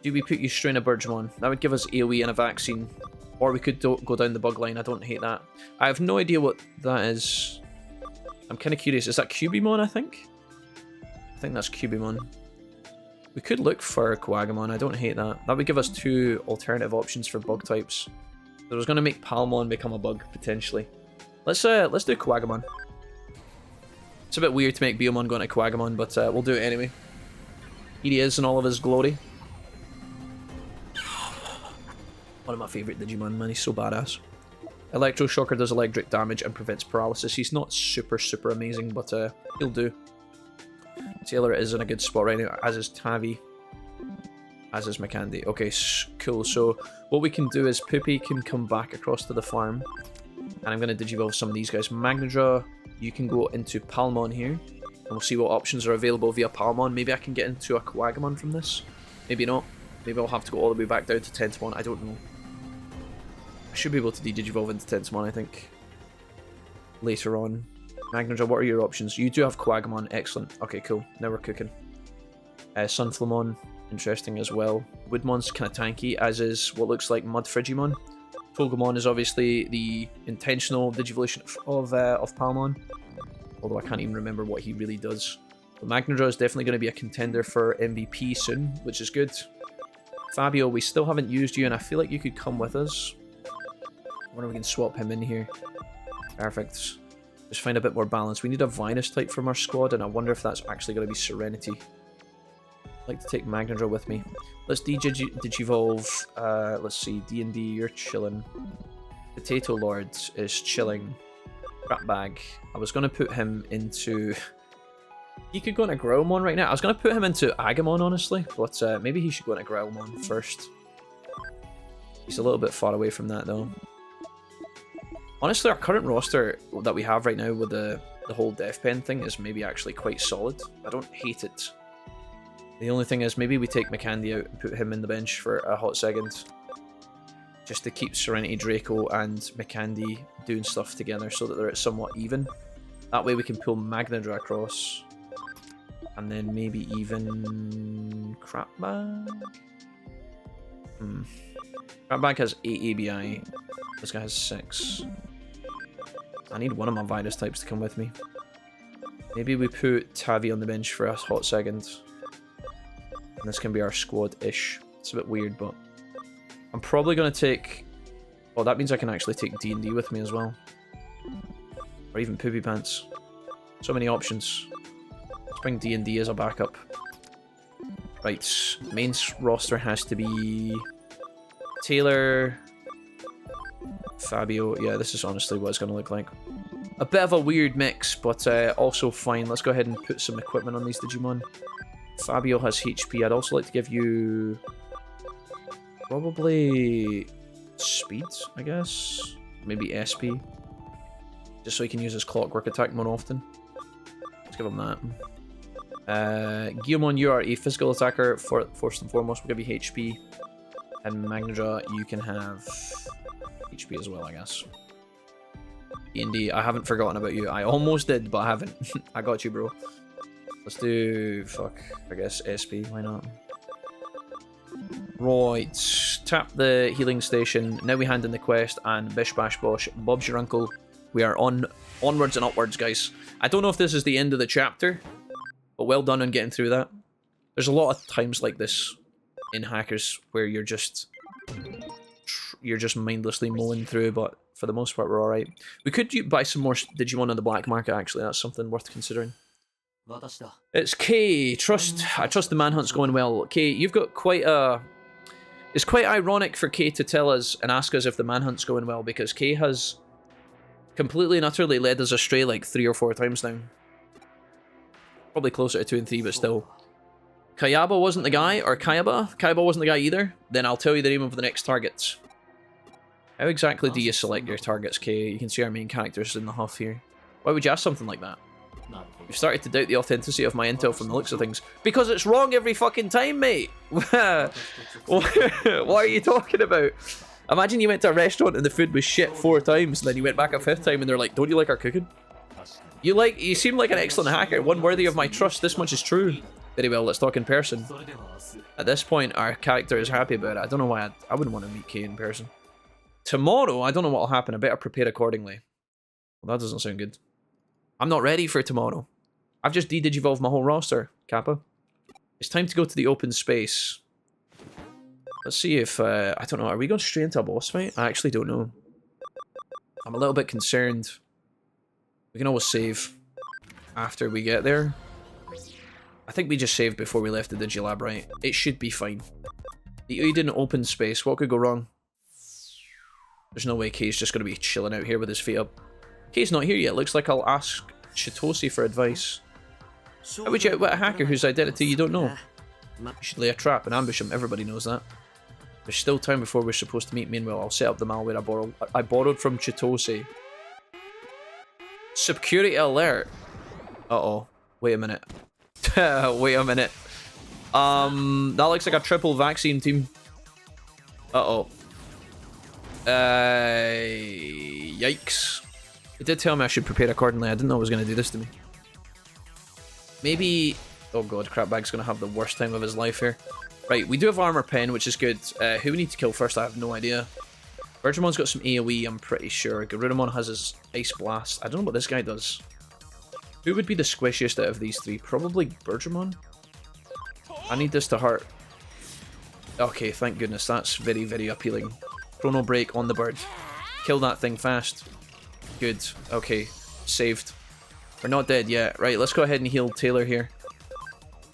Do we put you Strain of Birdmon? That would give us AoE and a vaccine. Or we could go down the bug line, I don't hate that. I have no idea what that is. I'm kind of curious, is that Cubimon, I think? I think that's Cubimon. We could look for Coagamon, I don't hate that. That would give us 2 alternative options for bug types. So I was going to make Palmon become a bug, potentially. Let's do Coagamon. It's a bit weird to make Biomon go into Coagamon, but we'll do it anyway. Here he is in all of his glory. One of my favourite Digimon, man, he's so badass. Electroshocker does electric damage and prevents paralysis. He's not super amazing, but he'll do. Taylor is in a good spot right now, as is Tavi. As is McCandy. Okay, cool. So what we can do is Poopy can come back across to the farm. And I'm going to Digivolve some of these guys. Magnadra, you can go into Palmon here. And we'll see what options are available via Palmon. Maybe I can get into a Coagamon from this. Maybe not. Maybe I'll have to go all the way back down to Tentomon. I don't know. I should be able to de-digivolve into Tensmon, I think. Later on. Magnadra, what are your options? You do have Quagamon, excellent. Okay, cool. Now we're cooking. Sunflamon, interesting as well. Woodmon's kind of tanky, as is what looks like Mud Frigimon. Togemon is obviously the intentional digivolution of Palmon. Although I can't even remember what he really does. But Magnadra is definitely going to be a contender for MVP soon, which is good. Fabio, we still haven't used you, and I feel like you could come with us. I wonder if we can swap him in here. Perfect. Just find a bit more balance. We need a Vinus type from our squad, and I wonder if that's actually going to be Serenity. I'd like to take Magnadra with me. Let's digivolve. Let's see. D&D, you're chilling. Potato Lord is chilling. Crap bag. I was going to put him into... He could go into Growlmon right now. I was going to put him into Agumon, honestly, but maybe he should go into Growlmon first. He's a little bit far away from that, though. Honestly, our current roster that we have right now with the whole Death Pen thing is maybe actually quite solid. I don't hate it. The only thing is maybe we take McCandy out and put him in the bench for a hot second. Just to keep Serenity Draco and McCandy doing stuff together so that they're somewhat even. That way we can pull Magnadra across. And then maybe even... Crapbag? Crapbag has 8 ABI. This guy has 6. I need one of my virus types to come with me. Maybe we put Tavi on the bench for a hot second. And this can be our squad-ish. It's a bit weird, but... I'm probably going to take... Oh, that means I can actually take D&D with me as well. Or even Poopy Pants. So many options. Let's bring D&D as a backup. Right, main roster has to be... Taylor... Fabio, yeah, this is honestly what it's going to look like. A bit of a weird mix, but also fine. Let's go ahead and put some equipment on these Digimon. Fabio has HP. I'd also like to give you... Probably... Speed, I guess? Maybe SP. Just so he can use his Clockwork attack more often. Let's give him that. Guillemon, you are a physical attacker. First and foremost, we'll give you HP. And Magnadra, you can have... HP as well, I guess. D&D, I haven't forgotten about you. I almost did, but I haven't. I got you, bro. Let's do... Fuck. I guess SP. Why not? Right. Tap the healing station. Now we hand in the quest, and bish bash bosh. Bob's your uncle. We are onwards and upwards, guys. I don't know if this is the end of the chapter, but well done on getting through that. There's a lot of times like this in Hackers where you're just mindlessly mowing through, but for the most part we're alright. We could buy some more Digimon on the black market, actually. That's something worth considering. It's Kay. I trust the manhunt's going well. Kay, you've got quite a... It's quite ironic for Kay to tell us and ask us if the manhunt's going well, because Kay has completely and utterly led us astray like 3 or 4 times now. Probably closer to 2 and 3, but still. Kayaba wasn't the guy, or Kayaba? Kayaba wasn't the guy either. Then I'll tell you the name of the next targets. How exactly do you select your targets, Kay? You can see our main characters in the huff here. Why would you ask something like that? You've started to doubt the authenticity of my intel from the looks of things. Because it's wrong every fucking time, mate! What are you talking about? Imagine you went to a restaurant and the food was shit 4 times, and then you went back a 5th time and they're like, don't you like our cooking? You seem like an excellent hacker, one worthy of my trust, this much is true. Very well, let's talk in person. At this point, our character is happy about it. I don't know why I wouldn't want to meet Kay in person. Tomorrow, I don't know what will happen. I better prepare accordingly. Well, that doesn't sound good. I'm not ready for tomorrow. I've just de-digivolved my whole roster, Kappa. It's time to go to the open space. Let's see if, I don't know, are we going straight into a boss fight? I actually don't know. I'm a little bit concerned. We can always save after we get there. I think we just saved before we left the Digilab, right? It should be fine. The Eden open space, what could go wrong? There's no way Kay's just going to be chilling out here with his feet up. Kay's not here yet. Looks like I'll ask Chitose for advice. How would you outwit a hacker whose identity you don't know? You should lay a trap and ambush him. Everybody knows that. There's still time before we're supposed to meet. Meanwhile, I'll set up the malware I borrowed from Chitose. Security alert. Uh-oh. Wait a minute. Wait a minute. That looks like a triple vaccine team. Uh-oh. Yikes. It did tell me I should prepare accordingly. I didn't know it was going to do this to me. Maybe... Oh god, Crapbag's going to have the worst time of his life here. Right, we do have Armor Pen, which is good. Who we need to kill first, I have no idea. Virgimon's got some AoE, I'm pretty sure. Garurumon has his Ice Blast. I don't know what this guy does. Who would be the squishiest out of these three? Probably Virgimon? I need this to hurt. Okay, thank goodness. That's very, very appealing. Chrono Break on the bird. Kill that thing fast. Good. Okay. Saved. We're not dead yet. Right, let's go ahead and heal Taylor here.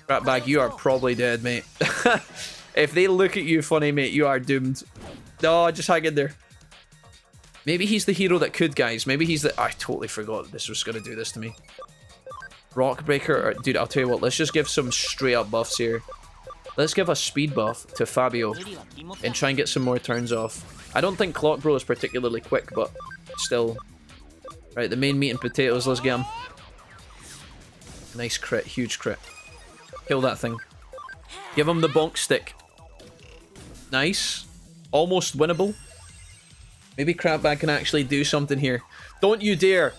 Crapbag, you are probably dead, mate. If they look at you funny, mate, you are doomed. No, just hang in there. Maybe he's the hero that could, guys. Maybe he's the... I totally forgot this was going to do this to me. Rock Breaker. Dude, I'll tell you what. Let's just give some straight up buffs here. Let's give a speed buff to Fabio and try and get some more turns off. I don't think Clock Bro is particularly quick, but still. Right, the main meat and potatoes. Let's get him. Nice crit. Huge crit. Kill that thing. Give him the bonk stick. Nice. Almost winnable. Maybe Crapbag can actually do something here. Don't you dare.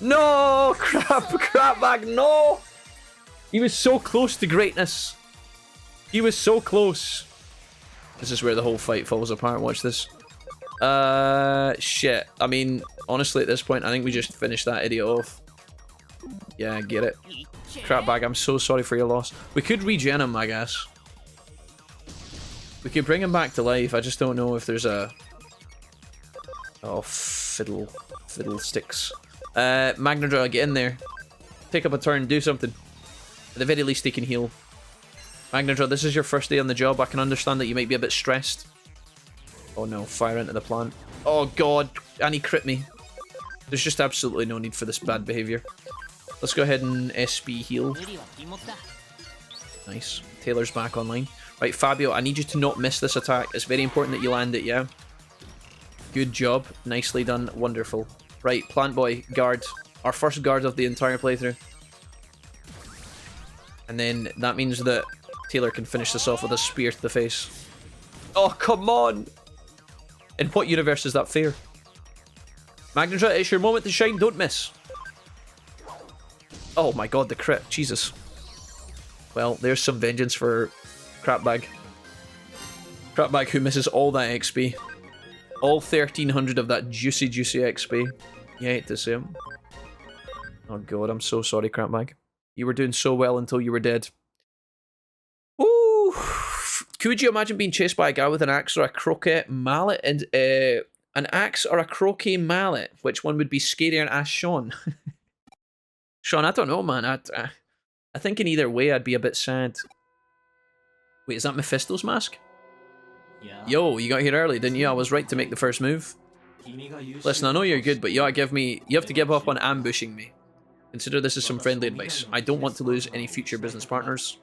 No! Crapbag, no! He was so close to greatness. He was so close. This is where the whole fight falls apart. Watch this. Shit. I mean, honestly, at this point, I think we just finished that idiot off. Yeah, get it. Crapbag, I'm so sorry for your loss. We could regen him, I guess. We could bring him back to life. I just don't know if there's a... Oh, fiddlesticks. Magnadra, get in there. Take up a turn, do something. At the very least, he can heal. Magnadra, this is your first day on the job. I can understand that you might be a bit stressed. Oh no, fire into the plant. Oh god, and he crit me. There's just absolutely no need for this bad behavior. Let's go ahead and SP heal. Nice. Taylor's back online. Right, Fabio, I need you to not miss this attack. It's very important that you land it, yeah? Good job. Nicely done. Wonderful. Right, Plant Boy, guard. Our first guard of the entire playthrough. And then that means that Taylor can finish this off with a spear to the face. Oh, come on! In what universe is that fair? Magnadra, it's your moment to shine. Don't miss. Oh my god, the crit. Jesus. Well, there's some vengeance for Crapbag. Crapbag who misses all that XP. All 1300 of that juicy, juicy XP. You hate to see him. Oh god, I'm so sorry, Crapbag. You were doing so well until you were dead. Ooh! Could you imagine being chased by a guy with an axe or a croquet mallet? And an axe or a croquet mallet? Which one would be scarier and ask Sean? Sean, I don't know, man. I think in either way I'd be a bit sad. Wait, is that Mephisto's mask? Yeah. Yo, you got here early, didn't you? I was right to make the first move. Listen, I know you're good, but you have to give up on ambushing me. Consider this as some friendly advice. I don't want to lose any future business partners.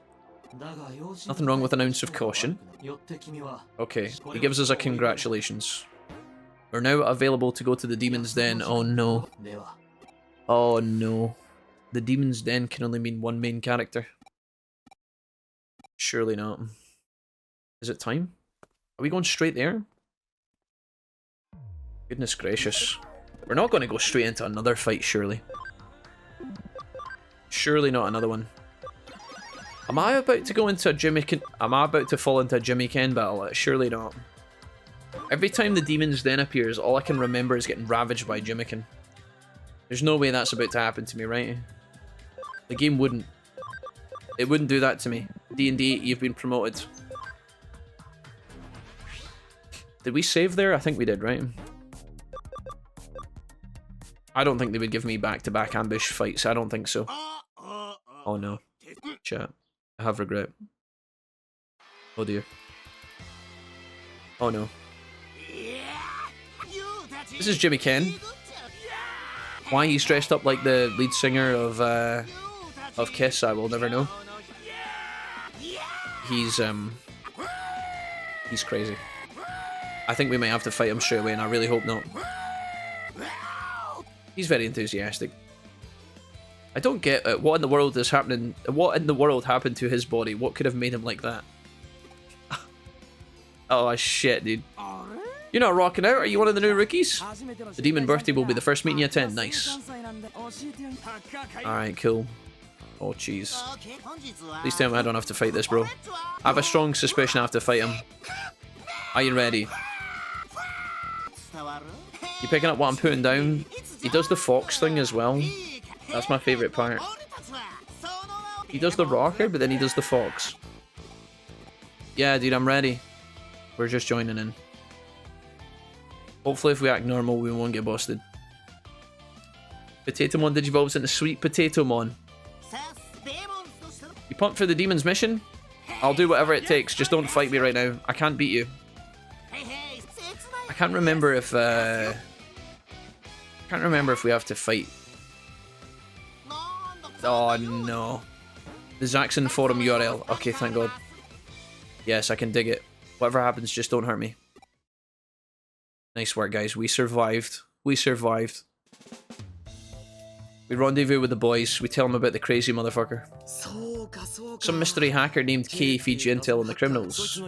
Nothing wrong with an ounce of caution. Okay, he gives us a congratulations. We're now available to go to the Demon's Den. Oh no. Oh no. The Demon's Den can only mean one main character. Surely not. Is it time? Are we going straight there? Goodness gracious. We're not going to go straight into another fight, surely. Surely not another one. Am I about to go into a Jimmy Ken? Am I about to fall into a Jimmy Ken battle? Surely not. Every time the Demon's Den appears, all I can remember is getting ravaged by Jimmy Ken. There's no way that's about to happen to me, right? The game wouldn't. It wouldn't do that to me. D&D, you've been promoted. Did we save there? I think we did, right? I don't think they would give me back-to-back ambush fights. I don't think so. Oh no. Chat. I have regret. Oh dear. Oh no. This is Jimmy Ken. Why he's dressed up like the lead singer of Kiss, I will never know. He's crazy. I think we might have to fight him straight away, and I really hope not. He's very enthusiastic. I don't get what in the world is happening. What in the world happened to his body? What could have made him like that? Oh shit, dude. You're not rocking out, are you one of the new rookies? The demon birthday will be the first meeting you attend, nice. Alright, cool. Oh, jeez. Please tell me I don't have to fight this, bro. I have a strong suspicion I have to fight him. Are you ready? You picking up what I'm putting down? He does the fox thing as well. That's my favourite part. He does the rocker, but then he does the fox. Yeah, dude, I'm ready. We're just joining in. Hopefully if we act normal, we won't get busted. Potatomon digivolves into Sweet Potatomon. You pumped for the demon's mission? I'll do whatever it takes, just don't fight me right now. I can't beat you. I can't remember if we have to fight. Oh no. The Zaxxon forum URL. Okay, thank God. Yes, I can dig it. Whatever happens, just don't hurt me. Nice work, guys. We survived. We survived. We rendezvous with the boys. We tell them about the crazy motherfucker. Some mystery hacker named K feeds you intel on the criminals.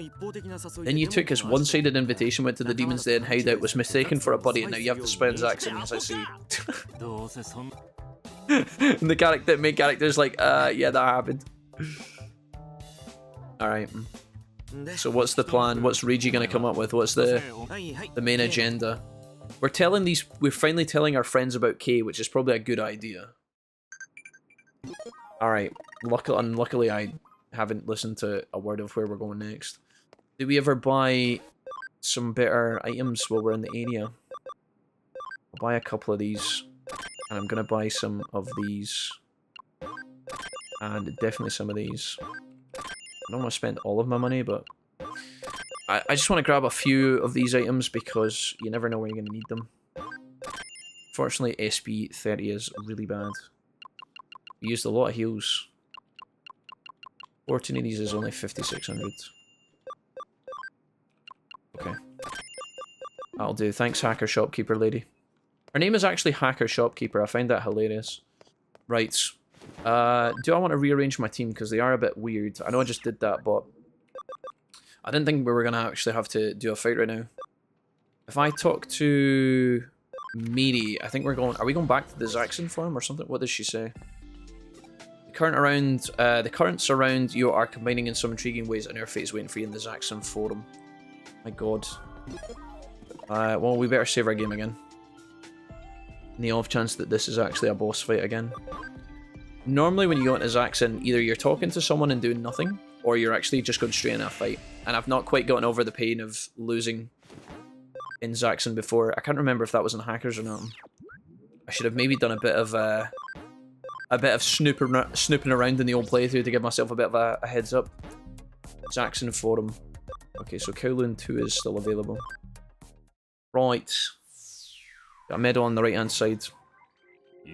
Then you took his one-sided invitation, went to the Demon's Den hideout, was mistaken for a buddy, and now you have to spend Zaxxon, as I see. And the main character's like, yeah, that happened. Alright. So what's the plan? What's Reiji gonna come up with? What's the main agenda? We're finally telling our friends about K, which is probably a good idea. Alright. Unluckily I haven't listened to a word of where we're going next. Did we ever buy some better items while we're in the area? I'll buy a couple of these. And I'm gonna buy some of these. And definitely some of these. I don't want to spend all of my money, but I just want to grab a few of these items because you never know when you're going to need them. Fortunately, SB30 is really bad. We used a lot of heals. 14 of these is only 5,600. Okay. That'll do. Thanks, Hacker Shopkeeper lady. Her name is actually Hacker Shopkeeper. I find that hilarious. Right. Do I want to rearrange my team? Because they are a bit weird. I know I just did that, but I didn't think we were going to actually have to do a fight right now. If I talk to Miri, I think we're going... Are we going back to the Zaxxon farm or something? What does she say? The currents around you are combining in some intriguing ways, and our fate is waiting for you in the Zaxxon forum. My god. Well, we better save our game again. In the off chance that this is actually a boss fight again. Normally when you go into Zaxxon, either you're talking to someone and doing nothing, or you're actually just going straight in a fight. And I've not quite gotten over the pain of losing in Zaxxon before. I can't remember if that was in Hackers or not. I should have maybe done a bit of snooping around in the old playthrough to give myself a bit of a heads up. Zaxxon forum. Okay, so Kowloon 2 is still available. Right. Got a medal on the right hand side. I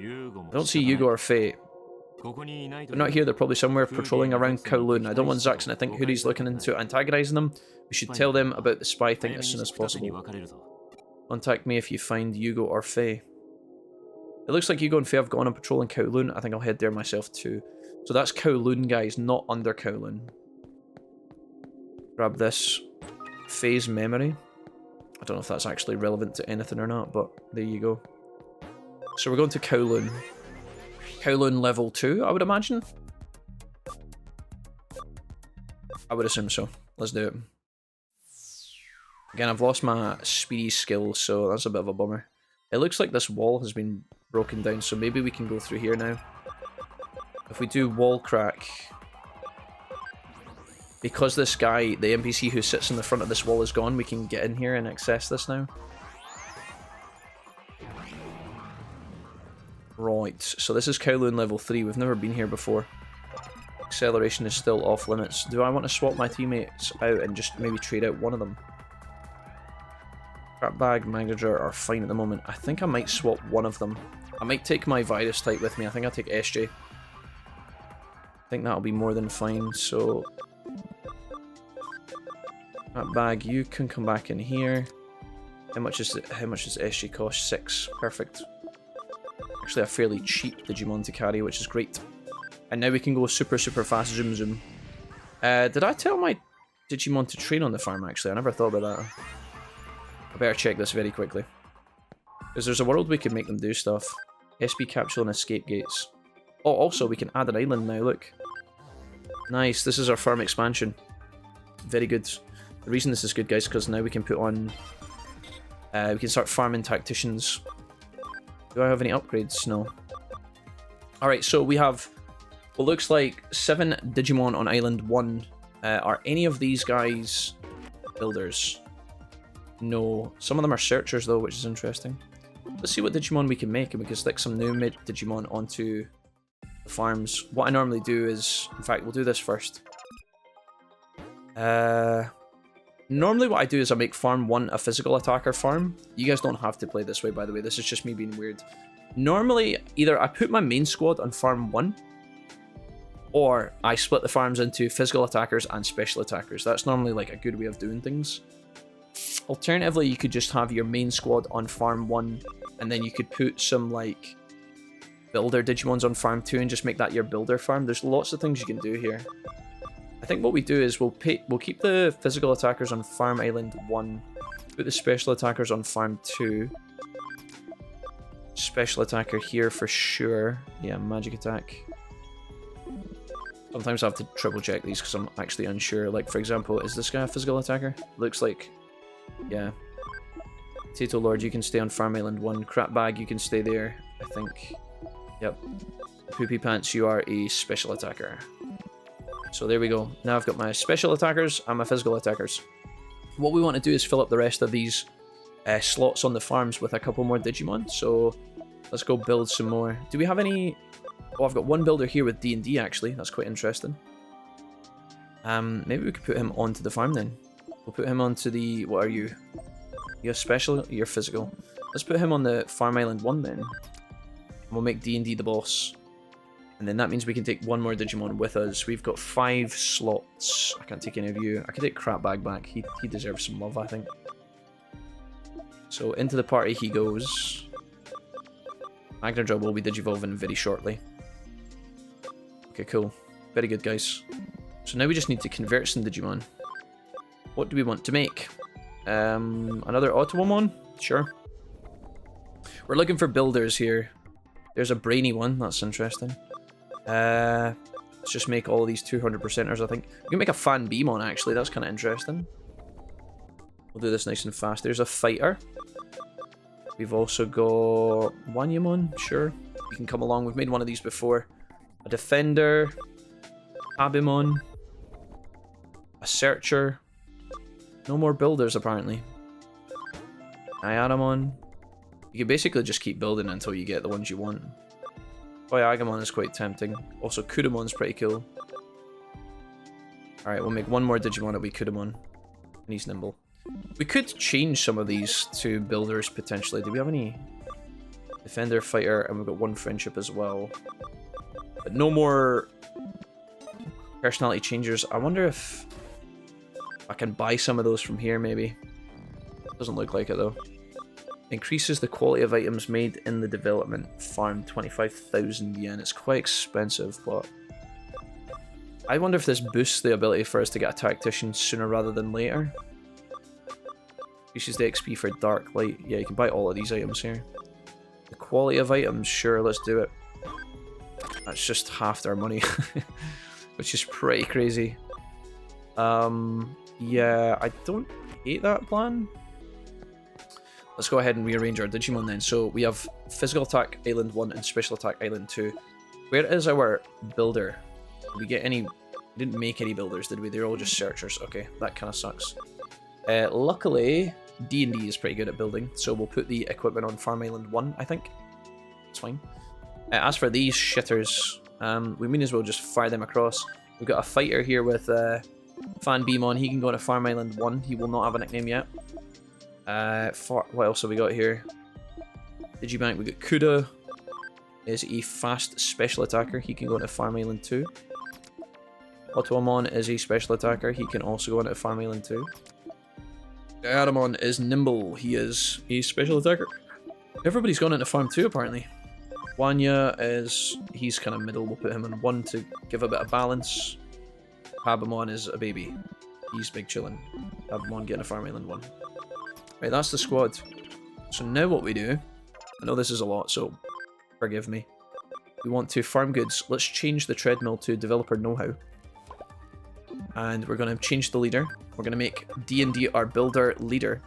don't see Yugo or Faye. They're not here, they're probably somewhere patrolling around Kowloon. I don't want Zaxxon to think Hoodie's looking into antagonizing them. We should tell them about the spy thing as soon as possible. Contact me if you find Yugo or Faye. It looks like Yugo and Faye have gone on patrol in Kowloon. I think I'll head there myself too. So that's Kowloon, guys, not under Kowloon. Grab this. Faye's memory. I don't know if that's actually relevant to anything or not, but there you go. So we're going to Kowloon. Kowloon level 2, I would imagine. I would assume so. Let's do it. Again, I've lost my speedy skill, so that's a bit of a bummer. It looks like this wall has been broken down, so maybe we can go through here now. If we do wall crack... Because this guy, the NPC who sits in the front of this wall is gone, we can get in here and access this now. Right, so this is Kowloon level 3. We've never been here before. Acceleration is still off limits. Do I want to swap my teammates out and just maybe trade out one of them? Crap Bag, Manager are fine at the moment. I think I might swap one of them. I might take my virus type with me. I think I'll take SJ. I think that'll be more than fine, so... Crap Bag, you can come back in here. How much does SJ cost? 6. Perfect. Actually a fairly cheap Digimon to carry, which is great. And now we can go super fast zoom zoom. Did I tell my Digimon to train on the farm actually? I never thought about that. I better check this very quickly. Because there's a world we can make them do stuff. SB capsule and escape gates. Oh, also, we can add an island now, look. Nice, this is our farm expansion. Very good. The reason this is good, guys, because now we can put on... we can start farming tacticians. Do I have any upgrades? No. Alright, so we have what looks like 7 Digimon on Island 1. Are any of these guys builders? No. Some of them are searchers, though, which is interesting. Let's see what Digimon we can make, and we can stick some new Digimon onto the farms. What I normally do is... In fact, we'll do this first. Normally what I do is I make farm 1 a physical attacker farm. You guys don't have to play this way, by the way. This is just me being weird. Normally, either I put my main squad on farm 1, or I split the farms into physical attackers and special attackers. That's normally like a good way of doing things. Alternatively, you could just have your main squad on farm 1, and then you could put some like builder Digimons on farm 2 and just make that your builder farm. There's lots of things you can do here. I think what we do is we'll keep the physical attackers on farm island 1, put the special attackers on farm 2. Special attacker here for sure. Yeah, magic attack. Sometimes I have to triple check these because I'm actually unsure. Like, for example, is this guy a physical attacker? Looks like... Yeah. Potato Lord, you can stay on Farm Island 1. Crap Bag, you can stay there, I think. Yep. Poopy Pants, you are a special attacker. So there we go. Now I've got my special attackers and my physical attackers. What we want to do is fill up the rest of these slots on the farms with a couple more Digimon. So let's go build some more. Do we have any... Oh, I've got one builder here with D&D actually. That's quite interesting. Maybe we could put him onto the farm then. We'll put him onto the... What are you? You're special? You're physical. Let's put him on the Farm Island 1 then. And we'll make D&D the boss. And then that means we can take one more Digimon with us. We've got 5 slots. I can't take any of you. I could take Crap Bag back. He deserves some love, I think. So into the party he goes. Magnadraw will be Digivolving very shortly. Okay, cool. Very good, guys. So now we just need to convert some Digimon. What do we want to make? Another Automon? Sure. We're looking for builders here. There's a brainy one. That's interesting. Let's just make all of these 200%ers, I think. We can make a Fan Beamon, actually. That's kind of interesting. We'll do this nice and fast. There's a fighter. We've also got Wanyamon. Sure. You can come along. We've made one of these before. A defender. Abimon. A searcher. No more builders, apparently. Ayaramon. You can basically just keep building until you get the ones you want. Agamon is quite tempting. Also, Kudamon's pretty cool. Alright, we'll make one more Digimon. It'll be Kudamon. And he's nimble. We could change some of these to builders, potentially. Do we have any? Defender, fighter, and we've got one friendship as well. But no more personality changers. I wonder if I can buy some of those from here, maybe. Doesn't look like it, though. Increases the quality of items made in the development farm, 25,000 yen. It's quite expensive, but... I wonder if this boosts the ability for us to get a tactician sooner rather than later. Increases the XP for Dark Light. Yeah, you can buy all of these items here. The quality of items, sure, let's do it. That's just half our money. Which is pretty crazy. Yeah, I don't hate that plan. Let's go ahead and rearrange our Digimon then. So we have Physical Attack Island 1 and Special Attack Island 2. Where is our builder? Did we get any... We didn't make any builders, did we? They're all just searchers. Okay, that kind of sucks. Luckily, D&D is pretty good at building, so we'll put the equipment on Farm Island 1, I think. It's fine. As for these shitters, we may as well just fire them across. We've got a fighter here with Fan Beamon. He can go to Farm Island 1. He will not have a nickname yet. What else have we got here? Digibank, we got Kuda. Is a fast special attacker. He can go into Farm Island 2. Automon is a special attacker. He can also go into Farm Island 2. Aramon is nimble. He is a special attacker. Everybody's gone into Farm 2 apparently. Wanya is... He's kind of middle. We'll put him in 1 to give a bit of balance. Habamon is a baby. He's big chillin'. Habamon getting a Farm Island 1. Right, that's the squad. So now what we do, I know this is a lot, so forgive me. We want to farm goods. Let's change the treadmill to developer know-how. And we're going to change the leader. We're going to make D&D our builder leader.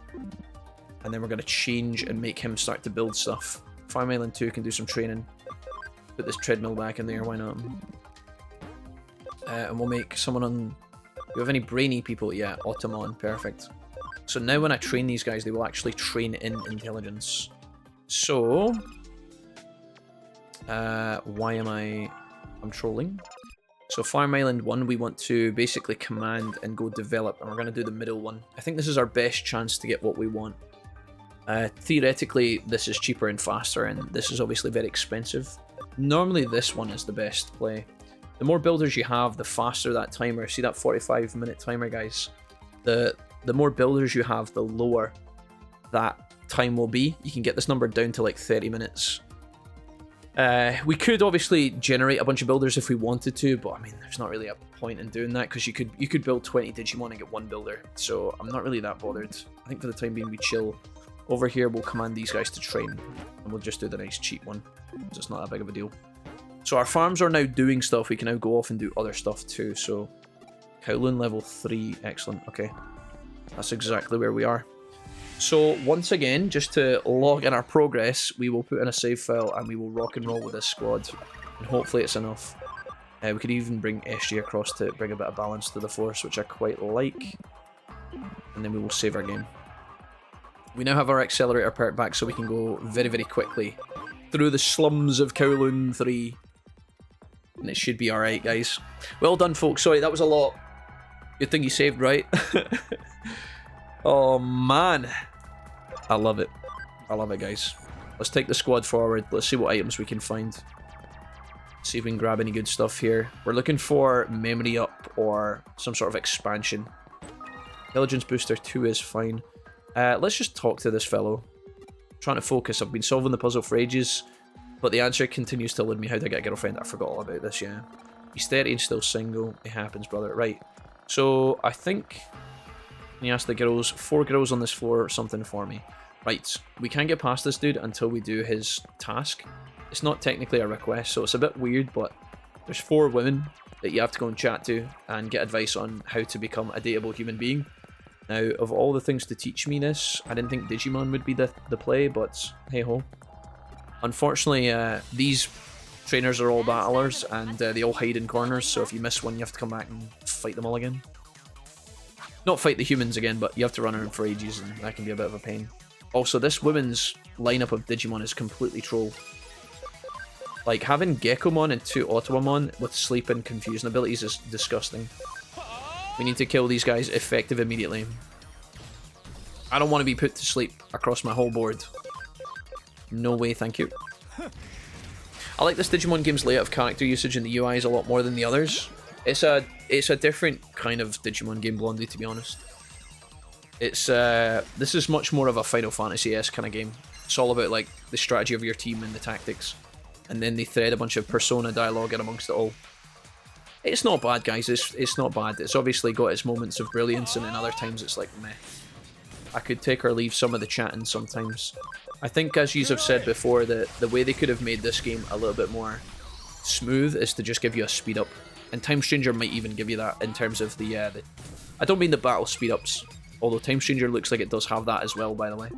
And then we're going to change and make him start to build stuff. Farm Island 2 can do some training. Put this treadmill back in there, why not? And we'll make someone on... Do you have any brainy people? Yeah, Ottoman, perfect. So now when I train these guys, they will actually train in intelligence. So... why am I'm trolling. So Farm Island 1, we want to basically command and go develop, and we're going to do the middle one. I think this is our best chance to get what we want. Theoretically, this is cheaper and faster, and this is obviously very expensive. Normally this one is the best play. The more builders you have, the faster that timer. See that 45-minute timer, guys? The more builders you have, the lower that time will be. You can get this number down to like 30 minutes. We could obviously generate a bunch of builders if we wanted to, but I mean, there's not really a point in doing that because you could build 20 Digimon and get one builder. So I'm not really that bothered. I think for the time being, we chill. Over here, we'll command these guys to train, and we'll just do the nice cheap one. It's not that big of a deal. So our farms are now doing stuff. We can now go off and do other stuff too. So Kowloon level 3, excellent. Okay, that's exactly where we are. So once again, just to log in our progress, we will put in a save file and we will rock and roll with this squad. And hopefully it's enough. We could even bring SG across to bring a bit of balance to the force, which I quite like. And then we will save our game. We now have our accelerator perk back, so we can go very, very quickly through the slums of Kowloon 3. And it should be alright, guys. Well done, folks. Sorry, that was a lot. Good thing you saved, right? Oh, man. I love it. I love it, guys. Let's take the squad forward. Let's see what items we can find. See if we can grab any good stuff here. We're looking for memory up or some sort of expansion. Intelligence booster 2 is fine. Let's just talk to this fellow. I'm trying to focus. I've been solving the puzzle for ages, but the answer continues to elude me. How to get a girlfriend? I forgot all about this, yeah. He's 30 and still single. It happens, brother. Right. So, I think... Can you ask the girls? 4 girls on this floor or something for me. Right. We can't get past this dude until we do his task. It's not technically a request, so it's a bit weird, but there's 4 women that you have to go and chat to and get advice on how to become a dateable human being. Now, of all the things to teach me this, I didn't think Digimon would be the play, but hey-ho. Unfortunately, these trainers are all battlers, and they all hide in corners, so if you miss one, you have to come back and fight them all again. Not fight the humans again, but you have to run around for ages, and that can be a bit of a pain. Also, this women's lineup of Digimon is completely troll. Like, having Gekomon and 2 Otawamon with sleep and confusion abilities is disgusting. We need to kill these guys effective immediately. I don't want to be put to sleep across my whole board. No way, thank you. I like this Digimon game's layout of character usage and the UIs a lot more than the others. It's a different kind of Digimon game, Blondie, to be honest. It's this is much more of a Final Fantasy-esque kind of game. It's all about like the strategy of your team and the tactics, and then they thread a bunch of Persona dialogue in amongst it all. It's not bad, guys. It's not bad. It's obviously got its moments of brilliance, and then other times it's like meh. I could take or leave some of the chatting sometimes. I think, as you have said before, that the way they could have made this game a little bit more smooth is to just give you a speed up. And Time Stranger might even give you that in terms of the I don't mean the battle speed ups, although Time Stranger looks like it does have that as well, by the way.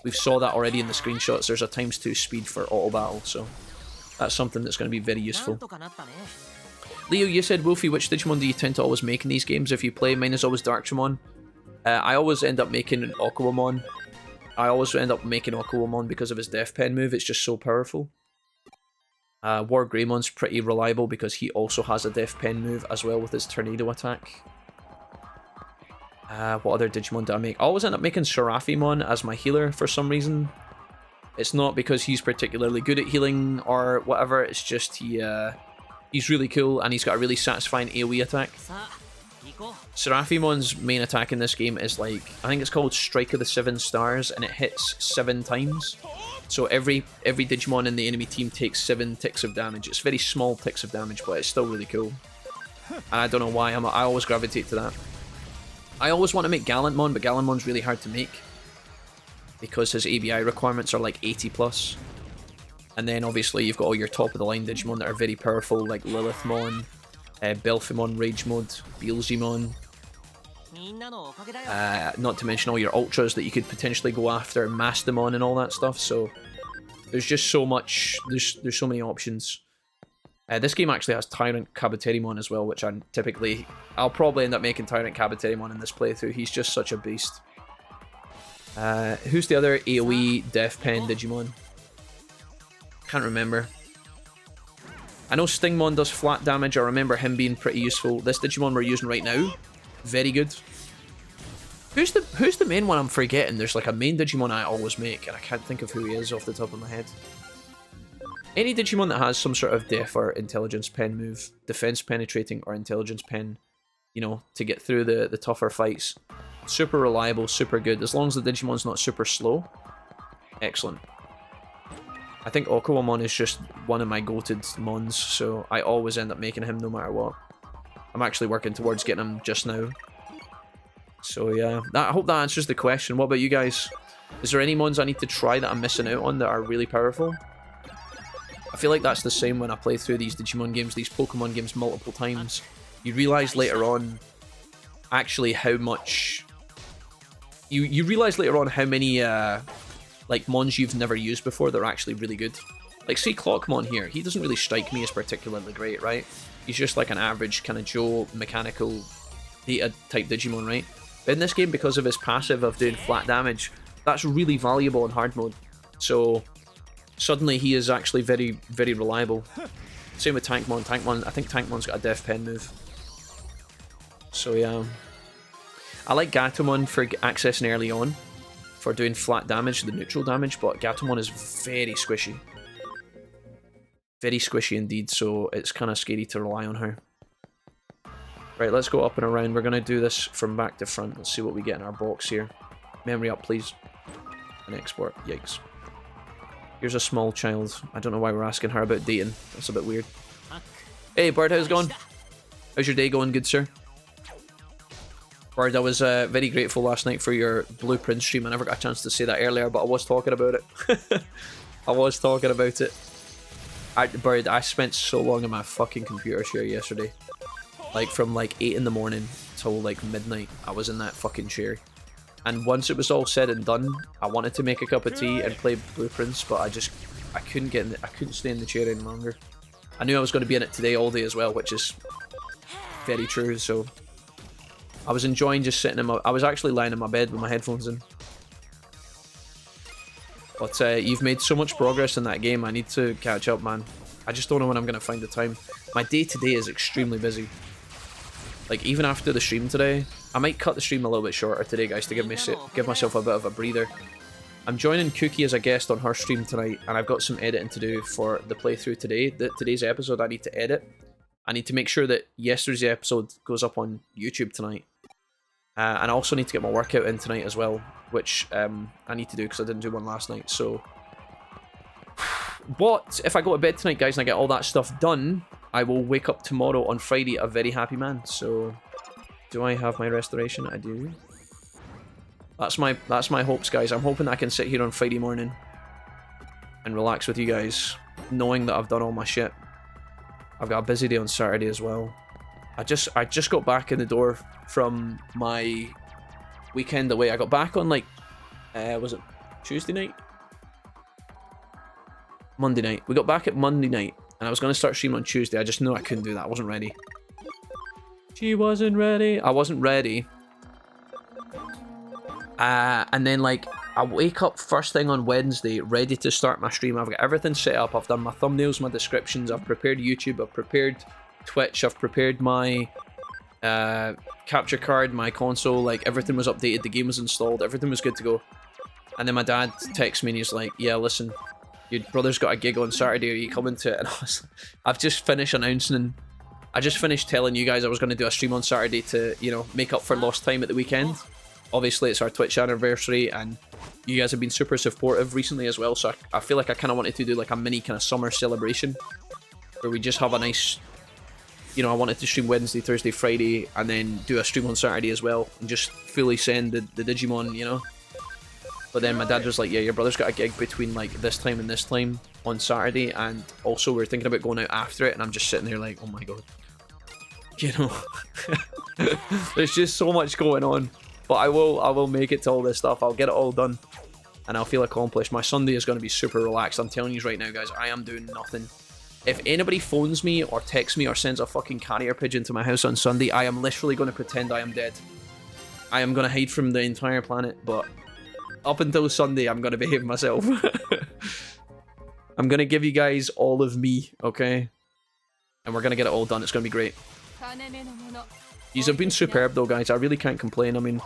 We've saw that already in the screenshots. There's a ×2 speed for auto battle, so that's something that's going to be very useful. Leo, you said, Wolfie, which Digimon do you tend to always make in these games? If you play, mine is always Darktremon. I always end up making Aquamon. I always end up making Aquamon because of his Death Pen move. It's just so powerful. War Greymon's pretty reliable because he also has a Death Pen move as well with his Tornado attack. What other Digimon do I make? I always end up making Serafimon as my healer for some reason. It's not because he's particularly good at healing or whatever, it's just he's really cool and he's got a really satisfying AoE attack. Serafimon's main attack in this game is like, I think it's called Strike of the 7 Stars, and it hits 7 times. So every Digimon in the enemy team takes 7 ticks of damage. It's very small ticks of damage, but it's still really cool. And I don't know why, I always gravitate to that. I always want to make Gallantmon, but Gallantmon's really hard to make. because his ABI requirements are like 80 plus. And then obviously you've got all your top of the line Digimon that are very powerful, like Lilithmon, Belphimon Rage Mode, Beelzemon. Not to mention all your ultras that you could potentially go after, Mastamon and all that stuff. So there's just so much. There's so many options. This game actually has Tyrant Kabuterimon as well, which I'll probably end up making Tyrant Kabuterimon in this playthrough. He's just such a beast. Who's the other AoE Death Pen Digimon? Can't remember. I know Stingmon does flat damage. I remember him being pretty useful. This Digimon we're using right now, very good. Who's the main one I'm forgetting? There's like a main Digimon I always make, and I can't think of who he is off the top of my head. Any Digimon that has some sort of Def or Intelligence Pen move, Defense Penetrating or Intelligence Pen, you know, to get through the tougher fights. Super reliable, super good. As long as the Digimon's not super slow. Excellent. I think Okawamon is just one of my goated mons, so I always end up making him no matter what. I'm actually working towards getting him just now. So yeah, I hope that answers the question. What about you guys? Is there any mons I need to try that I'm missing out on that are really powerful? I feel like that's the same when I play through these Digimon games, these Pokemon games multiple times. You realise later on actually how much... You realise later on how many like mons you've never used before that are actually really good. Like see Clockmon here, he doesn't really strike me as particularly great, right? He's just like an average kind of Joe mechanical data type Digimon, right? But in this game, because of his passive of doing flat damage, that's really valuable in hard mode. So suddenly he is actually very, very reliable. Same with Tankmon. I think Tankmon's got a Death Pen move. So yeah. I like Gatomon for accessing early on, for doing flat damage, the neutral damage, but Gatomon is very squishy. Very squishy indeed, so it's kind of scary to rely on her. Right, let's go up and around. We're going to do this from back to front. Let's see what we get in our box here. Memory up, please. And export. Yikes. Here's a small child. I don't know why we're asking her about dating. That's a bit weird. Hey, Bird, how's it going? How's your day going, good sir? Bird, I was very grateful last night for your Blueprint stream. I never got a chance to say that earlier, but I was talking about it. I was talking about it. Bird, I spent so long on my fucking computer chair yesterday. Like, from like 8 in the morning till like midnight, I was in that fucking chair. And once it was all said and done, I wanted to make a cup of tea and play Blueprints, but I couldn't stay in the chair any longer. I knew I was going to be in it today all day as well, which is very true, so... I was enjoying just sitting in I was actually lying in my bed with my headphones in. But you've made so much progress in that game, I need to catch up, man. I just don't know when I'm going to find the time. My day-to-day is extremely busy. Like, even after the stream today, I might cut the stream a little bit shorter today, guys, to give myself a bit of a breather. I'm joining Cookie as a guest on her stream tonight, and I've got some editing to do for the playthrough today. Today's episode I need to edit. I need to make sure that yesterday's episode goes up on YouTube tonight. And I also need to get my workout in tonight as well, which I need to do because I didn't do one last night. So, what if I go to bed tonight, guys, and I get all that stuff done? I will wake up tomorrow on Friday a very happy man. So, do I have my restoration? I do. That's my hopes, guys. I'm hoping I can sit here on Friday morning and relax with you guys, knowing that I've done all my shit. I've got a busy day on Saturday as well. I just got back in the door from my weekend away. I got back on like, was it Tuesday night? Monday night. We got back at Monday night, and I was going to start streaming on Tuesday. I just knew I couldn't do that. I wasn't ready. She wasn't ready. I wasn't ready. And then like, I wake up first thing on Wednesday, ready to start my stream. I've got everything set up. I've done my thumbnails, my descriptions. I've prepared YouTube. I've prepared Twitch. I've prepared my capture card, my console. Like, everything was updated. The game was installed. Everything was good to go. And then my dad texts me and he's like, yeah, listen, your brother's got a gig on Saturday. Are you coming to it? And I've just finished announcing. I just finished telling you guys I was going to do a stream on Saturday to, you know, make up for lost time at the weekend. Obviously, it's our Twitch anniversary, and you guys have been super supportive recently as well, so I feel like I kind of wanted to do like a mini kind of summer celebration, where we just have a nice, you know, I wanted to stream Wednesday, Thursday, Friday, and then do a stream on Saturday as well, and just fully send the Digimon, you know. But then my dad was like, yeah, your brother's got a gig between like this time and this time on Saturday, and also we're thinking about going out after it, and I'm just sitting there like, oh my god. You know, there's just so much going on. But I will make it to all this stuff. I'll get it all done, and I'll feel accomplished. My Sunday is going to be super relaxed. I'm telling you right now, guys, I am doing nothing. If anybody phones me or texts me or sends a fucking carrier pigeon to my house on Sunday, I am literally going to pretend I am dead. I am going to hide from the entire planet, but up until Sunday, I'm going to behave myself. I'm going to give you guys all of me, okay? And we're going to get it all done. It's going to be great. These have been superb though, guys. I really can't complain. I mean,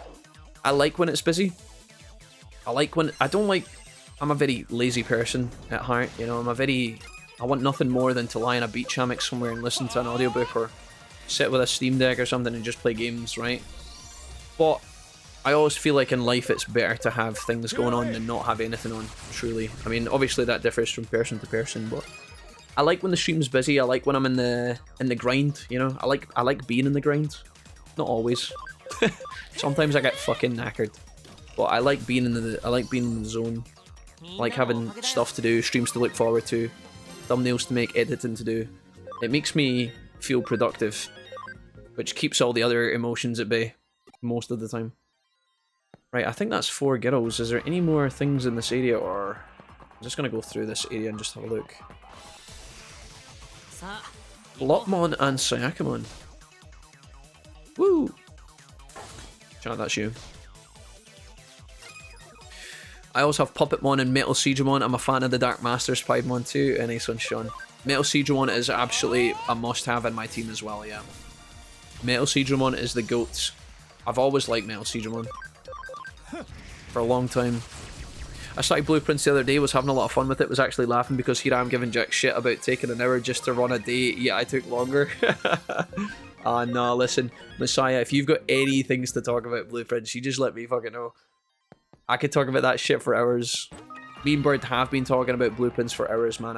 I like when it's busy. I like when... I'm a very lazy person at heart, you know. I want nothing more than to lie in a beach hammock somewhere and listen to an audiobook or sit with a Steam Deck or something and just play games, right? But I always feel like in life it's better to have things going on than not have anything on, truly. I mean, obviously that differs from person to person, but I like when the stream's busy. I like when I'm in the grind, you know? I like being in the grind. Not always. Sometimes I get fucking knackered. But I like being in the zone. I like having stuff to do, streams to look forward to, thumbnails to make, editing to do. It makes me feel productive, which keeps all the other emotions at bay most of the time. Right, I think that's 4 girls. Is there any more things in this area, or... I'm just gonna go through this area and just have a look. Blockmon and Sayakamon. Woo! Chat, that's you. I also have Puppetmon and Metal Siegemon. I'm a fan of the Dark Masters Piedmon too. Nice one, Sean. Metal Siegemon is absolutely a must-have in my team as well, yeah. Metal Siegemon is the GOAT. I've always liked Metal Siegemon. For a long time. I started Blueprints the other day, was having a lot of fun with it, was actually laughing because here I am giving Jack shit about taking an hour just to run a day, yet I took longer. No, listen, Messiah, if you've got any things to talk about Blueprints, you just let me fucking know. I could talk about that shit for hours. Me and Bird have been talking about Blueprints for hours, man.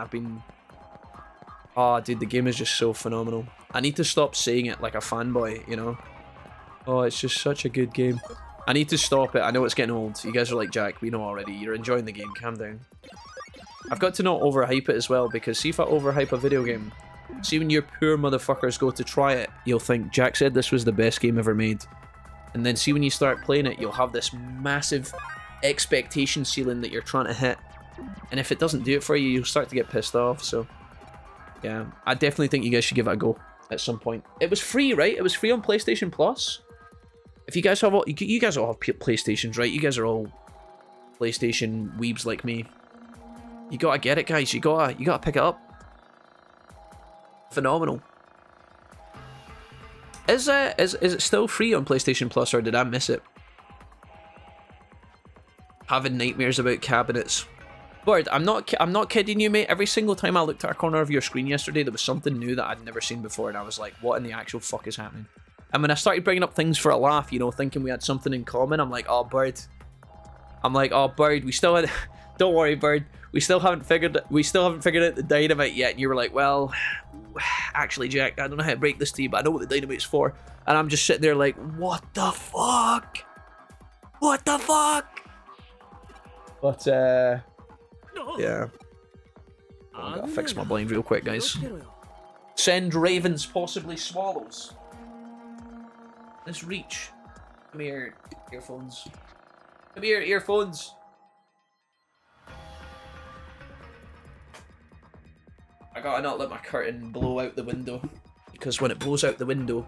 Oh, dude, the game is just so phenomenal. I need to stop saying it like a fanboy, you know? Oh, it's just such a good game. I need to stop it. I know it's getting old. You guys are like, Jack, we know already. You're enjoying the game. Calm down. I've got to not overhype it as well, because see if I overhype a video game, see when your poor motherfuckers go to try it, you'll think, Jack said this was the best game ever made. And then see when you start playing it, you'll have this massive expectation ceiling that you're trying to hit. And if it doesn't do it for you, you'll start to get pissed off. So, yeah, I definitely think you guys should give it a go at some point. It was free, right? It was free on PlayStation Plus. If you guys have all, you guys all have PlayStations, right? You guys are all PlayStation weebs like me. You gotta get it, guys. You gotta pick it up. Phenomenal. Is it still free on PlayStation Plus, or did I miss it? Having nightmares about cabinets. Bird, I'm not kidding you, mate. Every single time I looked at a corner of your screen yesterday, there was something new that I'd never seen before, and I was like, what in the actual fuck is happening? And when I started bringing up things for a laugh, you know, thinking we had something in common, I'm like, oh, Bird. We still had... Don't worry, Bird. We still haven't figured out the dynamite yet. And you were like, well, actually, Jack, I don't know how to break this to you, but I know what the dynamite's for. And I'm just sitting there like, what the fuck? What the fuck? But, yeah. I gotta fix my blind real quick, guys. Send ravens, possibly swallows. Let's reach. Come here, earphones. Come here, earphones. I gotta not let my curtain blow out the window, because when it blows out the window,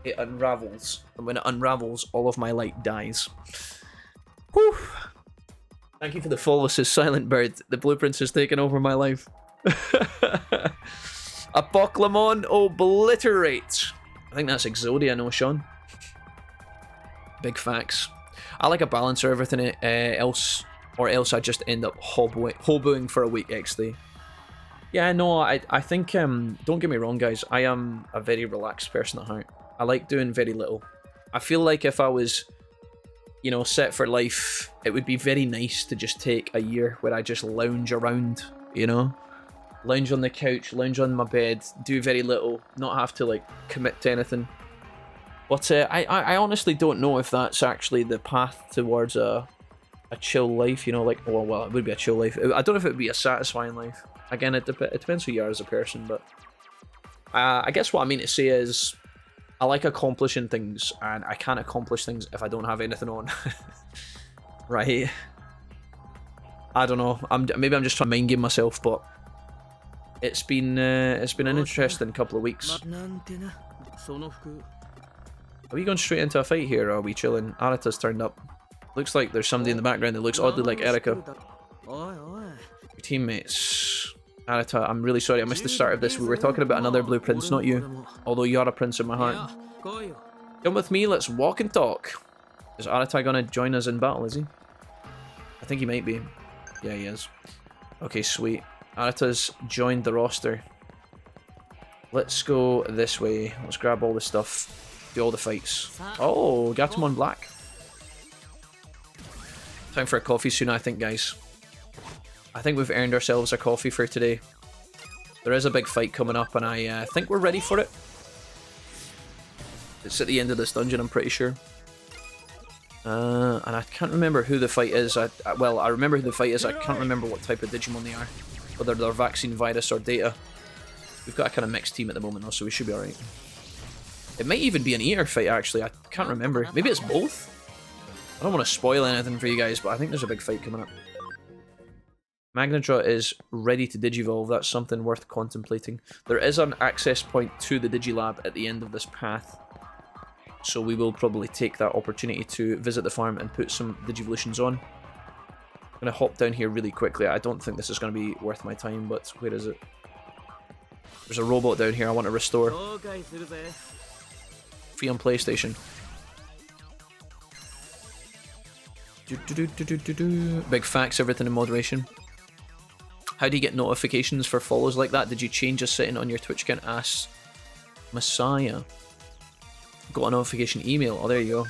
it unravels. And when it unravels, all of my light dies. Whew. Thank you for the follow, says Silent Bird. The Blueprints has taken over my life. Apoclamon obliterates. I think that's Exodia, no, Sean. Big facts. I like a balance of everything else, or else I just end up hoboing for a week XD. Yeah, no, I think, don't get me wrong, guys, I am a very relaxed person at heart. I like doing very little. I feel like if I was, you know, set for life, it would be very nice to just take a year where I just lounge around, you know? Lounge on the couch, lounge on my bed, do very little, not have to, like, commit to anything. But I honestly don't know if that's actually the path towards a a chill life, you know, like, well, it would be a chill life. I don't know if it would be a satisfying life. Again, it depends who you are as a person, but I guess what I mean to say is I like accomplishing things, and I can't accomplish things if I don't have anything on. Right? I don't know. Maybe I'm just trying to mind game myself, but it's been an interesting couple of weeks. Are we going straight into a fight here, or are we chilling? Arata's turned up. Looks like there's somebody in the background that looks oddly like Erika. Your teammates. Arata, I'm really sorry I missed the start of this. We were talking about another blue prince, not you. Although you are a prince in my heart. Come with me, let's walk and talk. Is Arata gonna join us in battle, is he? I think he might be. Yeah, he is. Okay, sweet. Arata's joined the roster. Let's go this way. Let's grab all the stuff. Do all the fights. Oh, Gatomon Black. Time for a coffee soon, I think, guys. I think we've earned ourselves a coffee for today. There is a big fight coming up, and I think we're ready for it. It's at the end of this dungeon, I'm pretty sure. And I can't remember who the fight is. Well, I remember who the fight is. I can't remember what type of Digimon they are. Whether they're vaccine, virus, or data. We've got a kind of mixed team at the moment, though, so we should be alright. It might even be an eater fight, actually. I can't remember. Maybe it's both? I don't want to spoil anything for you guys, but I think there's a big fight coming up. Magnetra is ready to digivolve. That's something worth contemplating. There is an access point to the Digilab at the end of this path, so we will probably take that opportunity to visit the farm and put some Digivolutions on. I'm going to hop down here really quickly. I don't think this is going to be worth my time, but where is it? There's a robot down here I want to restore. Free on PlayStation. Big facts, everything in moderation. How do you get notifications for follows like that? Did you change a setting on your Twitch account? Ask Messiah. Got a notification email. Oh, there you go.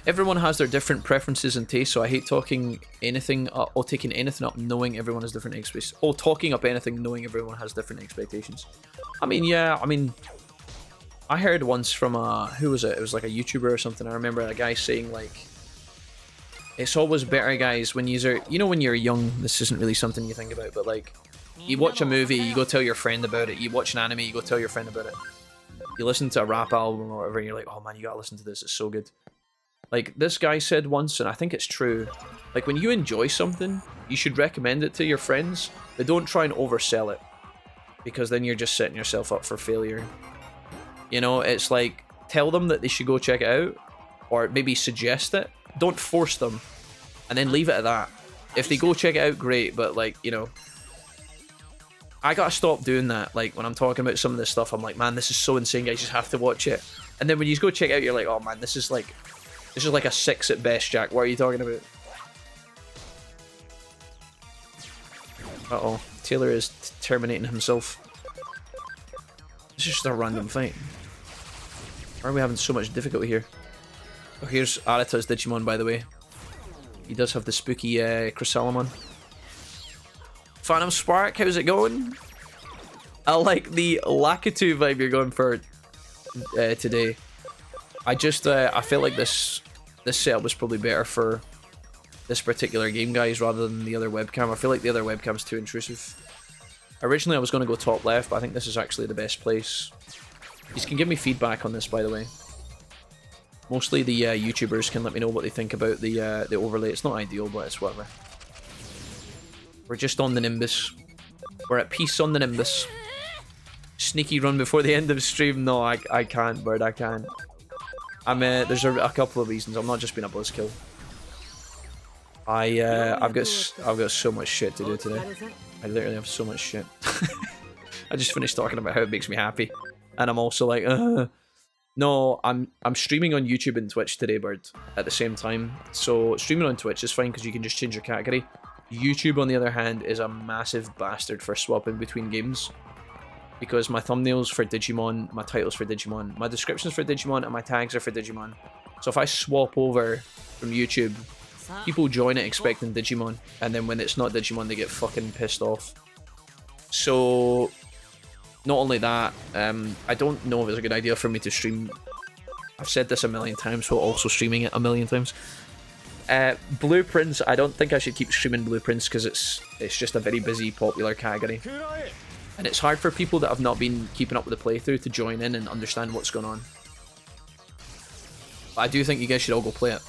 Everyone has their different preferences and tastes, so I hate talking anything up, or taking anything up knowing everyone has different expectations. Oh, talking up anything knowing everyone has different expectations. I mean, yeah, I mean, I heard once from who was it? It was like a YouTuber or something. I remember a guy saying, like, it's always better, guys, when you're, you know, when you're young, this isn't really something you think about, but like, you watch a movie, you go tell your friend about it. You watch an anime, you go tell your friend about it. You listen to a rap album or whatever, and you're like, oh man, you gotta listen to this, it's so good. Like, this guy said once, and I think it's true, like, when you enjoy something, you should recommend it to your friends, but don't try and oversell it, because then you're just setting yourself up for failure. You know, it's like, tell them that they should go check it out, or maybe suggest it. Don't force them, and then leave it at that. If they go check it out, great, but like, you know, I gotta stop doing that. Like, when I'm talking about some of this stuff, I'm like, man, this is so insane, guys, you just have to watch it. And then when you go check it out, you're like, oh man, this is like a 6 at best, Jack. What are you talking about? Uh-oh. Taylor is terminating himself. This is just a random fight. Why are we having so much difficulty here? Oh, here's Arata's Digimon, by the way. He does have the spooky Chrysalimon. Phantom Spark, how's it going? I like the Lakitu vibe you're going for today. I feel like this setup was probably better for this particular game, guys, rather than the other webcam. I feel like the other webcam's too intrusive. Originally I was going to go top left, but I think this is actually the best place. You can give me feedback on this, by the way. Mostly the YouTubers can let me know what they think about the overlay. It's not ideal, but it's whatever. We're just on the Nimbus. We're at peace on the Nimbus. Sneaky run before the end of stream. No, I can't, Bird, I can't. There's a couple of reasons. I'm not just being a buzzkill. I've got so much shit to do today. I literally have so much shit. I just finished talking about how it makes me happy, and I'm also like, no, I'm streaming on YouTube and Twitch today, Bird, at the same time. So streaming on Twitch is fine because you can just change your category. YouTube, on the other hand, is a massive bastard for swapping between games. Because my thumbnails for Digimon, my titles for Digimon, my descriptions for Digimon, and my tags are for Digimon. So if I swap over from YouTube, people join it expecting Digimon, and then when it's not Digimon, they get fucking pissed off. So, not only that, I don't know if it's a good idea for me to stream I've said this a million times while also streaming it a million times. Blueprints, I don't think I should keep streaming blueprints because it's just a very busy, popular category. And it's hard for people that have not been keeping up with the playthrough to join in and understand what's going on. But I do think you guys should all go play it.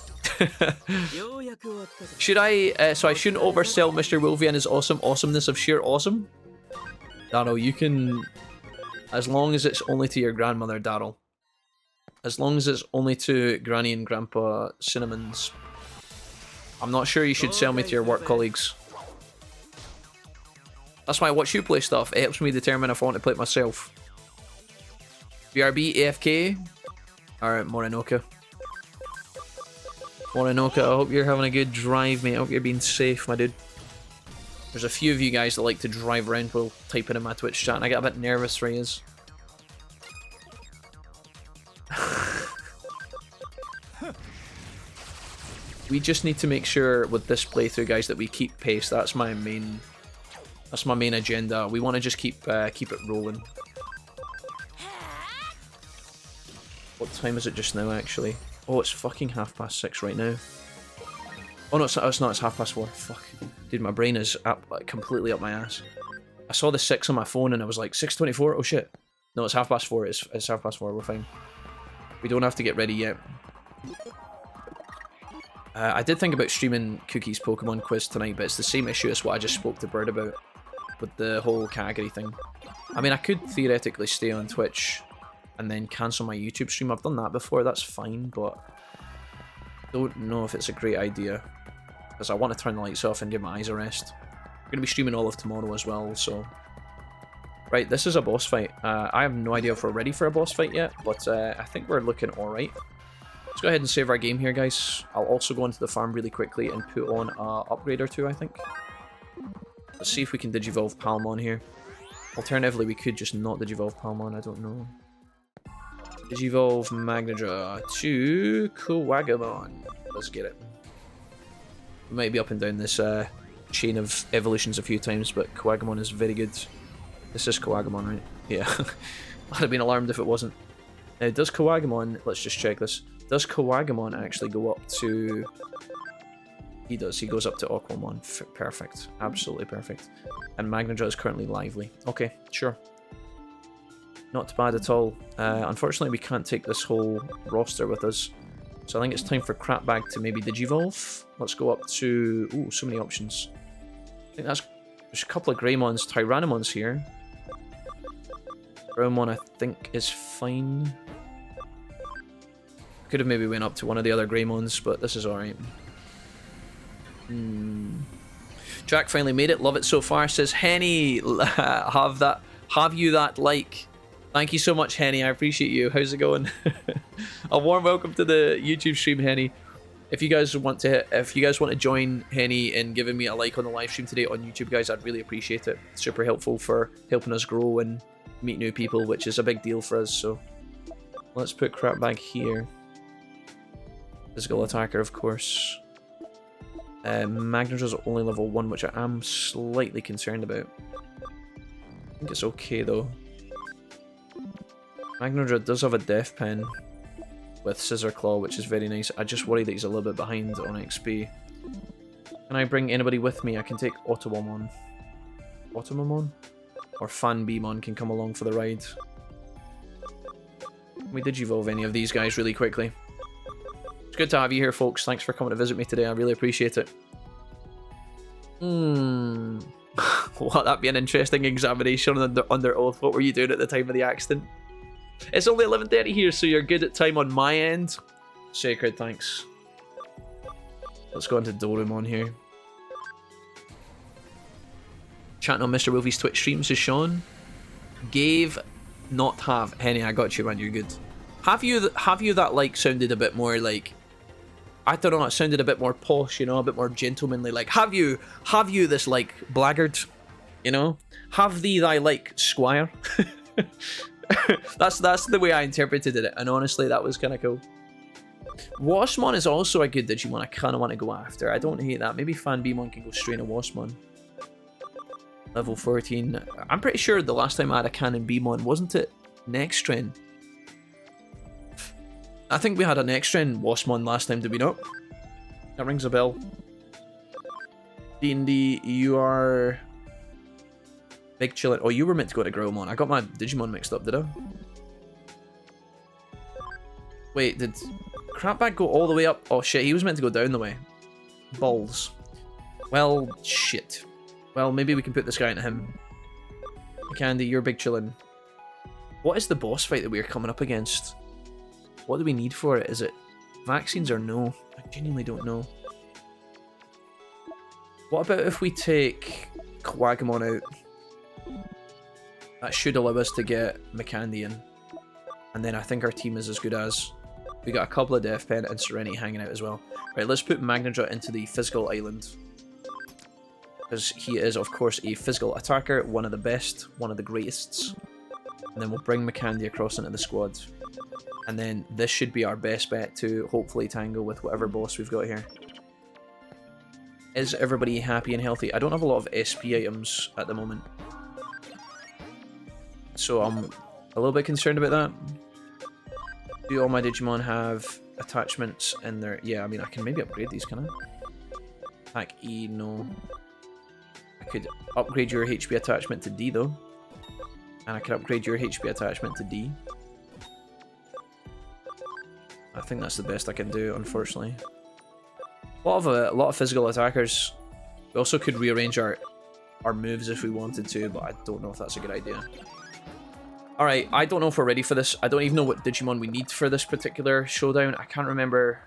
Should I, so I shouldn't oversell Mr. Wolvie and his awesomeness of sheer awesome? Daryl, you can, as long as it's only to your grandmother, Daryl. As long as it's only to Granny and Grandpa Cinnamons. I'm not sure you should sell me to your work colleagues. That's why I watch you play stuff. It helps me determine if I want to play it myself. BRB, AFK. Alright, Morinoka. Morinoka, I hope you're having a good drive, mate. I hope you're being safe, my dude. There's a few of you guys that like to drive around while typing in my Twitch chat, and I get a bit nervous for yous. We just need to make sure with this playthrough, guys, that we keep pace. That's my main agenda. We want to just keep it rolling. What time is it just now, actually? Oh, it's fucking 6:30 right now. Oh no, it's not. It's 4:30. Fuck, dude, my brain is completely up my ass. I saw the 6 on my phone and I was like 6:24. Oh shit! No, it's 4:30. It's 4:30. We're fine. We don't have to get ready yet. I did think about streaming Cookie's Pokemon quiz tonight, but it's the same issue as what I just spoke to Bird about with the whole category thing. I mean, I could theoretically stay on Twitch and then cancel my YouTube stream. I've done that before, that's fine, but don't know if it's a great idea because I want to turn the lights off and give my eyes a rest. I'm going to be streaming all of tomorrow as well, so... Right, this is a boss fight. I have no idea if we're ready for a boss fight yet, but I think we're looking alright. Let's go ahead and save our game here, guys. I'll also go into the farm really quickly and put on an upgrade or two, I think. Let's see if we can Digivolve Palmon here. Alternatively, we could just not Digivolve Palmon, I don't know. Digivolve Magnadra to Kuwagamon. Let's get it. We might be up and down this chain of evolutions a few times, but Kuwagamon is very good. This is Kuwagamon, right? Yeah. I'd have been alarmed if it wasn't. Now, does Kuwagamon... Let's just check this. Does Kuwagamon actually go up to... He does. He goes up to Aquamon. Perfect. Absolutely perfect. And Magnadra is currently lively. Okay, sure. Not bad at all. Unfortunately, we can't take this whole roster with us. So I think it's time for Crapbag to maybe Digivolve. Let's go up to... Ooh, so many options. I think that's... There's a couple of Greymons. Tyrannomon's here. Greymon, I think, is fine. Could have maybe went up to one of the other Greymons, but this is alright. Jack finally made it. Love it so far. Says, Henny, have you that like? Thank you so much, Henny. I appreciate you. How's it going? A warm welcome to the YouTube stream, Henny. If you guys want to join Henny in giving me a like on the live stream today on YouTube, guys, I'd really appreciate it. It's super helpful for helping us grow and meet new people, which is a big deal for us. So let's put Crapbag here. Physical attacker, of course. Magnadra's only level 1, which I am slightly concerned about. I think it's okay though. Magnadra does have a death pen with Scissor Claw, which is very nice. I just worry that he's a little bit behind on XP. Can I bring anybody with me? I can take Otomamon. Otomamon? Or Fanbeemon can come along for the ride. Can we Digivolve any of these guys really quickly? It's good to have you here, folks. Thanks for coming to visit me today. I really appreciate it. Will that be an interesting examination under oath? What were you doing at the time of the accident? It's only 11:30 here, so you're good at time on my end. Sacred, thanks. Let's go into Doremon here. Chatting on Mr. Wolfie's Twitch streams is Sean. Gave, not have. Henny, I got you, man. You're good. Have you that like sounded a bit more like, I don't know, it sounded a bit more posh, you know, a bit more gentlemanly. Like, have you this like blackguard, you know? Have thee thy like squire. That's the way I interpreted it, and honestly, that was kind of cool. Waspmon is also a good Digimon I kind of want to go after. I don't hate that. Maybe Fanbeemon can go straight in Waspmon. Level 14. I'm pretty sure the last time I had a Canon Beemon, wasn't it next trend? I think we had an extra in Wasmon last time, did we not? That rings a bell. D&D, you are... Big Chillin'. Oh, you were meant to go to Growlmon. I got my Digimon mixed up, did I? Wait, did Crapback go all the way up? Oh shit, he was meant to go down the way. Balls. Well, shit. Well, maybe we can put this guy into him. Candy, you're Big Chillin'. What is the boss fight that we're coming up against? What do we need for it? Is it vaccines or no? I genuinely don't know. What about if we take Quagamon out? That should allow us to get McCandy in. And then I think our team is as good as. We got a couple of Death Pen and Serenity hanging out as well. Right, let's put Magnadra into the physical island. Because he is, of course, a physical attacker, one of the best, one of the greatest. And then we'll bring McCandy across into the squad. And then this should be our best bet to hopefully tangle with whatever boss we've got here. Is everybody happy and healthy? I don't have a lot of SP items at the moment. So I'm a little bit concerned about that. Do all my Digimon have attachments in there? Yeah, I mean, I can maybe upgrade these, can I? Attack E, no. I could upgrade your HP attachment to D, though. And I can upgrade your HP attachment to D. I think that's the best I can do, unfortunately. A lot of physical attackers. We also could rearrange our moves if we wanted to, but I don't know if that's a good idea. Alright, I don't know if we're ready for this. I don't even know what Digimon we need for this particular showdown. I can't remember.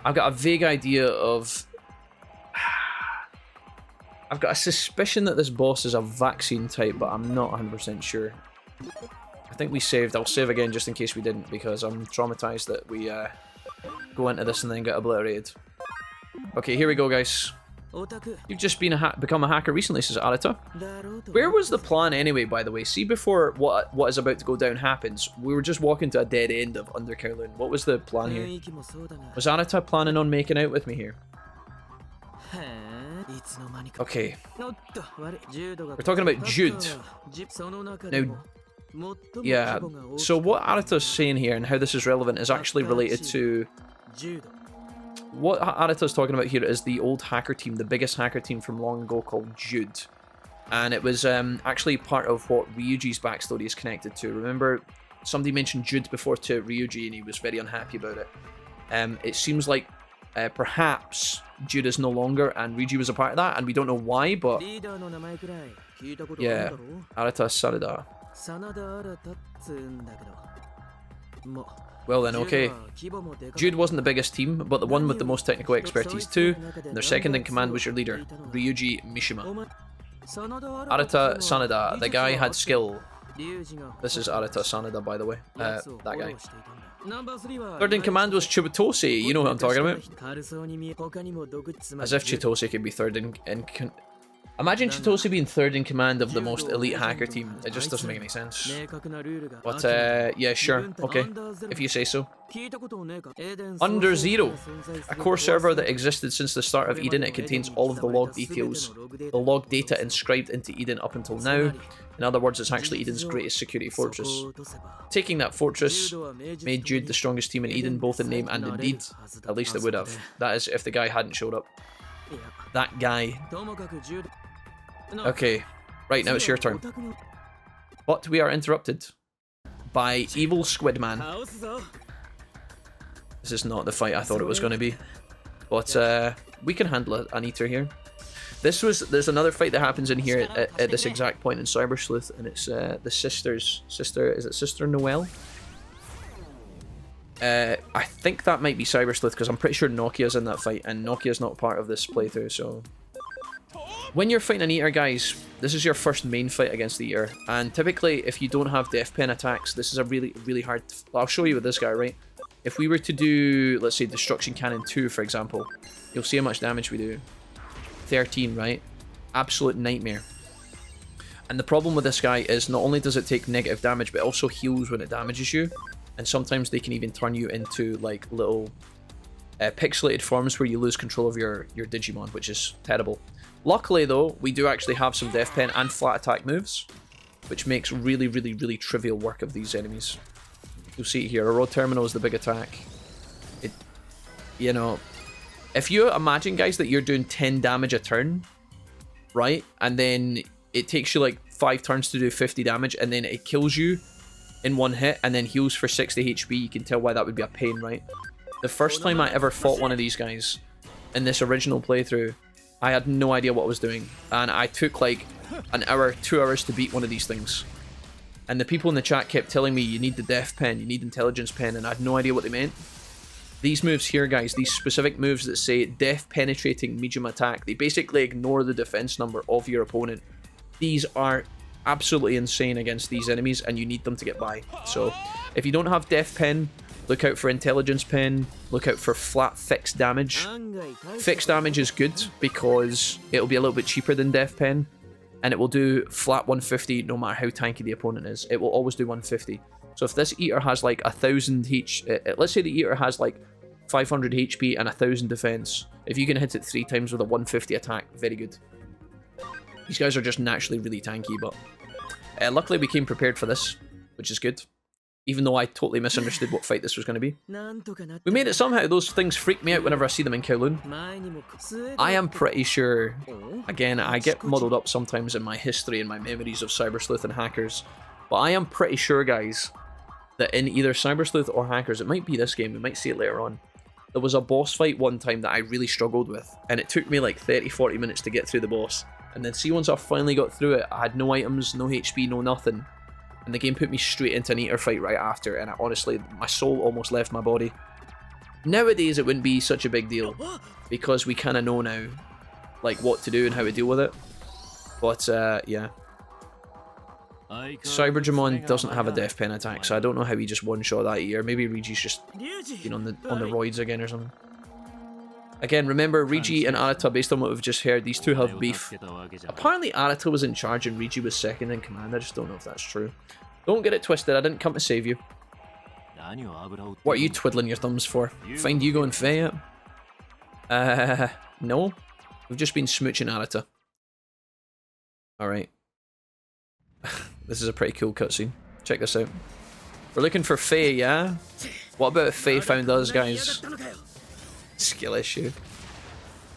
I've got a vague idea of... I've got a suspicion that this boss is a vaccine type, but I'm not 100% sure. I think we saved. I'll save again just in case we didn't, because I'm traumatized that we go into this and then get obliterated. Okay, here we go, guys. You've just been become a hacker recently, says Arata. Where was the plan anyway, by the way? See, before what is about to go down happens, we were just walking to a dead end of Underkowloon. What was the plan here? Was Arata planning on making out with me here? Okay. We're talking about Jude. Now, yeah, so what Arata's saying here and how this is relevant is actually related to... What Arata's talking about here is the old hacker team, the biggest hacker team from long ago called Jude. And it was actually part of what Ryuji's backstory is connected to. Remember, somebody mentioned Jude before to Ryuji and he was very unhappy about it. It seems like perhaps Jude is no longer and Ryuji was a part of that, and we don't know why, but... Yeah, Arata Sanada. Well then, okay. Jude wasn't the biggest team, but the one with the most technical expertise too, and their second in command was your leader, Ryuji Mishima. Arata Sanada, the guy had skill. This is Arata Sanada, by the way, that guy. Third in command was Chibutose, you know what I'm talking about. As if Chitose could be third in Imagine Chitose being third in command of the most elite hacker team. It just doesn't make any sense. But, yeah, sure. Okay. If you say so. Under Zero. A core server that existed since the start of Eden. It contains all of the log details. The log data inscribed into Eden up until now. In other words, it's actually Eden's greatest security fortress. Taking that fortress made Jude the strongest team in Eden, both in name and in deed. At least it would have. That is, if the guy hadn't showed up. That guy. Okay, right, now it's your turn. But we are interrupted by Evil Squidman. This is not the fight I thought it was going to be. But we can handle an eater here. There's another fight that happens in here at this exact point in Cyber Sleuth, and it's the sister's sister. Is it Sister Noelle? I think that might be Cyber Sleuth because I'm pretty sure Nokia's in that fight, and Nokia's not part of this playthrough. So when you're fighting an eater, guys, this is your first main fight against the eater, and typically if you don't have Death Pen attacks, this is a really hard. I'll show you with this guy, right? If we were to do, let's say, Destruction Cannon 2, for example, you'll see how much damage we do. 13, right? Absolute nightmare. And the problem with this guy is not only does it take negative damage, but it also heals when it damages you. And sometimes they can even turn you into like little pixelated forms where you lose control of your Digimon, which is terrible. Luckily though, we do actually have some Death Pen and flat attack moves, which makes really trivial work of these enemies. You'll see it here. A raw terminal is the big attack. It, you know, if you imagine, guys, that you're doing 10 damage a turn, right? And then it takes you like 5 turns to do 50 damage, and then it kills you in one hit, and then heals for 60 HP. You can tell why that would be a pain, right? The first time I ever fought one of these guys in this original playthrough, I had no idea what I was doing, and I took like an hour, 2 hours to beat one of these things. And the people in the chat kept telling me, you need the death pen, you need intelligence pen, and I had no idea what they meant. These moves here, guys, these specific moves that say death penetrating medium attack, they basically ignore the defense number of your opponent. These are absolutely insane against these enemies, and you need them to get by. So if you don't have death pen, look out for intelligence pen, look out for flat fixed damage. Fixed damage is good because it'll be a little bit cheaper than death pen, and it will do flat 150 no matter how tanky the opponent is. It will always do 150. So if this eater has like 1000 let's say the eater has like 500 HP and 1000 defense, if you can hit it 3 times with a 150 attack, very good. These guys are just naturally really tanky, but luckily we came prepared for this, which is good. Even though I totally misunderstood what fight this was going to be. We made it somehow. Those things freak me out whenever I see them in Kowloon. I am pretty sure, again, I get muddled up sometimes in my history and my memories of Cyber Sleuth and Hackers, but I am pretty sure, guys, that in either Cyber Sleuth or Hackers, it might be this game, we might see it later on, there was a boss fight one time that I really struggled with, and it took me like 30-40 minutes to get through the boss. And then see, once I finally got through it, I had no items, no HP, no nothing. And the game put me straight into an eater fight right after, and honestly, my soul almost left my body. Nowadays, it wouldn't be such a big deal, because we kind of know now, like, what to do and how to deal with it. But, yeah. Cyberjamon doesn't have a death pen attack, so I don't know how he just one-shot that eater. Maybe Rigi's just, you know, on the roids again or something. Again, remember, Rigi and Arata, based on what we've just heard, these two have beef. Apparently Arata was in charge and Rigi was second in command. I just don't know if that's true. Don't get it twisted, I didn't come to save you. What are you twiddling your thumbs for? Find Yugo and Faye yet? No. We've just been smooching Arata. Alright. This is a pretty cool cutscene. Check this out. We're looking for Faye, yeah? What about if Faye found us, guys? Skill issue.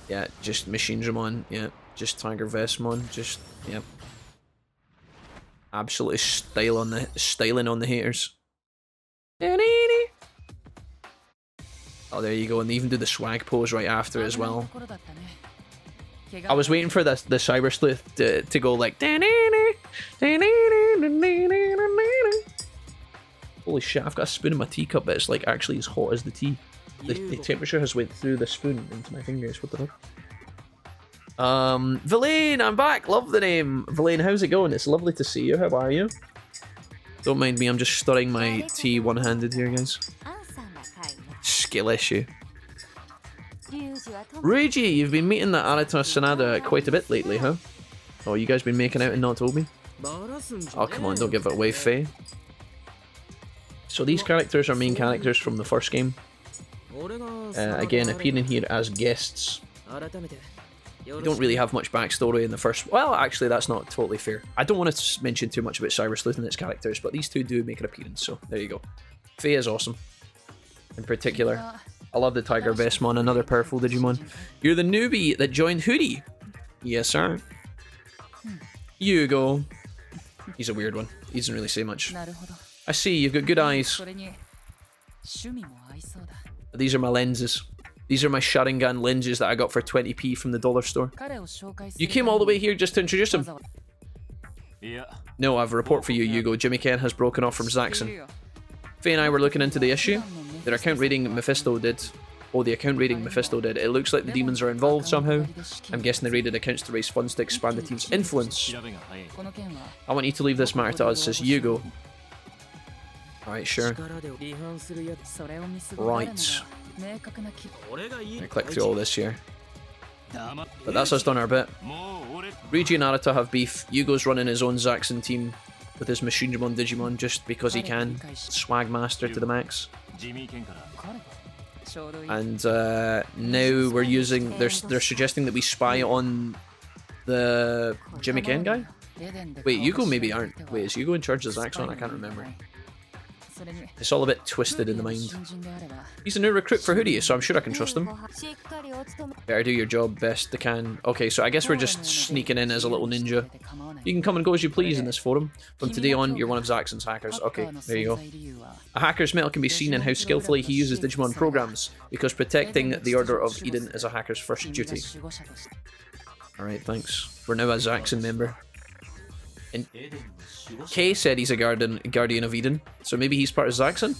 Yeah, just Machine Dramon. Yeah, just Tiger Vestmon. Just, yeah. Absolutely styling on the haters. Oh, there you go. And they even do the swag pose right after as well. I was waiting for the Cyber Sleuth to go like. Holy shit! I've got a spoon in my teacup, but it's like actually as hot as the tea. The temperature has went through the spoon into my fingers. What the fuck? Villain, I'm back. Love the name. Villain, how's it going? It's lovely to see you. How are you? Don't mind me, I'm just stirring my tea one-handed here, guys. Skill issue. Reiji, you've been meeting that Arata Sanada quite a bit lately, huh? Oh, you guys been making out and not told me? Oh, come on, don't give it away, Faye. So these characters are main characters from the first game. Again, appearing here as guests. You don't really have much backstory in the first... Well, actually, that's not totally fair. I don't want to mention too much about Cyber Sleuth and its characters, but these two do make an appearance, so there you go. Faye is awesome. In particular. I love the Tiger Vestmon, another powerful Digimon. You're the newbie that joined Hootie. Yes, sir. Yugo. He's a weird one. He doesn't really say much. I see, you've got good eyes. These are my lenses. These are my Sharingan lenses that I got for 20p from the dollar store. You came all the way here just to introduce him? No, I have a report for you, Yugo. Jimmy Ken has broken off from Zaxxon. Faye and I were looking into the issue. Their account rating Mephisto did. Oh, the account rating Mephisto did. It looks like the demons are involved somehow. I'm guessing they raided accounts to raise funds to expand the team's influence. I want you to leave this matter to us, says Yugo. Alright, sure. Right. I click through all this here. But that's us done our bit. Rigi and Arata have beef. Yugo's running his own Zaxxon team with his Machine Dramon Digimon just because he can. Swag master to the max. And now we're using... They're suggesting that we spy on the Jimmy Ken guy? Wait, Yugo maybe aren't. Wait, is Yugo in charge of Zaxxon? I can't remember. It's all a bit twisted in the mind. He's a new recruit for Hoodie, so I'm sure I can trust him. Better do your job best they can. Okay, so I guess we're just sneaking in as a little ninja. You can come and go as you please in this forum. From today on, you're one of Zaxxon's hackers. Okay, there you go. A hacker's mettle can be seen in how skillfully he uses Digimon programs, because protecting the Order of Eden is a hacker's first duty. Alright, thanks. We're now a Zaxxon member. And Kay said he's a guardian of Eden, so maybe he's part of Zaxxon?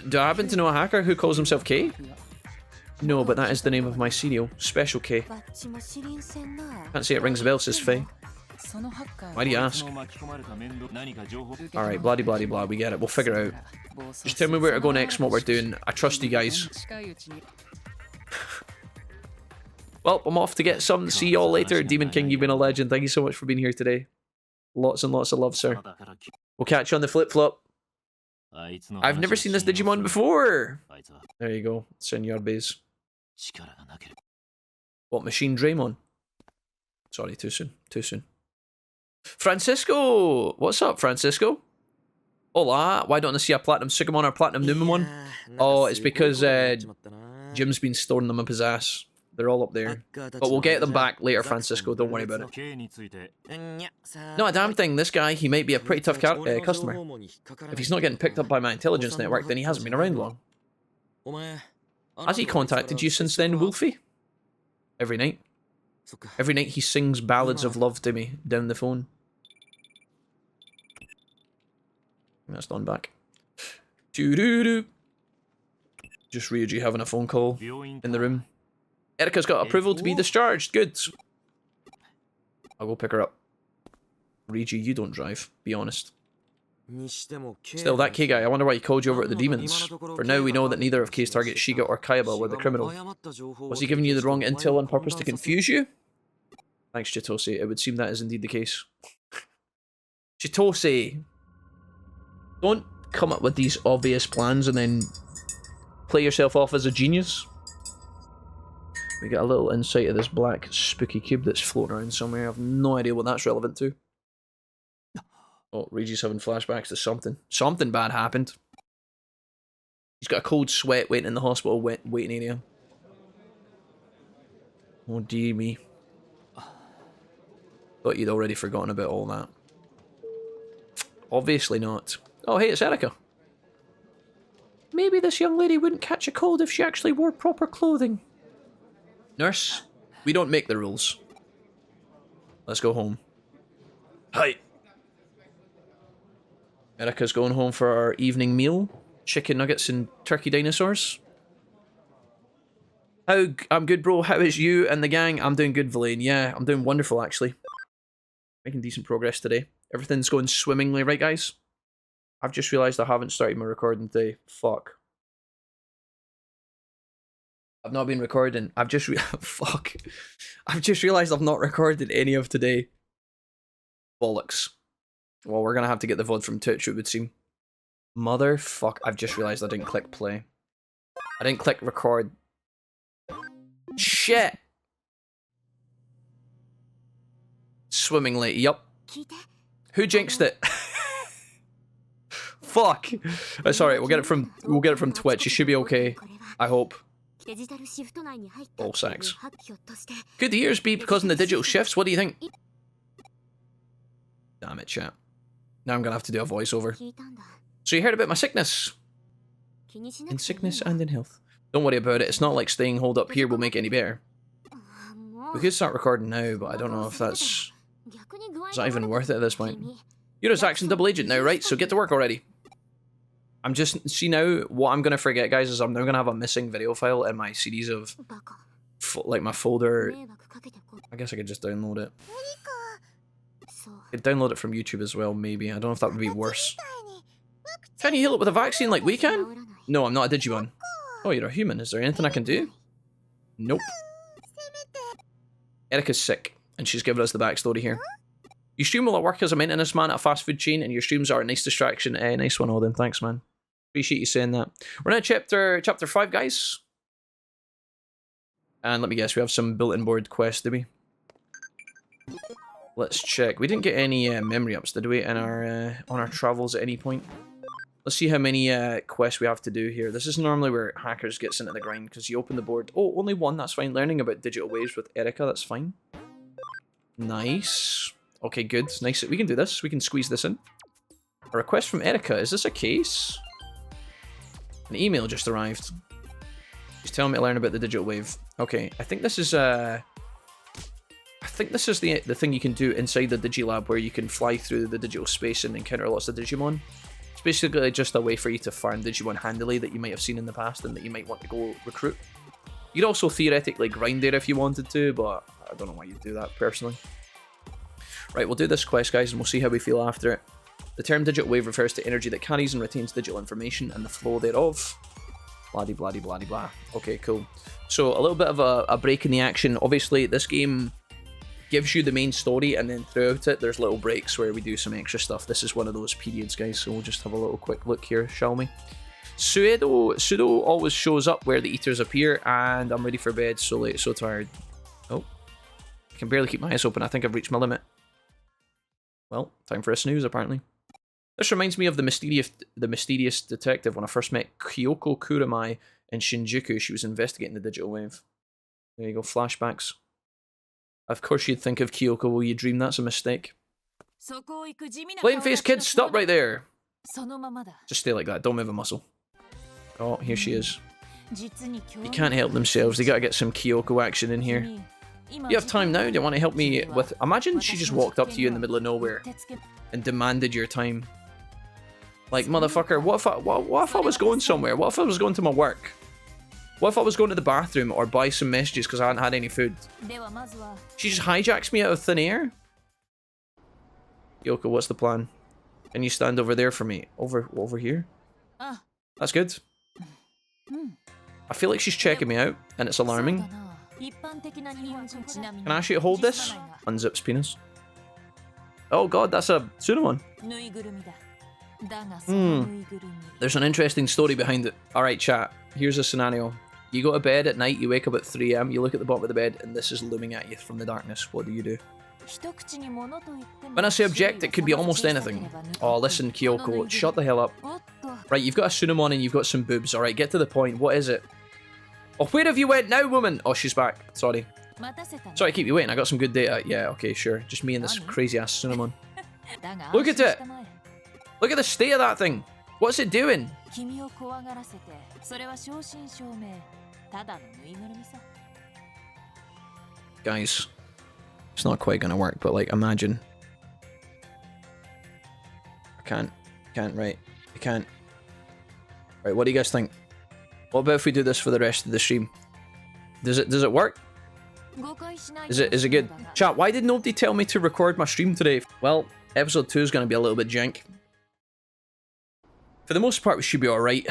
Do I happen to know a hacker who calls himself Kay? No, but that is the name of my serial, Special K. Can't say it rings a bell, says Faye. Why do you ask? Alright, bloody bloody blah, we get it, we'll figure it out. Just tell me where to go next and what we're doing. I trust you guys. Well, I'm off to get some. See y'all later. Demon King, you've been a legend. Thank you so much for being here today. Lots and lots of love, sir. We'll catch you on the flip-flop. I've never seen this Digimon before! There you go. Senor Base. What, Machine Draymon? Sorry, too soon. Too soon. Francisco! What's up, Francisco? Hola. Why don't I see a Platinum Sugamon or Platinum Numamon? Oh, it's because Jim's been storing them up his ass. They're all up there. But we'll get them back later, Francisco. Don't worry about it. Not a damn thing. This guy, he might be a pretty tough customer. If he's not getting picked up by my intelligence network, then he hasn't been around long. Has he contacted you since then, Wolfie? Every night. Every night he sings ballads of love to me down the phone. That's done back. Doo-doo-doo. Just Ryuji having a phone call in the room. Erika's got approval to be discharged. Good. I'll go pick her up. Ryuji, you don't drive. Be honest. Still, that K guy, I wonder why he called you over to the demons. For now, we know that neither of K's targets, Shiga or Kayaba, were the criminal. Was he giving you the wrong intel on purpose to confuse you? Thanks, Chitose. It would seem that is indeed the case. Chitose! Don't come up with these obvious plans and then play yourself off as a genius. We get a little insight of this black spooky cube that's floating around somewhere. I have no idea what that's relevant to. Oh, Reggie's having flashbacks to something. Something bad happened. He's got a cold sweat waiting in the hospital waiting area. Oh dear me. Thought you'd already forgotten about all that. Obviously not. Oh hey, it's Erika. Maybe this young lady wouldn't catch a cold if she actually wore proper clothing. Nurse, we don't make the rules. Let's go home. Hi. Erika's going home for our evening meal. Chicken nuggets and turkey dinosaurs. I'm good, bro. How is you and the gang? I'm doing good, Villain. Yeah, I'm doing wonderful, actually. Making decent progress today. Everything's going swimmingly, right, guys? I've just realised I haven't started my recording today. Fuck. I've not been recording. Fuck. I've just realised I've not recorded any of today. Bollocks. Well, we're gonna have to get the VOD from Twitch, it would seem. Motherfuck. I've just realised I didn't click play. I didn't click record. Shit! Swimmingly, yup. Who jinxed it? Fuck! It's alright, we'll get it from Twitch. It should be okay. I hope. All sacks. Could the years be because of the digital shifts? What do you think? Damn it, chat. Now I'm gonna have to do a voiceover. So you heard about my sickness? In sickness and in health. Don't worry about it. It's not like staying holed up here will make it any better. We could start recording now, but I don't know if that's... Is that even worth it at this point? You're a Zaxxon double agent now, right? So get to work already. I'm just... See now, what I'm gonna forget, guys, is I'm now gonna have a missing video file in my series of... like my folder... I guess I could just download it. I could download it from YouTube as well, maybe. I don't know if that would be worse. Can you heal it with a vaccine like we can? No, I'm not a Digimon. Oh, you're a human. Is there anything I can do? Nope. Erika's sick, and she's given us the backstory here. You stream while I work as a maintenance man at a fast food chain, and your streams are a nice distraction. Nice one, Odin. Thanks, man. Appreciate you saying that. We're now chapter 5, guys. And let me guess, we have some bulletin board quests, do we? Let's check. We didn't get any memory ups, did we, in our on our travels at any point? Let's see how many quests we have to do here. This is normally where hackers gets into the grind, because you open the board. Oh, only one, that's fine. Learning about digital waves with Erica, that's fine. Nice. Okay, good. Nice. We can do this. We can squeeze this in. A request from Erica. Is this a case? An email just arrived. She's telling me to learn about the digital wave. Okay, I think this is the thing you can do inside the Digilab, where you can fly through the digital space and encounter lots of Digimon. It's basically just a way for you to farm Digimon handily that you might have seen in the past and that you might want to go recruit. You'd also theoretically grind there if you wanted to, but I don't know why you'd do that personally. Right, we'll do this quest, guys, and we'll see how we feel after it. The term digital wave refers to energy that carries and retains digital information and the flow thereof. Blah-de blah-de blah-de blah. Okay, cool. So a little bit of a break in the action. Obviously, this game gives you the main story, and then throughout it, there's little breaks where we do some extra stuff. This is one of those periods, guys, so we'll just have a little quick look here, shall we? Pseudo always shows up where the eaters appear, and I'm ready for bed, so late, so tired. Oh. I can barely keep my eyes open. I think I've reached my limit. Well, time for a snooze, apparently. This reminds me of the mysterious detective when I first met Kyoko Kuramai in Shinjuku. She was investigating the digital wave. There you go, flashbacks. Of course you'd think of Kyoko, will you dream that's a mistake? Plain-faced kids, stop right there! Just stay like that, don't move a muscle. Oh, here she is. You can't help themselves, they gotta get some Kyoko action in here. You have time now, do you want to help me with... Imagine she just walked up to you in the middle of nowhere and demanded your time. Like, motherfucker, what if I was going somewhere? What if I was going to my work? What if I was going to the bathroom or buy some messages because I hadn't had any food? She just hijacks me out of thin air? Kyoko, what's the plan? Can you stand over there for me? Over here? That's good. I feel like she's checking me out, and it's alarming. Can I ask you to hold this? Unzips penis. Oh god, that's a Tsunamon. There's an interesting story behind it. Alright, chat. Here's a scenario. You go to bed at night, you wake up at 3 AM, you look at the bottom of the bed, and this is looming at you from the darkness. What do you do? When I say object, it could be almost anything. Oh, listen, Kyoko, shut the hell up. Right, you've got a Tsunamon and you've got some boobs. Alright, get to the point. What is it? Oh, where have you went now, woman? Oh, she's back. Sorry. Sorry to keep you waiting. I got some good data. Yeah, okay, sure. Just me and this crazy-ass Tsunamon. Look at it! Look at the state of that thing! What's it doing? Guys, it's not quite gonna work, but like, imagine. I can't, right. I can't. Right, what do you guys think? What about if we do this for the rest of the stream? Does it work? Is it good? Chat, why did nobody tell me to record my stream today? Well, episode 2 is gonna be a little bit jank. For the most part, we should be alright.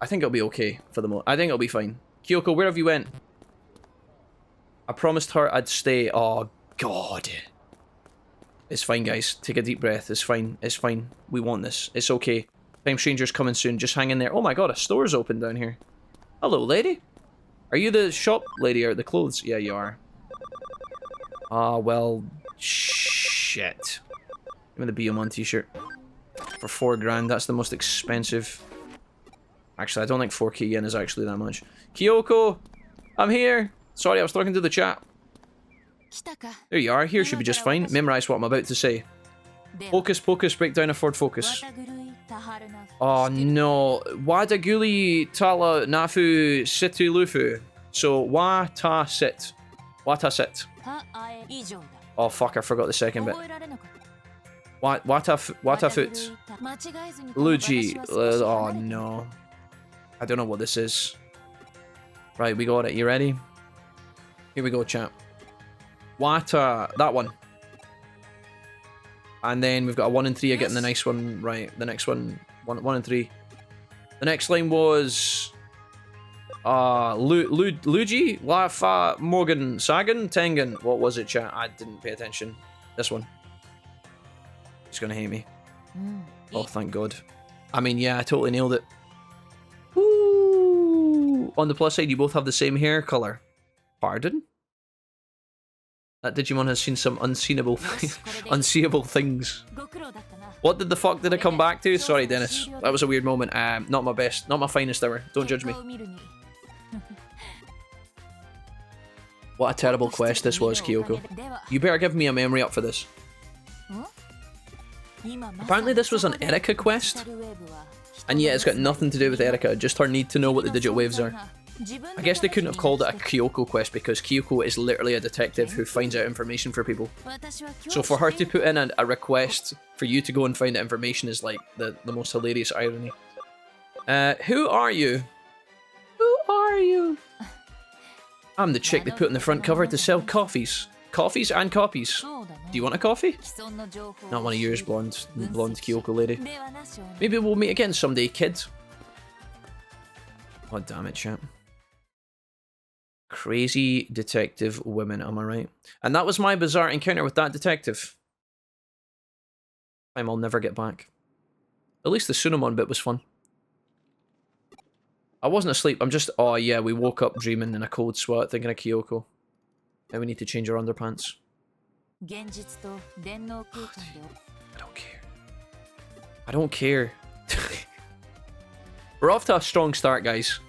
I think it'll be okay for the most. I think it'll be fine. Kyoko, where have you went? I promised her I'd stay. Oh, God. It's fine, guys. Take a deep breath. It's fine. It's fine. We want this. It's okay. Time Stranger's coming soon. Just hang in there. Oh my god, a store's open down here. Hello, lady. Are you the shop lady or the clothes? Yeah, you are. Ah, well, shit. Give me the Digimon t-shirt. For 4 grand, that's the most expensive. Actually, I don't think 4k yen is actually that much. Kyoko! I'm here! Sorry, I was talking to the chat. There you are. Here should be just fine. Memorize what I'm about to say. Hocus pocus, break down a Ford Focus. Oh no. Wadaguli tala nafu situ lufu. So, wata sit. Wata sit. Oh fuck, I forgot the second bit. Wata foot. Luigi. Oh no. I don't know what this is. Right, we got it. You ready? Here we go, chat. Wata. That one. And then we've got a 1 and 3 are getting the nice one right. The next one, 1 and 3. The next line was Luigi, Lafa, Morgan, Sagan, Tengen. What was it, chat? I didn't pay attention. This one. He's gonna hate me. Oh, thank God. I mean, yeah, I totally nailed it. Woo! On the plus side, you both have the same hair color. Pardon? That Digimon has seen some unseeable things. What the fuck did I come back to? Sorry, Dennis. That was a weird moment. Not my best. Not my finest hour. Don't judge me. What a terrible quest this was, Kyoko. You better give me a memory up for this. Apparently this was an Erika quest. And yeah, it's got nothing to do with Erika, just her need to know what the digital waves are. I guess they couldn't have called it a Kyoko quest because Kyoko is literally a detective who finds out information for people. So for her to put in a request for you to go and find that information is like the most hilarious irony. Who are you? Who are you? I'm the chick they put on the front cover to sell coffees. Coffees and copies. Do you want a coffee? Not one of yours, blonde Kyoko lady. Maybe we'll meet again someday, kid. Oh, damn it, chat. Crazy detective women, am I right? And that was my bizarre encounter with that detective. Time I'll never get back. At least the Sunamon bit was fun. I wasn't asleep, I'm just... Oh yeah, we woke up dreaming in a cold sweat thinking of Kyoko. Now we need to change our underpants. I don't care. I don't care. We're off to a strong start, guys.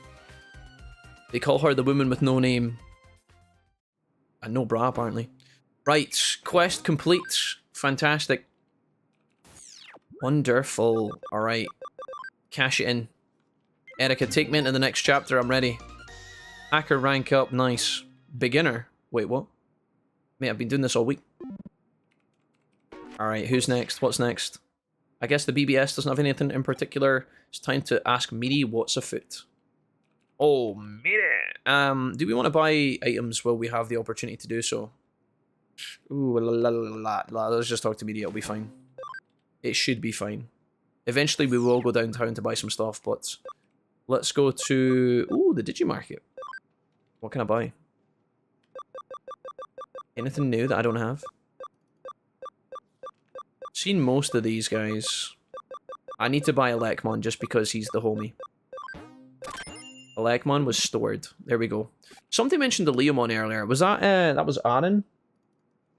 They call her the woman with no name. And no bra, apparently. Right, quest complete. Fantastic. Wonderful. Alright. Cash it in. Erika, take me into the next chapter, I'm ready. Hacker rank up, nice. Beginner. Wait, what? Mate, I've been doing this all week. Alright, who's next? What's next? I guess the BBS doesn't have anything in particular. It's time to ask Miri what's afoot. Oh, Miri! Do we want to buy items while we have the opportunity to do so? Ooh, let's just talk to Miri, it'll be fine. It should be fine. Eventually we will go downtown to buy some stuff, but... Let's go to... Ooh, the Digimarket. What can I buy? Anything new that I don't have? Seen most of these guys. I need to buy Elecmon just because he's the homie. Elecmon was stored. There we go. Somebody mentioned the Leomon earlier. Was that... that was Aaron?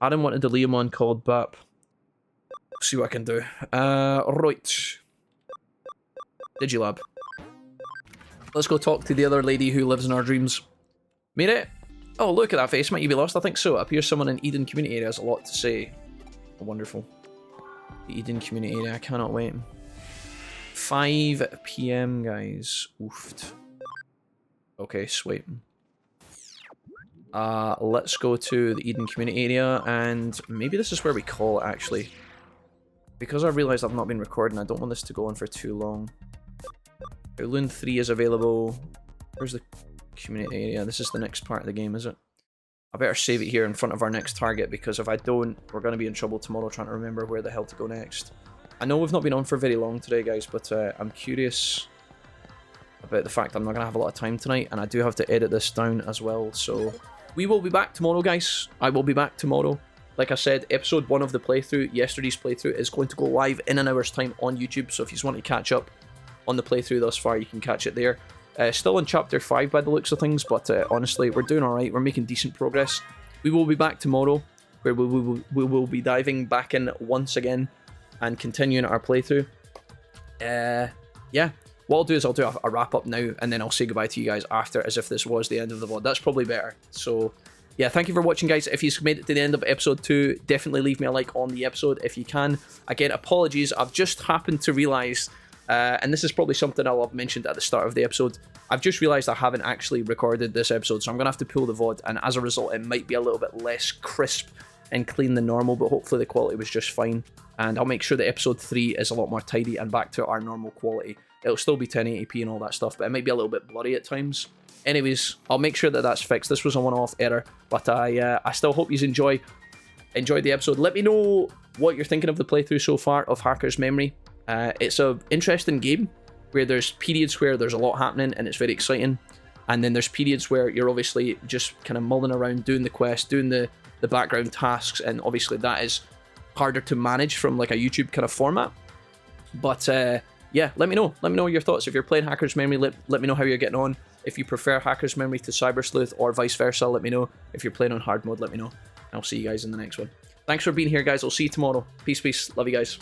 Aaron wanted the Leomon called Bap. See what I can do. Right. Digilab. Let's go talk to the other lady who lives in our dreams. Miri? Oh, look at that face. Might you be lost? I think so. It appears someone in Eden community area has a lot to say. Oh, wonderful. The Eden community area. I cannot wait. 5 PM, guys. Oofed. Okay, sweet. Let's go to the Eden community area, and maybe this is where we call it, actually. Because I realised I've not been recording, I don't want this to go on for too long. Loon 3 is available. Where's the community area? This is the next part of the game, is it? I better save it here in front of our next target, because if I don't, we're going to be in trouble tomorrow trying to remember where the hell to go next. I know we've not been on for very long today, guys, but I'm curious about the fact I'm not going to have a lot of time tonight, and I do have to edit this down as well, so... We will be back tomorrow, guys. I will be back tomorrow. Like I said, episode 1 of the playthrough, yesterday's playthrough, is going to go live in an hour's time on YouTube, so if you just want to catch up on the playthrough thus far, you can catch it there. Still in chapter 5 by the looks of things, but honestly, we're doing alright. We're making decent progress. We will be back tomorrow, where we will be diving back in once again and continuing our playthrough. Yeah. What I'll do is I'll do a wrap up now, and then I'll say goodbye to you guys after, as if this was the end of the VOD. That's probably better. So, yeah, thank you for watching, guys. If you've made it to the end of episode 2, definitely leave me a like on the episode if you can. Again, apologies. I've just happened to realise, and this is probably something I'll have mentioned at the start of the episode, I've just realised I haven't actually recorded this episode, so I'm going to have to pull the VOD, and as a result, it might be a little bit less crisp and clean than normal, but hopefully the quality was just fine. And I'll make sure that episode 3 is a lot more tidy and back to our normal quality. It'll still be 1080p and all that stuff, but it might be a little bit blurry at times. Anyways, I'll make sure that that's fixed. This was a one-off error, but I still hope you enjoyed the episode. Let me know what you're thinking of the playthrough so far of Hacker's Memory. It's an interesting game where there's periods where there's a lot happening and it's very exciting, and then there's periods where you're obviously just kind of mulling around doing the quest, doing the background tasks, and obviously that is harder to manage from like a YouTube kind of format. But yeah, let me know your thoughts. If you're playing Hacker's Memory, let me know how you're getting on. If you prefer Hacker's Memory to Cyber Sleuth or vice versa, let me know. If you're playing on hard mode, let me know. And I'll see you guys in the next one. Thanks for being here, guys. I'll see you tomorrow. Peace, peace. Love you guys.